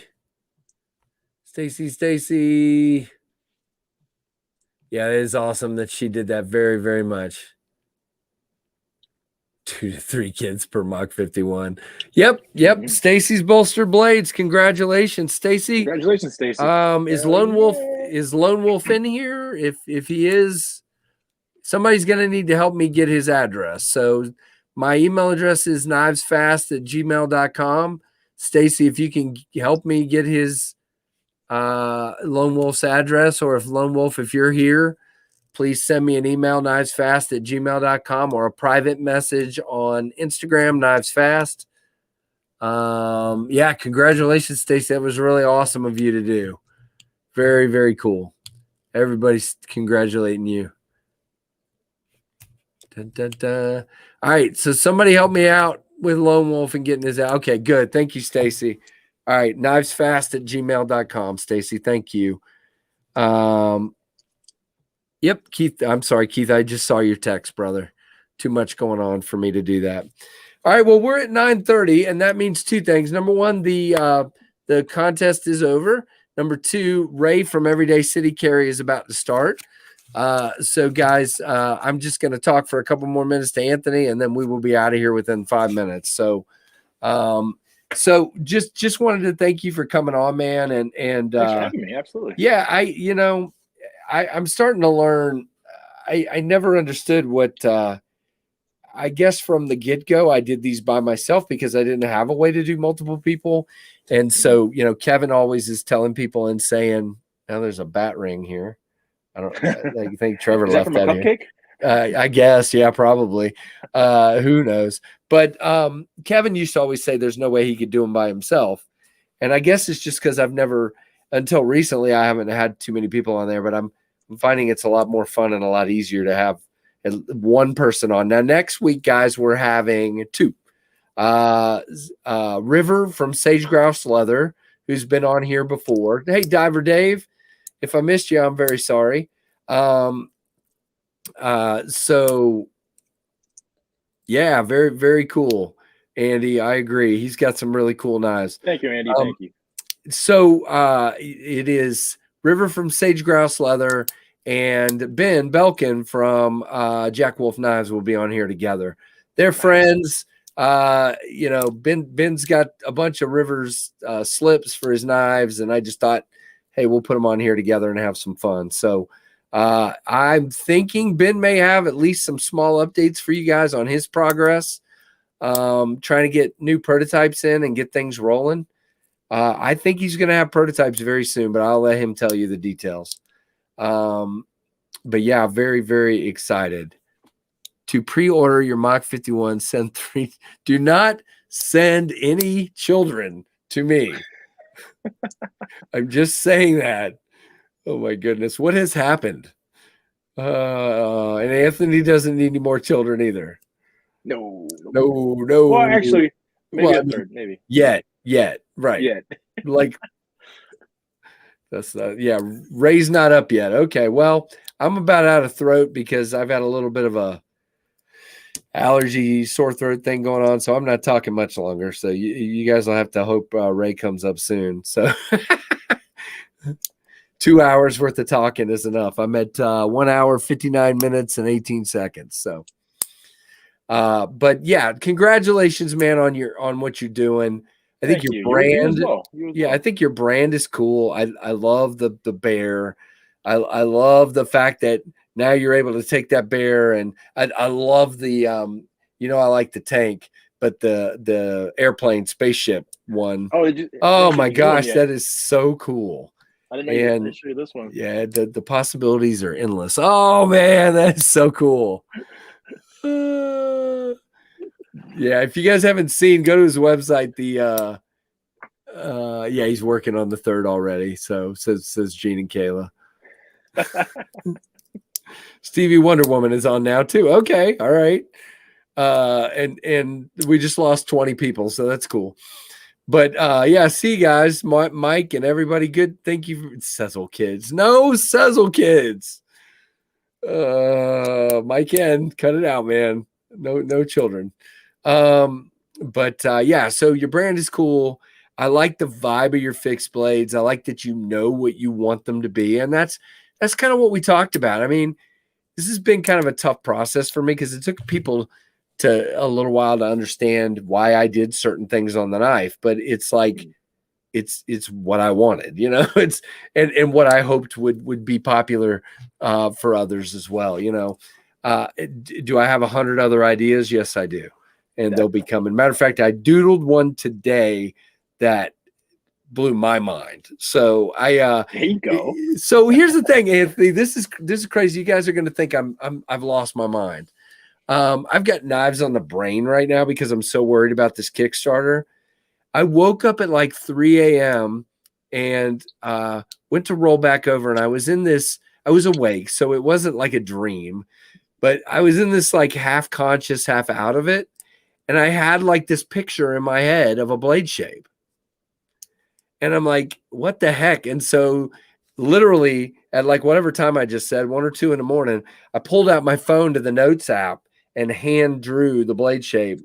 S1: Yeah, it is awesome that she did that very, very much. 2 to 3 kids per Mach 51. Yep. Mm-hmm. Stacy's bolster blades. Congratulations, Stacy.
S2: Congratulations, Stacy.
S1: Is Lone Wolf in here? If he is, somebody's gonna need to help me get his address. So my email address is knivesfast@gmail.com. Stacy, if you can help me get his Lone Wolf's address, or if Lone Wolf, if you're here, please send me an email, knivesfast@gmail.com, or a private message on Instagram, knivesfast. Yeah, congratulations, Stacy. That was really awesome of you to do. Very, very cool. Everybody's congratulating you. Dun, dun, dun. All right, so somebody help me out with Lone Wolf and getting his out. Okay, good. Thank you, Stacy. All right, knivesfast@gmail.com, Stacy. Thank you. Yep, Keith. I'm sorry, Keith. I just saw your text, brother. Too much going on for me to do that. All right, well, we're at 9:30, and that means 2 things. Number 1, the contest is over. Number 2, Ray from Everyday City Carry is about to start. So, guys, I'm just going to talk for a couple more minutes to Anthony, and then we will be out of here within 5 minutes. So, just wanted to thank you for coming on, man, and
S2: thanks for having me. Absolutely.
S1: Yeah, I'm starting to learn. I never understood what. I guess from the get-go, I did these by myself because I didn't have a way to do multiple people. And so, Kevin always is telling people and saying, now there's a bat ring here. I think Trevor
S2: is
S1: left
S2: that from a cupcake?
S1: I guess. Yeah, probably. Who knows? But Kevin used to always say there's no way he could do them by himself. And I guess it's just because I've never, until recently, I haven't had too many people on there, but I'm finding it's a lot more fun and a lot easier to have one person on. Now, next week, guys, we're having 2. River from Sage Grouse Leather, who's been on here before. Hey, Diver Dave, if I missed you, I'm very sorry. So yeah, very, very cool. Andy, I agree. He's got some really cool knives.
S2: Thank you, Andy. Thank you.
S1: So it is River from Sage Grouse Leather and Ben Belkin from Jack Wolf Knives will be on here together. They're friends. Ben's got a bunch of River's slips for his knives, and I just thought, hey, we'll put them on here together and have some fun. So I'm thinking Ben may have at least some small updates for you guys on his progress, trying to get new prototypes in and get things rolling. I think he's going to have prototypes very soon, but I'll let him tell you the details. But yeah, very, very excited to pre-order your Mach 51. Send 3. Do not send any children to me. I'm just saying that. Oh my goodness. What has happened? And Anthony doesn't need any more children either.
S2: No.
S1: Well,
S2: actually, maybe a third, maybe.
S1: Yet. Right.
S2: Yet.
S1: Like, that's not, yeah, Ray's not up yet. Okay, well, I'm about out of throat because I've had a little bit of a allergy, sore throat thing going on, so I'm not talking much longer. So you guys will have to hope Ray comes up soon. So 2 hours worth of talking is enough. I'm at 1 hour, 59 minutes and 18 seconds. So, but yeah, congratulations, man, on what you're doing. I think your brand,
S2: you as well.
S1: I think your brand is cool. I love the bear. I love the fact that now you're able to take that bear, and I love the I like the tank, but the airplane spaceship one. Oh my gosh, that is so cool.
S2: I didn't know you show you this one.
S1: Yeah, the possibilities are endless. Oh man, that is so cool. Yeah, if you guys haven't seen, go to his website. He's working on the third already. So says Gene and Kayla. Stevie Wonder Woman is on now too. Okay, all right. And we just lost 20 people, so that's cool. But see, guys, Mike and everybody, good. Thank you for Sezzle Kids. No Sezzle Kids. Mike N, cut it out, man. No children. So your brand is cool. I like the vibe of your fixed blades. I like that you know what you want them to be, and that's kind of what we talked about. I mean, this has been kind of a tough process for me because it took people a little while to understand why I did certain things on the knife, but it's like it's what I wanted, it's and what I hoped would be popular for others as well. Do I have 100 other ideas? Yes, I do, and they'll be coming. Matter of fact, I doodled one today that blew my mind. So
S2: there you go.
S1: So here's the thing, Anthony. This is crazy. You guys are going to think I've lost my mind. I've got knives on the brain right now because I'm so worried about this Kickstarter. I woke up at like 3 a.m. and went to roll back over, and I was awake, so it wasn't like a dream, but I was in this like half conscious, half out of it, and I had like this picture in my head of a blade shape. And I'm like, what the heck? And so literally at like whatever time I just said, 1 or 2 in the morning, I pulled out my phone to the notes app and hand drew the blade shape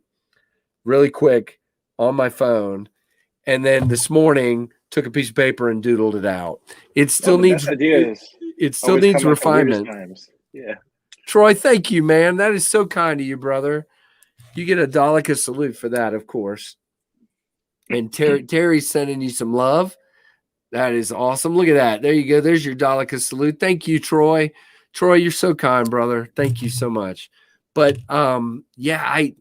S1: really quick on my phone. And then this morning took a piece of paper and doodled it out. It still needs refinement.
S2: Yeah.
S1: Troy, thank you, man. That is so kind of you, brother. You get a Daleka salute for that, of course. And Terry's sending you some love. That is awesome. Look at that. There you go. There's your Daleka salute. Thank you, Troy. Troy, you're so kind, brother. Thank you so much. But I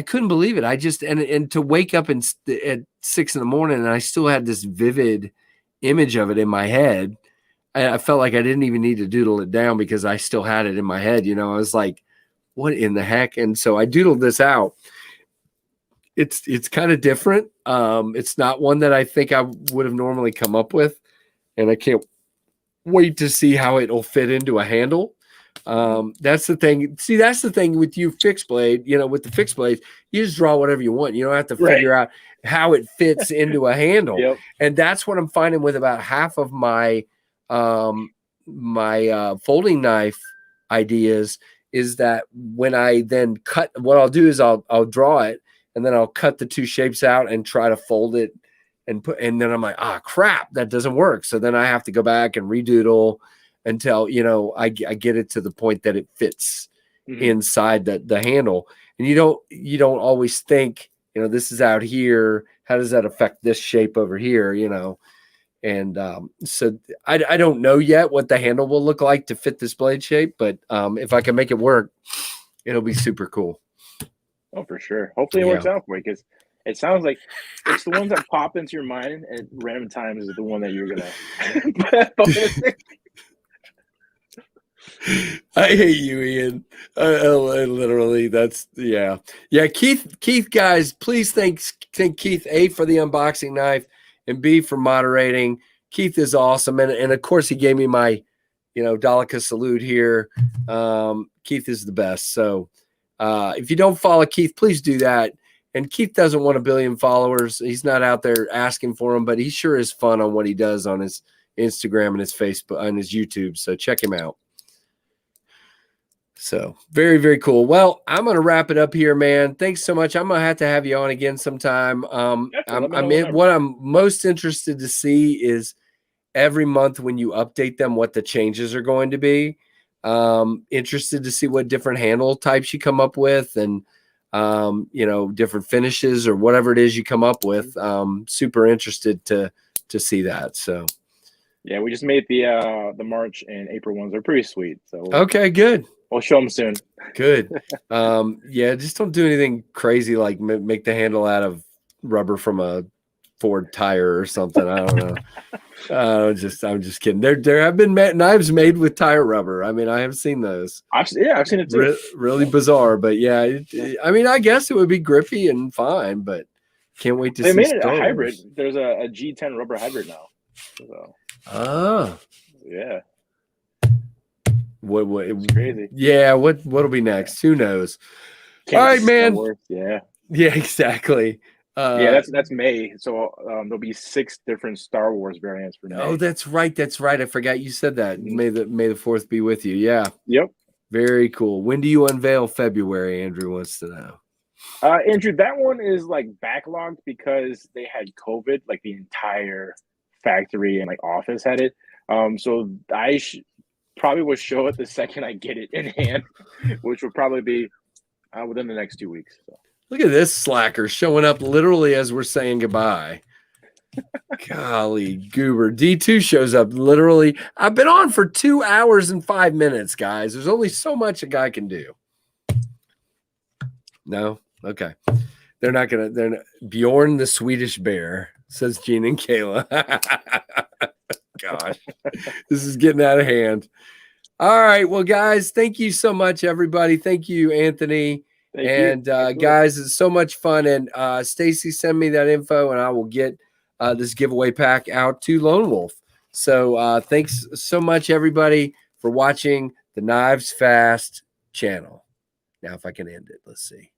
S1: couldn't believe it. I just and to wake up at 6 in the morning and I still had this vivid image of it in my head. I felt like I didn't even need to doodle it down because I still had it in my head. I was like, what in the heck? And so I doodled this out. It's kind of different. It's not one that I think I would have normally come up with, and I can't wait to see how it'll fit into a handle. That's the thing. See, that's the thing with you fixed blade, with the fixed blades, you just draw whatever you want. You don't have to figure out how it fits into a handle.
S2: Yep.
S1: And that's what I'm finding with about half of my folding knife ideas is that when I then cut, what I'll do is I'll draw it and then I'll cut the two shapes out and try to fold it and then I'm like, crap, that doesn't work. So then I have to go back and redoodle until, I get it to the point that it fits inside the handle. And you don't always think, this is out here. How does that affect this shape over here? And so I don't know yet what the handle will look like to fit this blade shape, but if I can make it work, it'll be super cool.
S2: Oh, for sure. Hopefully it works out for you because it sounds like it's the ones that pop into your mind at random times is the one that you're going to.
S1: I hate you, Ian. I literally, that's, yeah. Keith, guys, please thank Keith, A, for the unboxing knife, and B, for moderating. Keith is awesome. And of course, he gave me my, Daleka salute here. Keith is the best. So if you don't follow Keith, please do that. And Keith doesn't want 1 billion followers. He's not out there asking for them, but he sure is fun on what he does on his Instagram and his Facebook and his YouTube. So check him out. So very, very cool. Well, I'm going to wrap it up here, man. Thanks so much. I'm going to have you on again sometime. What I'm most interested to see is every month when you update them what the changes are going to be. Interested to see what different handle types you come up with, and you know, different finishes or whatever it is you come up with. Super interested to see that. So
S2: yeah, we just made the March and April ones. They're pretty sweet. So
S1: okay, good.
S2: We'll show them soon.
S1: Good. Yeah, just don't do anything crazy like make the handle out of rubber from a Ford tire or something. I don't know. I'm just kidding. There have been knives made with tire rubber. I mean, I have seen those.
S2: I've seen it too.
S1: Really bizarre, but yeah. I mean, I guess it would be grippy and fine, but can't wait to see.
S2: They made it a hybrid. There's a G10 rubber hybrid now. So.
S1: Oh.
S2: Yeah.
S1: What?
S2: It's crazy.
S1: Yeah. What'll be next? Who knows? All right, man.
S2: Yeah.
S1: Yeah. Exactly.
S2: Yeah, that's May. So there'll be 6 different Star Wars variants for May.
S1: Oh, that's right. That's right. I forgot you said that. May the 4th be with you. Yeah.
S2: Yep.
S1: Very cool. When do you unveil February? Andrew wants to know.
S2: Andrew, that one is like backlogged because they had COVID, like the entire factory and like office had it. So I probably will show it the second I get it in hand, which will probably be within the next 2 weeks. So.
S1: Look at this slacker showing up literally as we're saying goodbye. Golly, goober. D2 shows up literally. I've been on for 2 hours and 5 minutes, guys. There's only so much a guy can do. No? Okay. They're not going to. Bjorn the Swedish Bear, says Gene and Kayla. Gosh, this is getting out of hand. All right. Well, guys, thank you so much, everybody. Thank you, Anthony. Thank you. Guys, it's so much fun. And Stacy, send me that info, and I will get this giveaway pack out to Lone Wolf. So thanks so much, everybody, for watching the KnivesFAST channel. Now, if I can end it, let's see.